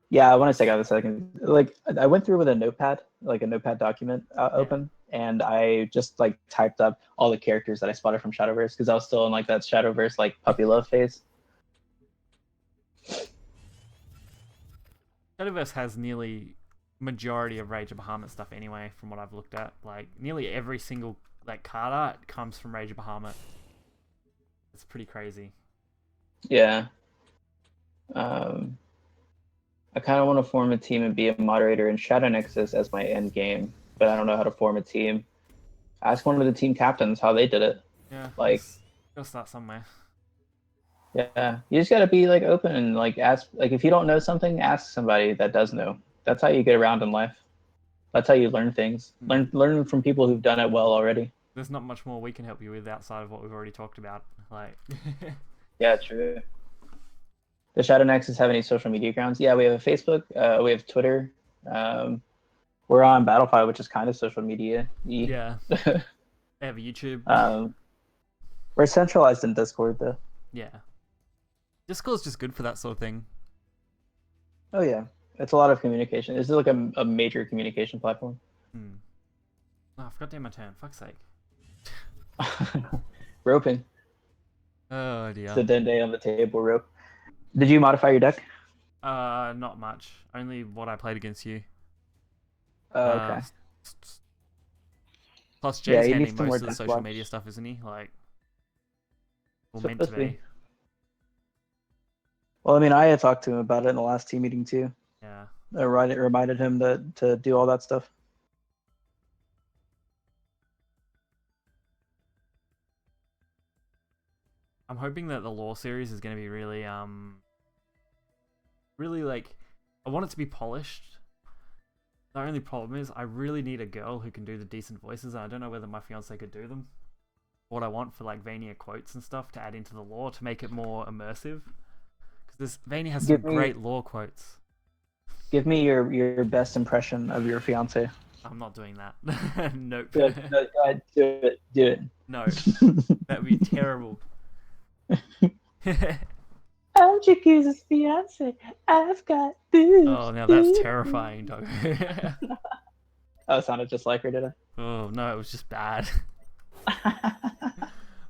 yeah, I want to take out a second. Like, I went through with a notepad, like a notepad document open, and I just like typed up all the characters that I spotted from Shadowverse because I was still in like that Shadowverse like puppy love phase. Shadowverse has nearly majority of Rage of Bahamut stuff anyway, from what I've looked at. Like nearly every single like card art comes from Rage of Bahamut. It's pretty crazy. Yeah. I kind of want to form a team and be a moderator in Shadow Nexus as my end game, but I don't know how to form a team. Ask one of the team captains how they did it. Yeah. Like, gotta start somewhere. yeah, you just gotta be like open and like ask. Like, if you don't know something, ask somebody that does know. That's how you get around in life. That's how you learn things. Learn from people who've done it well already. There's not much more we can help you with outside of what we've already talked about. Like. Yeah, true. Does Shadow Nexus have any social media accounts? Yeah, we have a Facebook. We have Twitter. We're on Battlefy, which is kind of social media. Yeah. They have a YouTube. We're centralized in Discord, though. Yeah. Discord's just good for that sort of thing. Oh yeah, it's a lot of communication. This is like a major communication platform. Oh, I forgot to end my turn. Fuck's sake. Roping. Oh dear. It's the dead day on the table rope. Did you modify your deck? Not much. Only what I played against you. Oh, okay. Plus, Yeah, Jay's he handling needs some more most of the death social watch. media stuff, isn't he? Like, well, So meant to supposed to be. be. Well, I mean, I had talked to him about it in the last team meeting too. Yeah. I reminded him to do all that stuff. I'm hoping that the lore series is going to be really, really like, I want it to be polished. The only problem is I really need a girl who can do the decent voices, and I don't know whether my fiance could do them. What I want for like Vania quotes and stuff to add into the lore to make it more immersive. Because Vania has some great lore quotes. Give me your best impression of your fiance. I'm not doing that. Nope. No, go ahead, do it. Do it. No, that would be terrible. I'm Dragoose's fiance. I've got boobs. Oh, now that's terrifying, dog. Oh, it sounded just like her, did it? Oh no, it was just bad.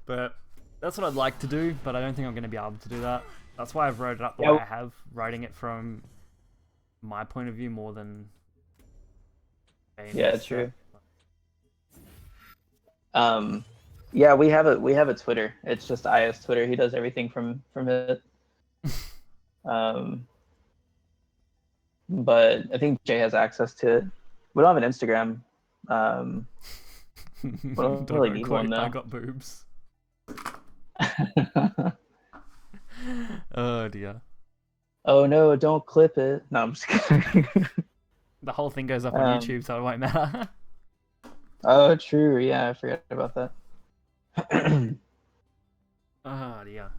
But that's what I'd like to do, but I don't think I'm going to be able to do that. That's why I've wrote it up the way I have, writing it from my point of view more than. Yeah, it's true. Yeah, we have a Twitter. It's just AEST Twitter. He does everything from it. But I think Jay has access to it. We don't have an Instagram. We don't really need one though. I got boobs. Oh dear. Oh no! Don't clip it. No, I'm just kidding. The whole thing goes up on YouTube, so it won't matter. Oh, true. Yeah, I forgot about that. Oh dear.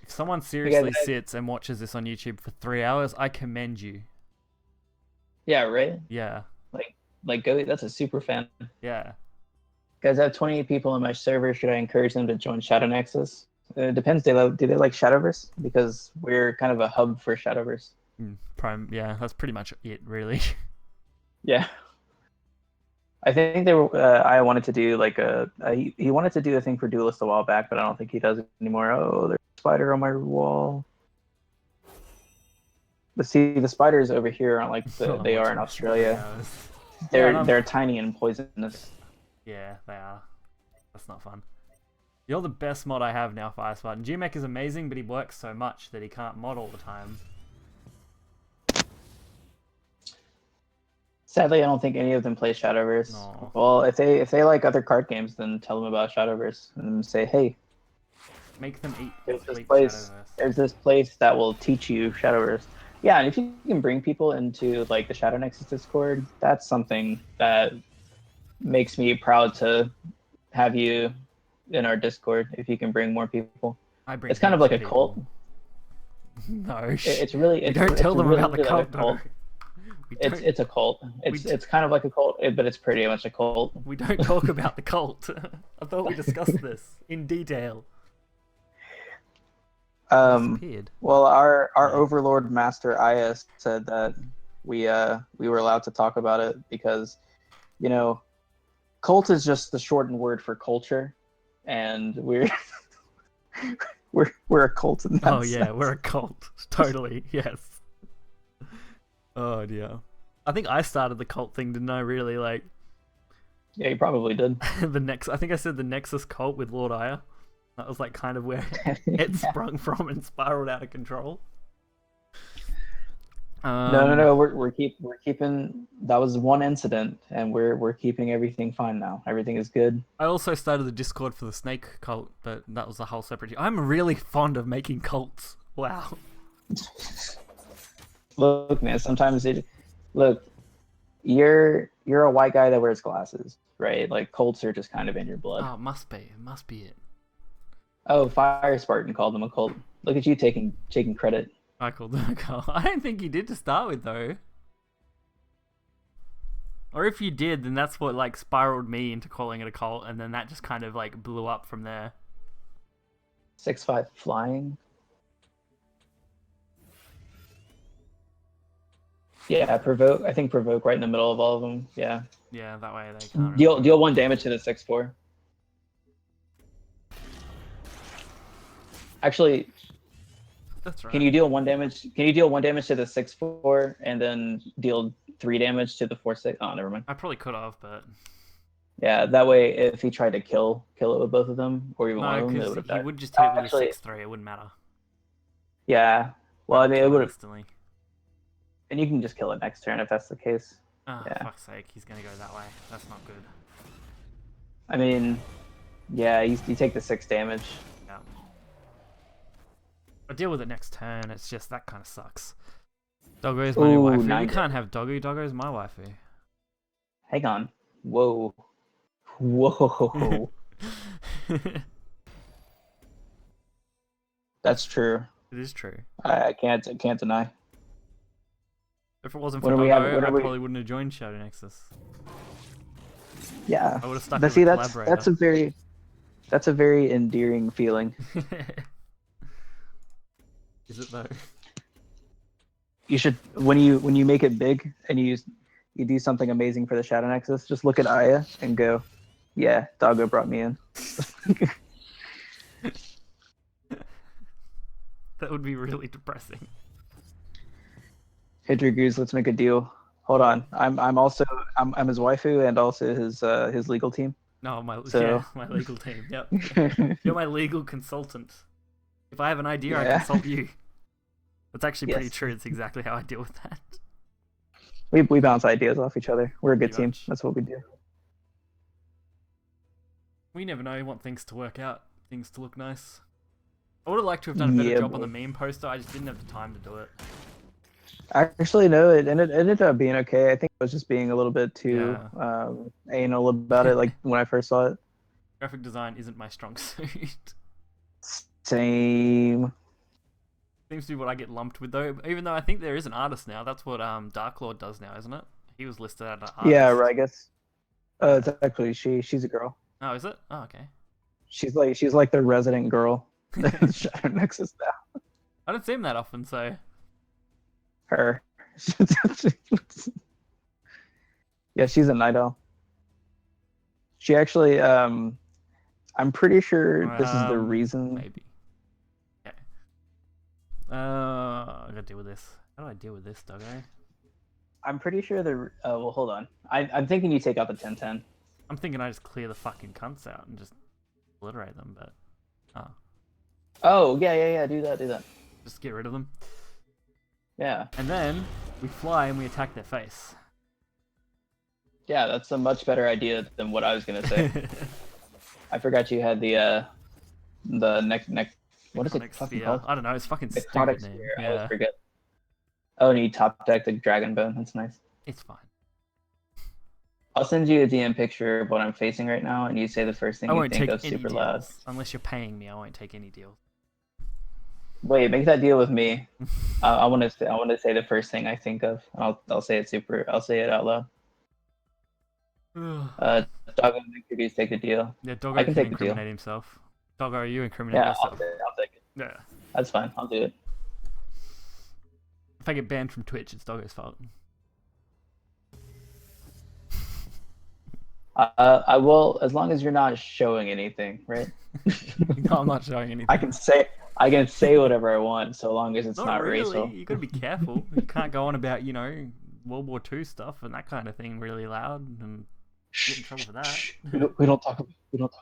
If someone seriously sits and watches this on YouTube for 3 hours, I commend you. Yeah, right. Yeah. Like go. That's a super fan. Yeah. Guys, I have 28 people in my server. Should I encourage them to join Shadow Nexus? It depends. Do they like Shadowverse? Because we're kind of a hub for Shadowverse. Prime, yeah, that's pretty much it, really. Yeah. I think they were. I wanted to do like he wanted to do a thing for Duelist a while back, but I don't think he does it anymore. Oh, there's a spider on my wall. But see, the spiders over here aren't like they are in Australia. They're tiny and poisonous. Yeah, they are. That's not fun. You're the best mod I have now for Ice Spartan. GMech is amazing, but he works so much that he can't mod all the time. Sadly, I don't think any of them play Shadowverse. No. Well, if they like other card games, then tell them about Shadowverse and say, hey, Make them eat there's this complete place. Shadowverse. There's this place that will teach you Shadowverse. Yeah, and if you can bring people into like the Shadow Nexus Discord, that's something that makes me proud to have you in our Discord. If you can bring more people, I bring it's kind of like a people. cult. No, It's really. you don't tell them really about the like cult. a cult. We It's a cult. It's kind of like a cult, but it's pretty much a cult. we don't talk about the cult. I thought we discussed this in detail. Disappeared. Well, our overlord master AEST said that we were allowed to talk about it because, you know, cult is just the shortened word for culture, and we're we're a cult in that Oh yeah, sense. we're a cult. Totally, yes. Oh dear. I think I started the cult thing, didn't I? Really, like Yeah, you probably did. the next. I think I said the Nexus cult with Lord Aya. That was like kind of where it sprung from and spiraled out of control. No. We're keeping. That was one incident, and we're keeping everything fine now. Everything is good. I also started the Discord for the Snake cult, but that was a whole separate. I'm really fond of making cults. Wow. Look, man. Sometimes look. You're a white guy that wears glasses, right? Like cults are just kind of in your blood. Oh, it must be. It must be it. Oh, Fire Spartan called them a cult. Look at you taking credit. I called them a cult. I don't think you did to start with, though. Or if you did, then that's what like spiraled me into calling it a cult, and then that just kind of like blew up from there. 6'5" flying. Yeah, provoke. I think provoke right in the middle of all of them. Yeah. Yeah, that way they can't. Deal 1 damage to the 6/4. Actually, That's right. can you deal 1 damage? Can you deal 1 damage to the 6/4 and then deal 3 damage to the 4/6? Oh, never mind. I probably could have, but Yeah, that way if he tried to kill it with both of them or even one no, of them, it because would have he died. would just hit with Actually- a 6-3. It wouldn't matter. Yeah. Well, I mean, it would have. Instantly. And you can just kill it next turn if that's the case. Oh, Yeah. fuck's sake, he's gonna go that way. That's not good. I mean, yeah, you take the 6 damage. Yeah. I'll deal with it next turn. It's just that kind of sucks. Doggo's my new Ooh, waifu. You 9 can't have Doggo. Doggo's my waifu. Hang on. Whoa. Whoa. That's true. It is true. I can't deny. If it wasn't What for do we Doggo, have- what I do we- probably wouldn't have joined Shadow Nexus. Yeah. I would have stuck But as see, a that's collaborator. a very endearing feeling. Is it though? You should when you make it big and you do something amazing for the Shadow Nexus, just look at Aya and go, yeah, Doggo brought me in. That would be really depressing. Hey Dragoose, let's make a deal. Hold on. I'm his waifu and also his legal team. No, my So- my legal team. Yep. You're my legal consultant. If I have an idea, I Yeah. consult you. That's actually pretty Yes. true. It's exactly how I deal with that. We bounce ideas off each other. We're a good Pretty team. much. That's what we do. We never know. We want things to work out, things to look nice. I would have liked to have done a better Yeah, job on boy. the meme poster. I just didn't have the time to do it. Actually, no, it ended up being okay. I think I was just being a little bit too anal about it, like when I first saw it. Graphic design isn't my strong suit. Same. Seems to be what I get lumped with though. Even though I think there is an artist now. That's what Dark Lord does now, isn't it? He was listed as an artist. Yeah, right. I guess. It's actually she's a girl. Oh, is it? Oh, okay. She's like the resident girl. Shadow Nexus now. I don't see him that often, so Her. Yeah, she's a night owl. She actually, I'm pretty sure this is the reason. maybe. Okay. I gotta deal with this. How do I deal with this, Doggo? I'm pretty sure the. Well, hold on. I'm thinking you take out the 10-10. I'm thinking I just clear the fucking cunts out and just obliterate them, but Oh yeah. Do that. just get rid of them. Yeah. And then we fly and we attack their face. Yeah, that's a much better idea than what I was gonna say. I forgot you had the neck. What is it Necrotic fucking sphere. called? I don't know. It's fucking Necrotic stupid name. sphere. I Yeah, always forget. Oh, and you top deck the dragon bone. That's nice. it's fine. I'll send you a DM picture of what I'm facing right now, and you say the first thing I you won't think take of any super deals loud. unless you're paying me. I won't take any deals. Wait, make that deal with me. I want to say the first thing I think of. I'll say it I'll say it out loud. Doggo and Introduce take the deal. Yeah, Doggo I can can take the deal. incriminate himself. Doggo, you incriminate Yeah, yourself. I'll take it. Yeah. That's fine. I'll do it. If I get banned from Twitch, it's Doggo's fault. I will, as long as you're not showing anything, right? No, I'm not showing anything. I can say whatever I want, so long as it's not really. racial. You gotta be careful. You can't go on about, World War II stuff and that kind of thing really loud and get in trouble for that. We don't talk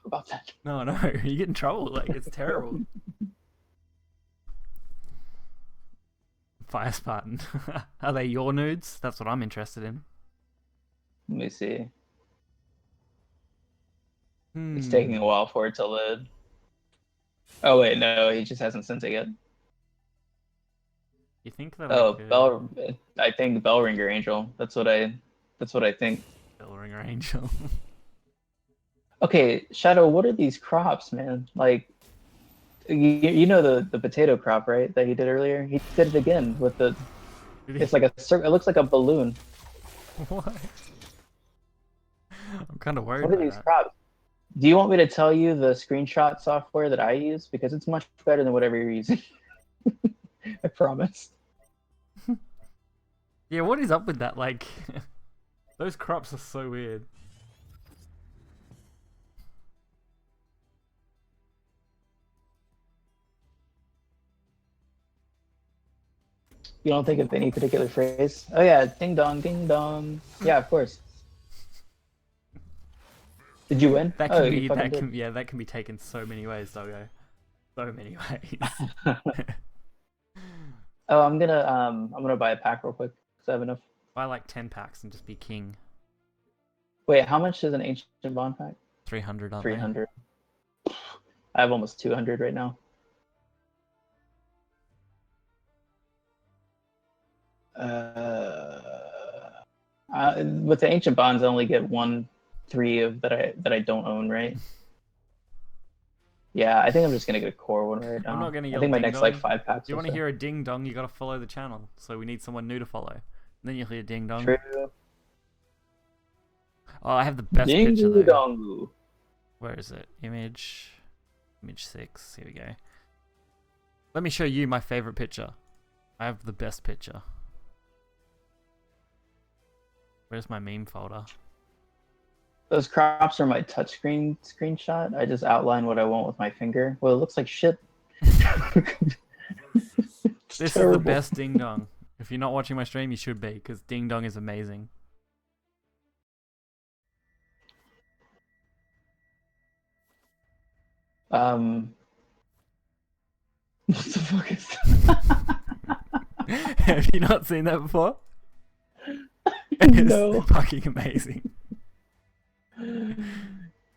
about that. No, you get in trouble. Like, it's terrible. Fire Spartan. Are they your nudes? That's what I'm interested in. Let me see. Hmm. It's taking a while for it to load. Oh wait, no, he just hasn't sent it yet. You think that Oh, I think Bellringer Angel. That's what I think. Bellringer Angel. Okay, Shadow, what are these crops, man? Like, you know the potato crop, right? That he did earlier. He did it again with the. It's like a circle. It looks like a balloon. What? I'm kind of worried What are about these that. crops? Do you want me to tell you the screenshot software that I use? Because it's much better than whatever you're using. I promise. Yeah, what is up with that? Like, those crops are so weird. You don't think of any particular phrase? Oh yeah, ding dong, ding dong. Yeah, of course. Did you win? That Oh, can you be fucking that did. can that can be taken so many ways, Doggo. So many ways. Oh, I'm gonna buy a pack real quick because I have enough. Buy like 10 packs and just be king. Wait, how much is an ancient bond pack? 300, aren't they? 300. I have almost 200 right now. With the ancient bonds, I only get 3 of that I don't own, right? Yeah, I think I'm just gonna get a core one right now. I'm not gonna I yell think my ding next dong. like 5 packs. If you or want to so. hear a ding dong, you gotta follow the channel. So we need someone new to follow. And then you'll hear ding dong. True. Oh, I have the best Ding picture though. dong. Where is it? Image 6. Here we go. Let me show you my favorite picture. I have the best picture. Where's my meme folder? Those crops are my touchscreen screenshot. I just outline what I want with my finger. Well, it looks like shit. It's This terrible. is the best ding dong. If you're not watching my stream, you should be, because ding dong is amazing. What the fuck is that? Have you not seen that before? No. It's fucking amazing.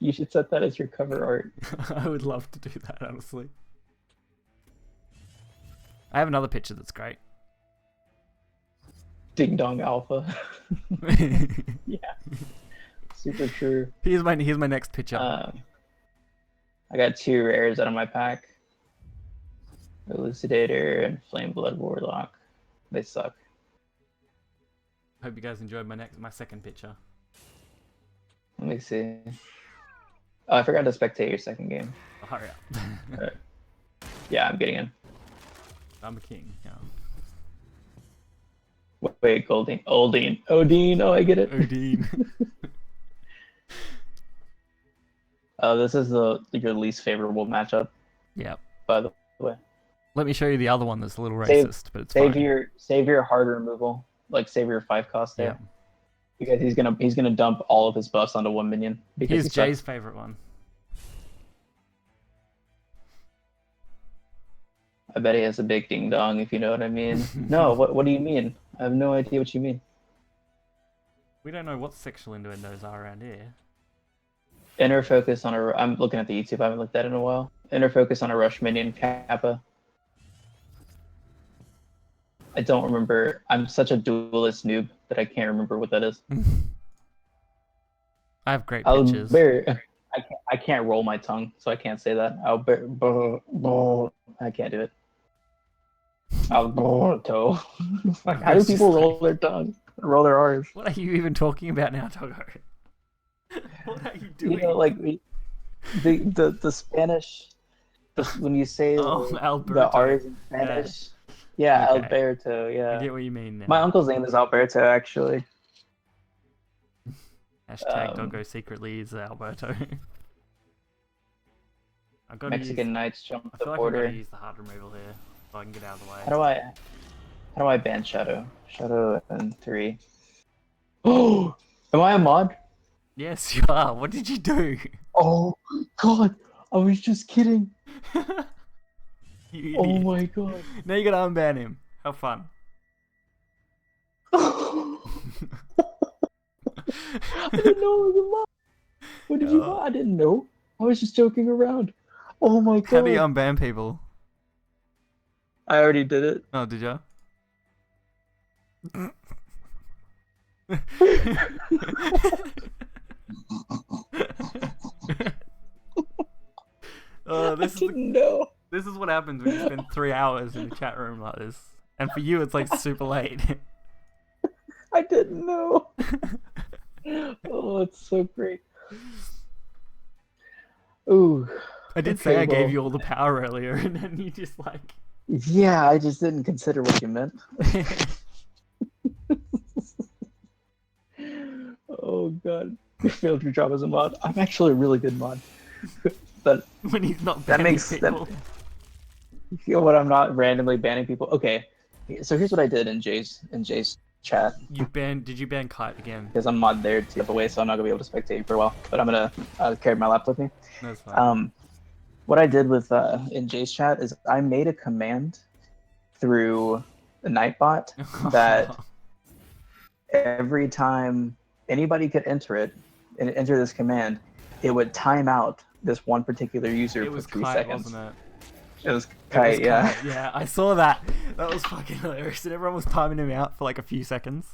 You should set that as your cover art. I would love to do that, honestly. I have another picture that's great. Ding dong alpha. Yeah. Super true. Here's my next picture. I got 2 rares out of my pack. Elucidator and Flame Blood Warlock. They suck. Hope you guys enjoyed my second picture. Let me see. Oh, I forgot to spectate your second game. Oh, hurry up. Yeah, I'm getting in. I'm a king. Yeah. Wait, Goldine. Oldine. Odine. Oh, I get it. Odine. Oh, this is your least favorable matchup, Yep. by the way. Let me show you the other one that's a little Save- racist, but it's Save fine. your hard removal. Like save your 5 cost there. Yeah. Because he's gonna dump all of his buffs onto one minion. Because Here's he sucks. Jay's favorite one. I bet he has a big ding dong, if you know what I mean. No, what do you mean? I have no idea what you mean. We don't know what sexual innuendos are around here. Inner focus on a. I'm looking at the YouTube. I haven't looked at it in a while. Inner focus on a rush minion kappa. I don't remember. I'm such a duelist noob that I can't remember what that is. I have great pictures. I can't roll my tongue, so I can't say that. I can't do it. Alberto. How do people roll their tongue? Roll their R's? What are you even talking about now, Doggo? What are you doing? You know, like the Spanish. When you say Oh, the Alberto. R's in Spanish. Yeah, Okay. Alberto. I Yeah. get what you mean now. My uncle's name is Alberto, actually. Hashtag Doggo secretly is Alberto. I've got Mexican Knights jump I the feel like I'm border. going to use the hard removal here so I can get out of the way. How do I ban Shadow? Shadow and 3. Oh, am I a mod? Yes, you are. What did you do? Oh God, I was just kidding. You Oh idiot. my God. Now you gotta unban him. Have fun. I didn't know it was a mod. What did you Oh. mod? I didn't know. I was just joking around. Oh my God. How do you unban people? I already did it. Oh, did you? I This didn't know. is what happens when you spend 3 hours in a chat room like this. And for you, it's like super late. I didn't know. Oh, it's so great. Ooh. I did say I gave you all the power earlier, and then you just like. Yeah, I just didn't consider what you meant. Oh God. You failed your job as a mod. I'm actually a really good mod. But When he's not that banning makes people. you feel what I'm not randomly banning people. Okay. So here's what I did in Jay's chat. Did you ban Kite again? Because I'm mod there to the way, so I'm not gonna be able to spectate you for a while. But I'm gonna carry my laptop with me. That's fine. What I did with in Jay's chat is I made a command through the Nightbot that every time anybody could enter it and enter this command, it would time out this one particular user It for was 3 Kite, seconds. wasn't it? It was It Kite, was yeah. Kite, yeah, I saw that. That was fucking hilarious. And everyone was timing him out for like a few seconds.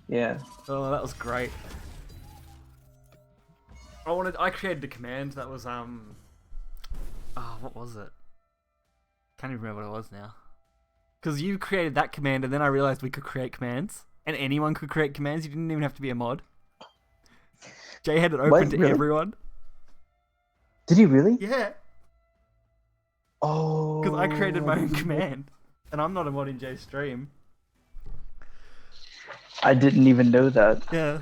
Yeah. Oh, that was great. I created a command that was what was it? Can't even remember what it was now. Because you created that command, and then I realized we could create commands, and anyone could create commands. You didn't even have to be a mod. Jay had it open What? to Really? everyone. Did he really? Yeah, Oh. because I created my own command, and I'm not a mod in Jay's stream. I didn't even know that. Yeah.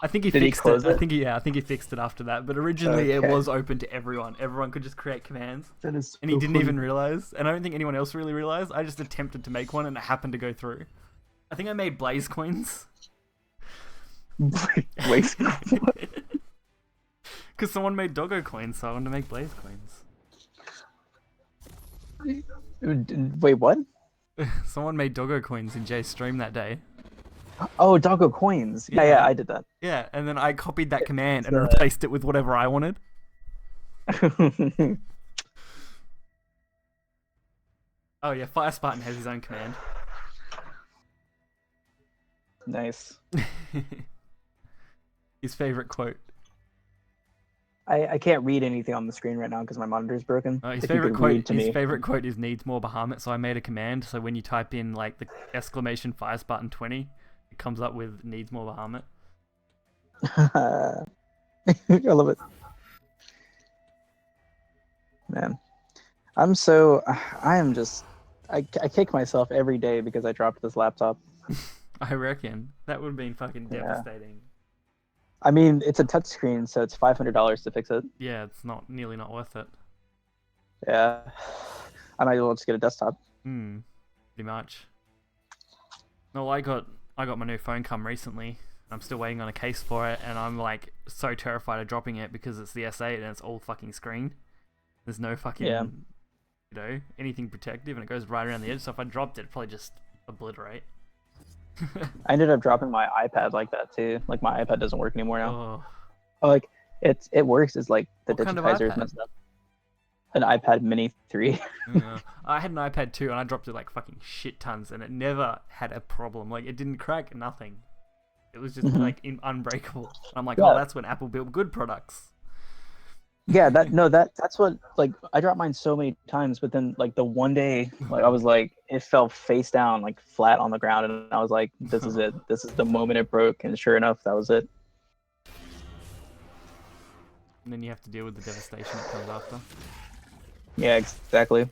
I think he Did he fixed close it. it? I think he fixed it after that. But originally it Okay. was open to everyone. Everyone could just create commands. That is And he so didn't funny. even realize. And I don't think anyone else really realized. I just attempted to make one and it happened to go through. I think I made Blaze coins. Wait. Because someone made Doggo coins, so I wanted to make Blaze coins. Wait, what? Someone made Doggo coins in Jay's stream that day. Oh, Doggo coins. Yeah, Yeah. I did that. Yeah, and then I copied that command and uh, replaced it with whatever I wanted. Oh yeah, Fire Spartan has his own command. Nice. His favorite quote. I can't read anything on the screen right now because my monitor's broken. His If you favorite could quote. read to His me. favorite quote is "needs more Bahamut." So I made a command. So when you type in like the exclamation Fire Spartan 20, it comes up with "needs more Bahamut." I love it. Man, I'm so I am just I kick myself every day because I dropped this laptop. I reckon that would have been fucking Yeah. devastating. I mean, it's a touchscreen, so it's $500 to fix it. Yeah, it's nearly not worth it. Yeah, I might as well just get a desktop. Hmm, pretty much. No, I got my new phone come recently. I'm still waiting on a case for it, and I'm like so terrified of dropping it because it's the S8 and it's all fucking screen. There's no fucking, Yeah. you know, anything protective, and it goes right around the edge. So if I dropped it, it'd probably just obliterate. I ended up dropping my iPad like that too. Like my iPad doesn't work anymore now. Oh, Oh, like it works. It's like the What kind of digitizer is iPad? messed up. An iPad Mini 3. yeah. I had an iPad too, and I dropped it like fucking shit tons, and it never had a problem. Like it didn't crack, nothing. It was just like unbreakable. And I'm like, Yeah. oh, that's when Apple built good products. Yeah, that's what, like, I dropped mine so many times, but then like the one day, like I was like, it fell face down, like flat on the ground, and I was like, this is it. This is the moment it broke, and sure enough, that was it. And then you have to deal with the devastation that comes after. Yeah, exactly.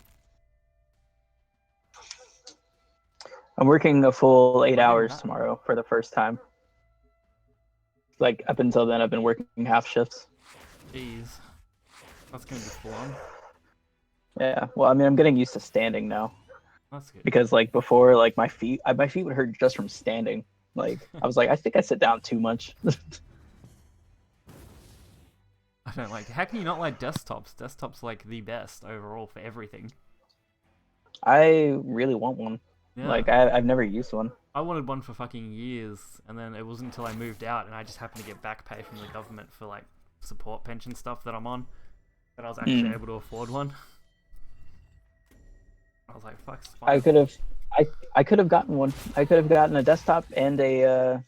I'm working a full 8 hours that. tomorrow for the first time. Like up until then, I've been working half shifts. Jeez. That's gonna be full on. Yeah, well, I mean, I'm getting used to standing now That's good. because like before, like my feet would hurt just from standing. Like I was like, I think I sit down too much. I don't like. How can you not like desktops? Desktops like the best overall for everything. I really want one. Yeah. Like I've never used one. I wanted one for fucking years, and then it wasn't until I moved out and I just happened to get back pay from the government for like support pension stuff that I'm on that I was actually able to afford one. I was like, fuck's fine. I could have gotten one. I could have gotten a desktop and a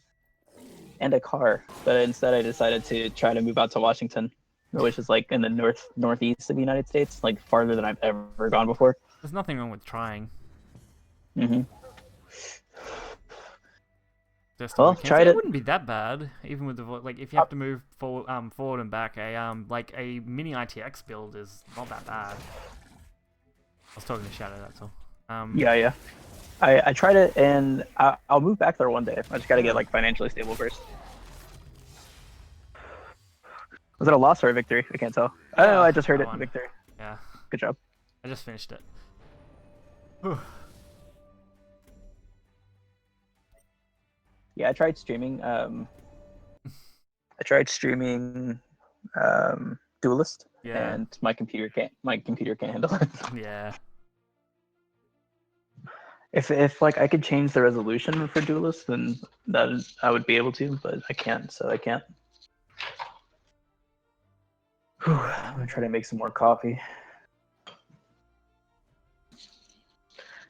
car, but instead I decided to try to move out to Washington, which is like in the northeast of the United States, like farther than I've ever gone before. There's nothing wrong with trying. Mm-hmm. Desktop Well, mechanics, tried it it. wouldn't be that bad, even with the like if you have to move forward and back. Like a mini ITX build is not that bad. I was talking to Shadow, that's all. Yeah. I tried it, and I'll move back there one day. I just got to get like financially stable first. Was it a loss or a victory? I can't tell. Oh, I just heard I it. won. Victory. Yeah, Good job. I just finished it. Whew. Yeah, I tried streaming. Duelist, Yeah. and my computer can't handle it. Yeah. If like I could change the resolution for Duelist, then I would be able to, but I can't, so I can't. Whew, I'm gonna try to make some more coffee.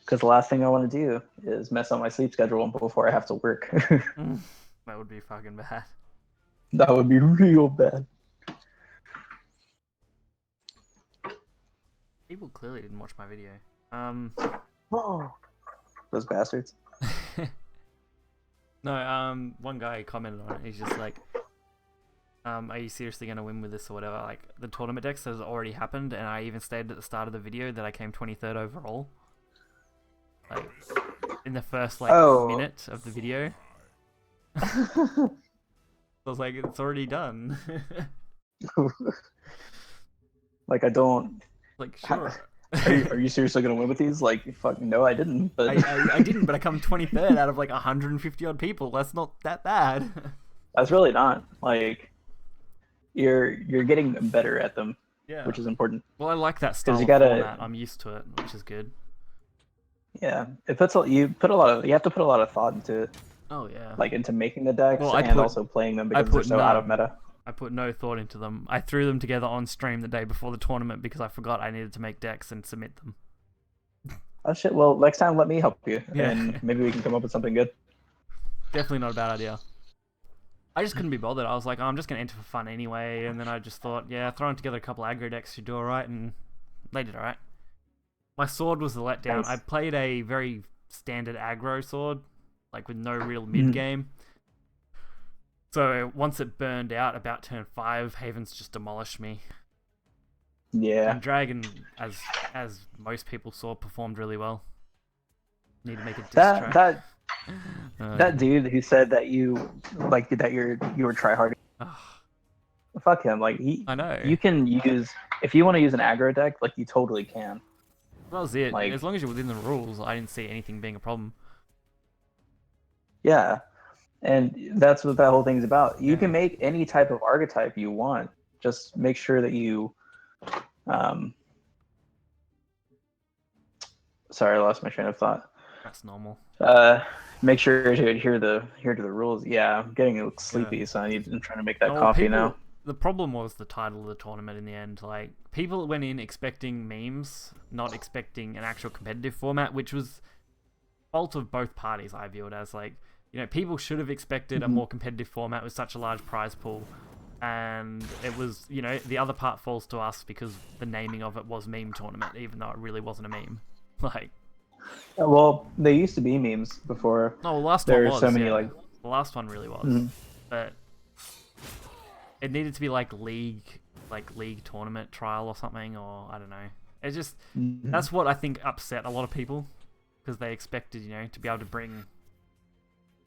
Because the last thing I want to do is mess up my sleep schedule before I have to work. That would be fucking bad. That would be real bad. People clearly didn't watch my video. Oh, those bastards. No, one guy commented on it. He's just like, are you seriously going to win with this or whatever? Like, the tournament decks has already happened, and I even stated at the start of the video that I came 23rd overall. Like, in the first, like, minute of the video. I was like, it's already done. Like, I don't. Like, sure. Are you seriously gonna win with these? Like, fuck, no, I didn't. But I didn't, but I come 23rd out of like 150 odd people. That's not that bad. that's really not. Like, you're getting better at them, Yeah. which is important. Well, I like that style you of gotta- format. I'm used to it, which is good. Yeah, you have to put a lot of thought into it, Oh yeah. like into making the decks Well, and also playing them because they're so out of meta. I put no thought into them. I threw them together on stream the day before the tournament because I forgot I needed to make decks and submit them. Oh shit! Well, next time let me help you, Yeah. and maybe we can come up with something good. Definitely not a bad idea. I just couldn't be bothered. I was like, oh, I'm just gonna enter for fun anyway, and then I just thought, yeah, throwing together a couple aggro decks should do alright, and they did alright. My sword was the letdown. Nice. I played a very standard aggro sword, like with no real mid game. So once it burned out about turn 5, Haven's just demolished me. Yeah. And Dragon, as most people saw, performed really well. Need to make a diss track. That dude who said that you were tryharding. Fuck him. Like I know. you can use if you want to use an aggro deck, like you totally can. That was it. Like, as long as you're within the rules, I didn't see anything being a problem. Yeah, and that's what that whole thing's about. You Yeah. can make any type of archetype you want. Just make sure that you. Sorry, I lost my train of thought. That's normal. Make sure to adhere to the rules. Yeah, I'm getting sleepy, so I'm trying to make that coffee now. The problem was the title of the tournament in the end. Like, people went in expecting memes, not expecting an actual competitive format, which was fault of both parties. I view it as, like, you know, people should have expected a more competitive format with such a large prize pool, and it was, you know, the other part falls to us because the naming of it was meme tournament, even though it really wasn't a meme. Like, well, they used to be memes before. no, the last There one are was so many the last one really was, but it needed to be like league tournament trial or something, or I don't know. It just that's what I think upset a lot of people, because they expected, you know, to be able to bring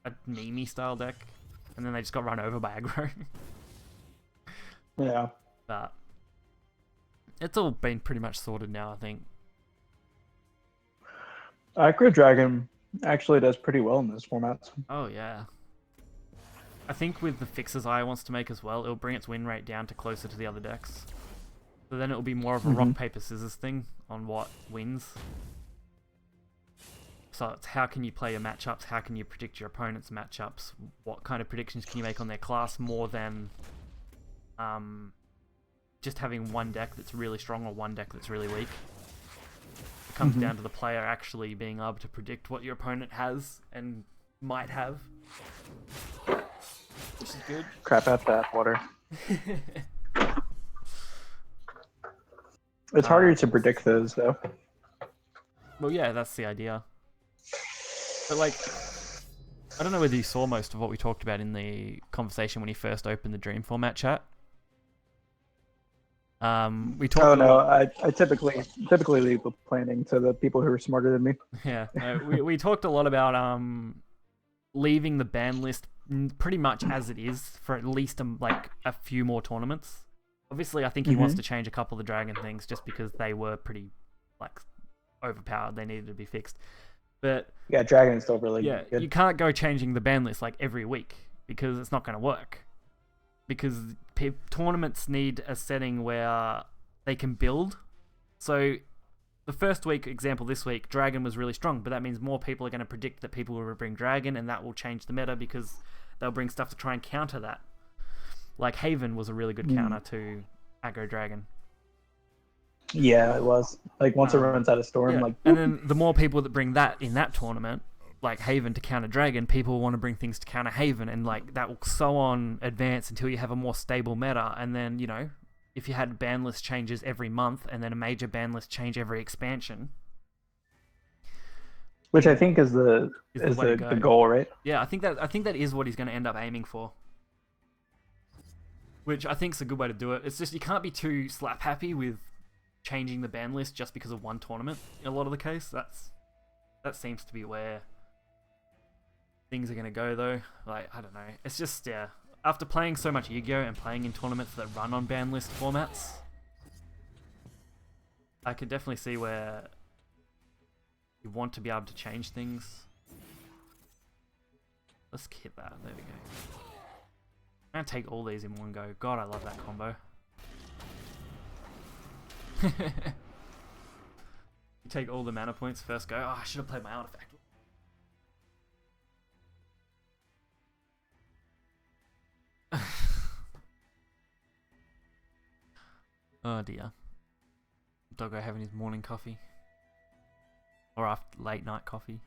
a meme style deck, and then they just got run over by aggro. Yeah. But it's all been pretty much sorted now, I think. Aggro Dragon actually does pretty well in this format. Oh yeah. I think with the fixes I wants to make as well, it'll bring its win rate down to closer to the other decks. So then it'll be more of a rock, paper, scissors thing on what wins. So it's how can you play your matchups, how can you predict your opponent's matchups, what kind of predictions can you make on their class, more than just having one deck that's really strong or one deck that's really weak. It comes down to the player actually being able to predict what your opponent has and might have. Which is good. Crap out that water. It's harder to predict those, though. Well, yeah, that's the idea. But, like, I don't know whether you saw most of what we talked about in the conversation when he first opened the Dream format chat. We talked. Oh no, I typically leave the planning to the people who are smarter than me. Yeah, we talked a lot about leaving the ban list pretty much as it is for at least like a few more tournaments. Obviously, I think he wants to change a couple of the dragon things just because they were pretty like overpowered. They needed to be fixed. But yeah, dragon's still really good. You can't go changing the ban list like every week because it's not going to work. Because tournaments need a setting where they can build. So the first week, example this week, Dragon was really strong, but that means more people are going to predict that people will bring Dragon, and that will change the meta because they'll bring stuff to try and counter that. Like Haven was a really good counter to aggro Dragon. Yeah, it was. Like once it runs out of Storm, like... And then the more people that bring that in that tournament, like Haven to counter Dragon, people want to bring things to counter Haven, and like that will so on advance until you have a more stable meta. And then, you know, if you had ban list changes every month and then a major ban list change every expansion, which I think is the goal, right? Yeah, I think that is what he's going to end up aiming for. Which I think is a good way to do it. It's just you can't be too slap happy with changing the ban list just because of one tournament. In a lot of the case, that seems to be where things are going to go, though. Like, I don't know. It's just, yeah. After playing so much Yu-Gi-Oh! And playing in tournaments that run on ban list formats, I could definitely see where you want to be able to change things. Let's hit that. There we go. I'm going to take all these in one go. God, I love that combo. You take all the mana points first go. Oh, I should have played my artifact. Oh dear. Doggo having his morning coffee. Or after late night coffee.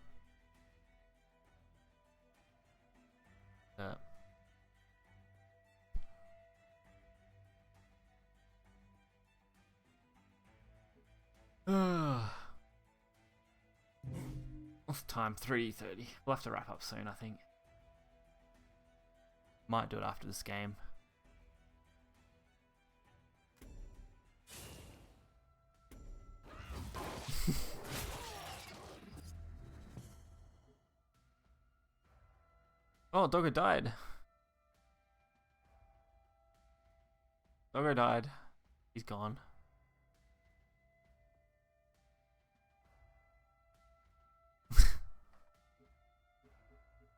What's the time? 3:30. We'll have to wrap up soon, I think. Might do it after this game. Oh, Doggo died. Doggo died. He's gone.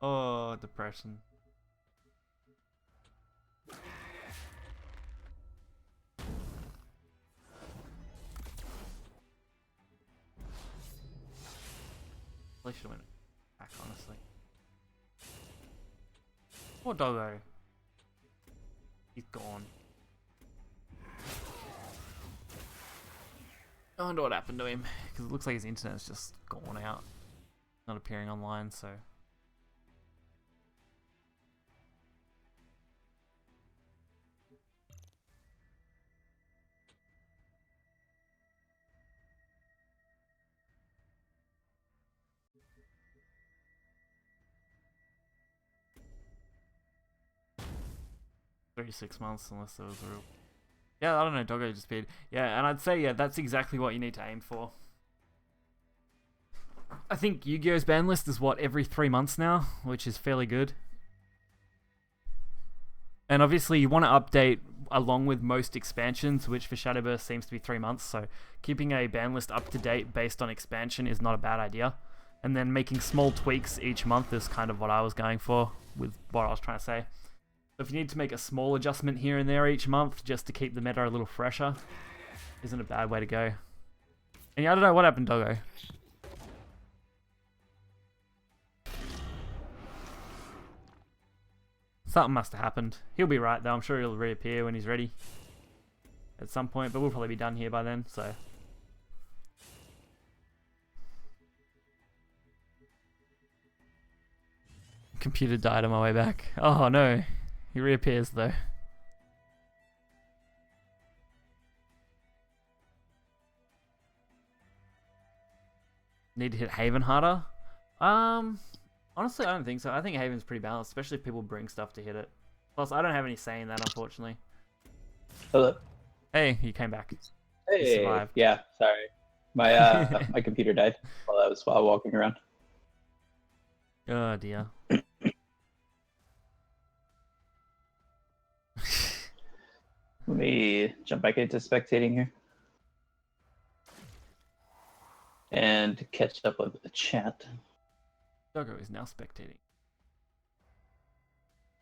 Oh, depression. I should have went back, honestly. Poor Doggo. He's gone. I wonder what happened to him, because it looks like his internet's just gone out. Not appearing online, so... 36 months unless there was a real... Yeah, I don't know, Doggo just appeared. Yeah, and I'd say, yeah, that's exactly what you need to aim for. I think Yu-Gi-Oh's ban list is, what, every 3 months now? Which is fairly good. And obviously you want to update along with most expansions, which for Shadowverse seems to be 3 months, so keeping a ban list up to date based on expansion is not a bad idea. And then making small tweaks each month is kind of what I was going for with what I was trying to say. So if you need to make a small adjustment here and there each month just to keep the meta a little fresher, isn't a bad way to go. And yeah, I don't know what happened, Doggo. Something must have happened. He'll be right though, I'm sure he'll reappear when he's ready. At some point, but we'll probably be done here by then, so... Computer died on my way back. Oh no, he reappears though. Need to hit Haven harder? Honestly, I don't think so. I think Haven's pretty balanced, especially if people bring stuff to hit it. Plus, I don't have any say in that, unfortunately. Hello. Hey, you came back. You Hey. survived. Yeah, sorry. My my computer died while walking around. Oh dear. Let me jump back into spectating here. And catch up with the chat. Doggo is now spectating.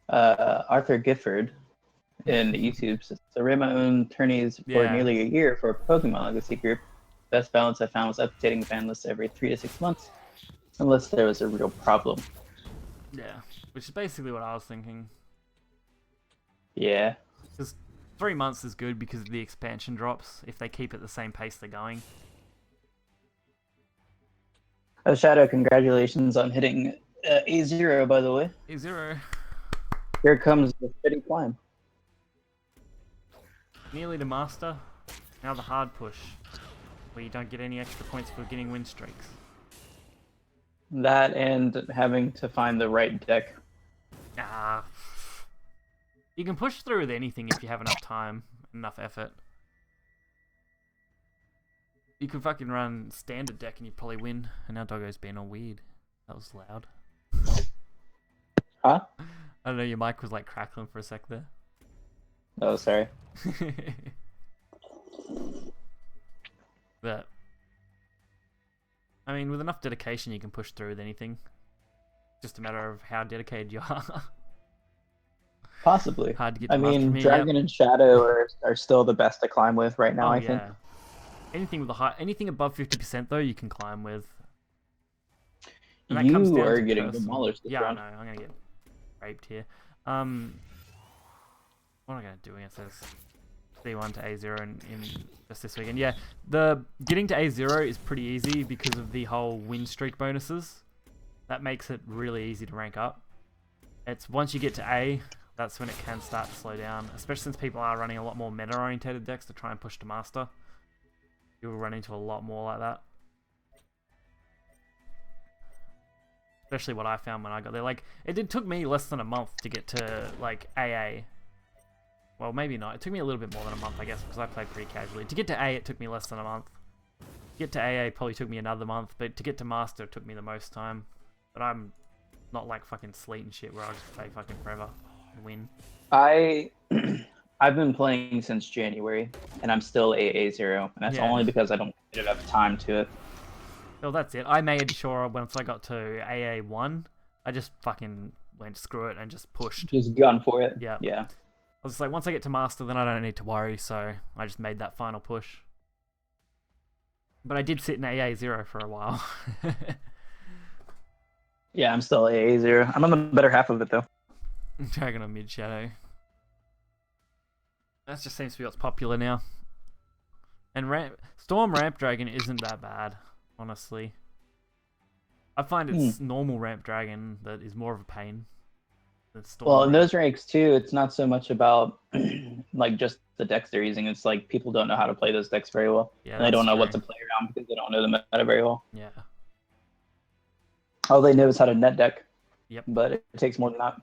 Arthur Gifford in YouTube says, I ran my own tourneys for Yeah. nearly a year for a Pokemon Legacy group. Best balance I found was updating the ban list every 3 to 6 months, unless there was a real problem. Yeah, which is basically what I was thinking. Yeah. Because 3 months is good because of the expansion drops, if they keep at the same pace they're going. Shadow, congratulations on hitting A0, by the way. A0. Here comes the steady climb. Nearly to master. Now the hard push, where you don't get any extra points for getting win streaks. That and having to find the right deck. Ah. You can push through with anything if you have enough time, enough effort. You could fucking run standard deck and you'd probably win. And now Doggo's being all weird. That was loud. Huh? I don't know, your mic was like crackling for a sec there. Oh, sorry. But I mean, with enough dedication you can push through with anything. Just a matter of how dedicated you are. Possibly. Hard to get I to master mean, me, Dragon yep. and Shadow are still the best to climb with right now, Oh, I yeah. think. Anything with a high, anything above 50% though, you can climb with. And that You comes down are to getting personal. demolished this Yeah, round. I know. I'm gonna get raped here. What am I gonna do against this? C1 to A0 in just this weekend. Yeah, the getting to A0 is pretty easy because of the whole win streak bonuses. That makes it really easy to rank up. It's once you get to A, that's when it can start to slow down, especially since people are running a lot more meta-orientated decks to try and push to master. You'll run into a lot more like that. Especially what I found when I got there. Like, it took me less than a month to get to, like, AA. Well, maybe not. It took me a little bit more than a month, I guess, because I played pretty casually. To get to A, it took me less than a month. To get to AA probably took me another month, but to get to Master, it took me the most time. But I'm not like fucking Sleet and shit, where I'll just play fucking forever and win. I've been playing since January, and I'm still AA0, and that's Yeah. only because I don't get enough time to it. Well, that's it. I made sure once I got to AA1, I just fucking went screw it and just pushed. Just gun for it. Yeah. Yeah. I was just like, once I get to Master, then I don't need to worry, so I just made that final push. But I did sit in AA0 for a while. Yeah, I'm still AA0. I'm on the better half of it, though. Dragon on mid shadow. That just seems to be what's popular now. And Storm Ramp Dragon isn't that bad, honestly. I find it's normal Ramp Dragon that is more of a pain than Storm. Well, in those ranks, too, it's not so much about like just the decks they're using. It's like people don't know how to play those decks very well. Yeah, and they don't know what true. to play around because they don't know the meta very well. Yeah. All they know is how to net deck. Yep. But it takes more than that.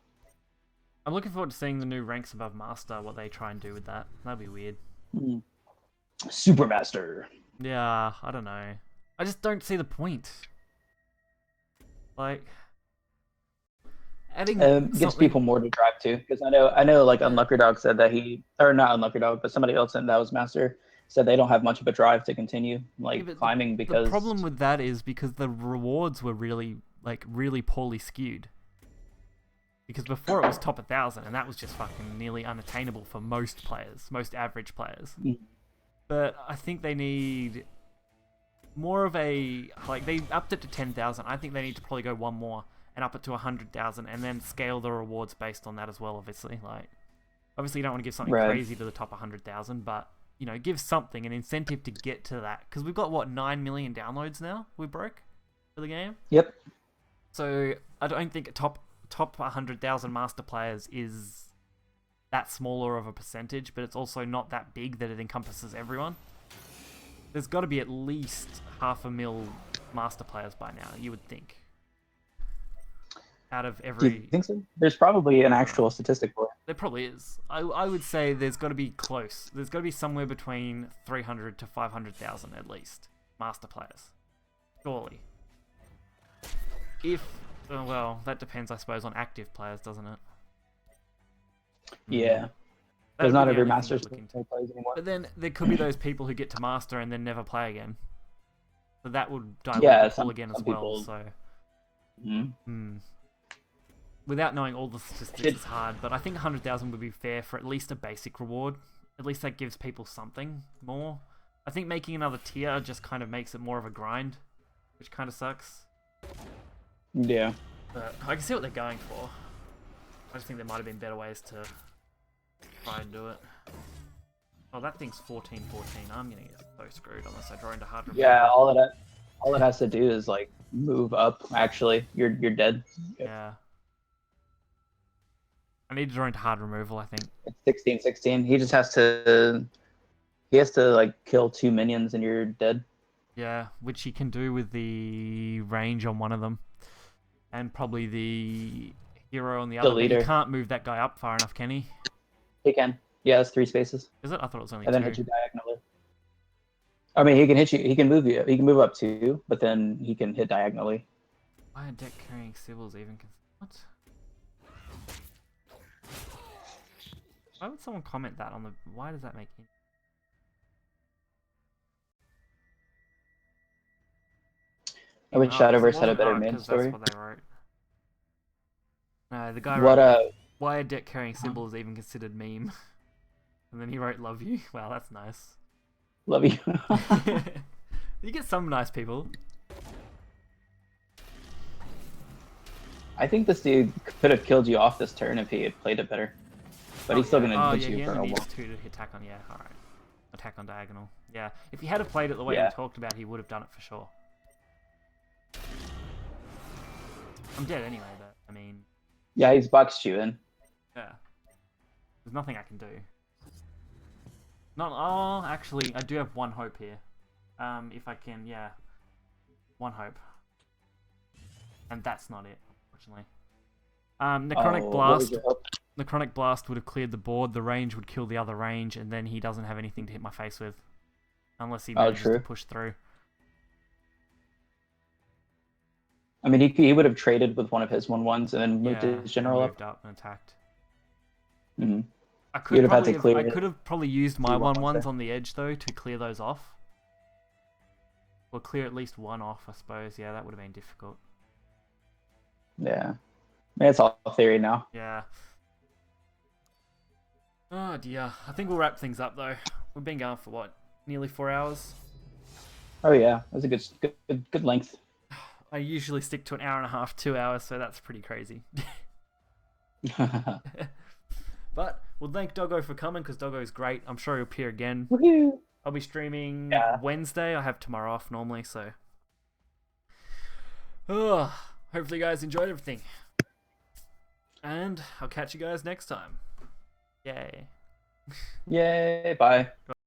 I'm looking forward to seeing the new ranks above Master, what they try and do with that. That'd be weird. Supermaster. Yeah, I don't know. I just don't see the point. Like, adding Gives something- people more to drive to, because I know like Unlucky Dog said that or not Unlucky Dog, but somebody else that was Master said they don't have much of a drive to continue like but climbing because the problem with that is because the rewards were really poorly skewed. Because before it was top 1,000, and that was just fucking nearly unattainable for most players, most average players. But I think they need more of a, like, they upped it to 10,000. I think they need to probably go one more and up it to 100,000, and then scale the rewards based on that as well. Obviously, obviously you don't want to give something crazy to the top 100,000, but you know, give something, an incentive to get to that. Because we've got what, 9 million downloads now we broke for the game. Yep. So I don't think top 100,000 master players is that smaller of a percentage, but it's also not that big that it encompasses everyone. There's got to be at least 500,000 master players by now, you would think. Out of Do every... you think so? There's probably an actual statistic for it. There probably is. I would say there's got to be close. There's got to be somewhere between 300 to 500,000 at least master players. Surely. If... well, that depends, I suppose, on active players, doesn't it? Yeah. That Because would not be the every only thing Master to look into. plays anymore. But then there could be those people who get to Master and then never play again. So that would dilute Yeah, the pool again as some well. people- So Mhm. without knowing all the statistics, it's hard. But I think 100,000 would be fair for at least a basic reward. At least that gives people something more. I think making another tier just kind of makes it more of a grind, which kind of sucks. Yeah. But I can see what they're going for. I just think there might have been better ways to try and do it. Oh, that thing's 14-14. I'm gonna get so screwed unless I draw into hard removal. Yeah, all it has to do is like move up. Actually, you're dead. Yeah. I need to draw into hard removal, I think. It's 16-16. He just has to like kill 2 minions and you're dead. Yeah, which he can do with the range on one of them. And probably the hero on the other. But leader. he can't move that guy up far enough, can he? He can. Yeah, it's 3 spaces. Is it? I thought it was only And then 2. hit you diagonally. I mean, he can hit you. He can move you. He can move up 2, but then he can hit diagonally. Why are deck carrying civils even? What? Why would someone comment that on the? Why does that make? I wish Shadowverse had a better main story. That's what they wrote. No, the guy What wrote, why are deck carrying symbols even considered meme? And then he wrote love you. Wow, that's nice. Love you. You get some nice people. I think this dude could have killed you off this turn if he had played it better. But he's still yeah. gonna Oh, hit yeah, you he for a only while. needs 2 to hit attack on. Yeah, alright. Attack on diagonal. Yeah, if he had played it the way Yeah. we talked about, he would have done it for sure. I'm dead anyway, but I mean, Yeah, he's boxed you in. yeah. There's nothing I can do. Not. Oh, actually, I do have one hope here. If I can, yeah. One hope. And that's not it, unfortunately. Necronic Oh, what Blast. was your hope? Necronic Blast would have cleared the board. The range would kill the other range, and then he doesn't have anything to hit my face with, unless he manages to true. push through. I mean, he would have traded with one of his 1/1s and then moved Yeah, his general up. moved up and attacked. Mhm. I You'd could have had probably to clear I it. could have probably used my Do one 1/1s there. on the edge though to clear those off. Or clear at least one off, I suppose. Yeah, that would have been difficult. Yeah. I mean, it's all theory now. Yeah. Oh dear. I think we'll wrap things up though. We've been going for what? Nearly 4 hours? Oh yeah, that's a good length. I usually stick to an hour and a half, 2 hours, so that's pretty crazy. But we'll thank Doggo for coming because Doggo's great. I'm sure he'll appear again. Woohoo! I'll be streaming Yeah. Wednesday. I have tomorrow off normally, so. Oh, hopefully you guys enjoyed everything. And I'll catch you guys next time. Yay. Yay! Bye.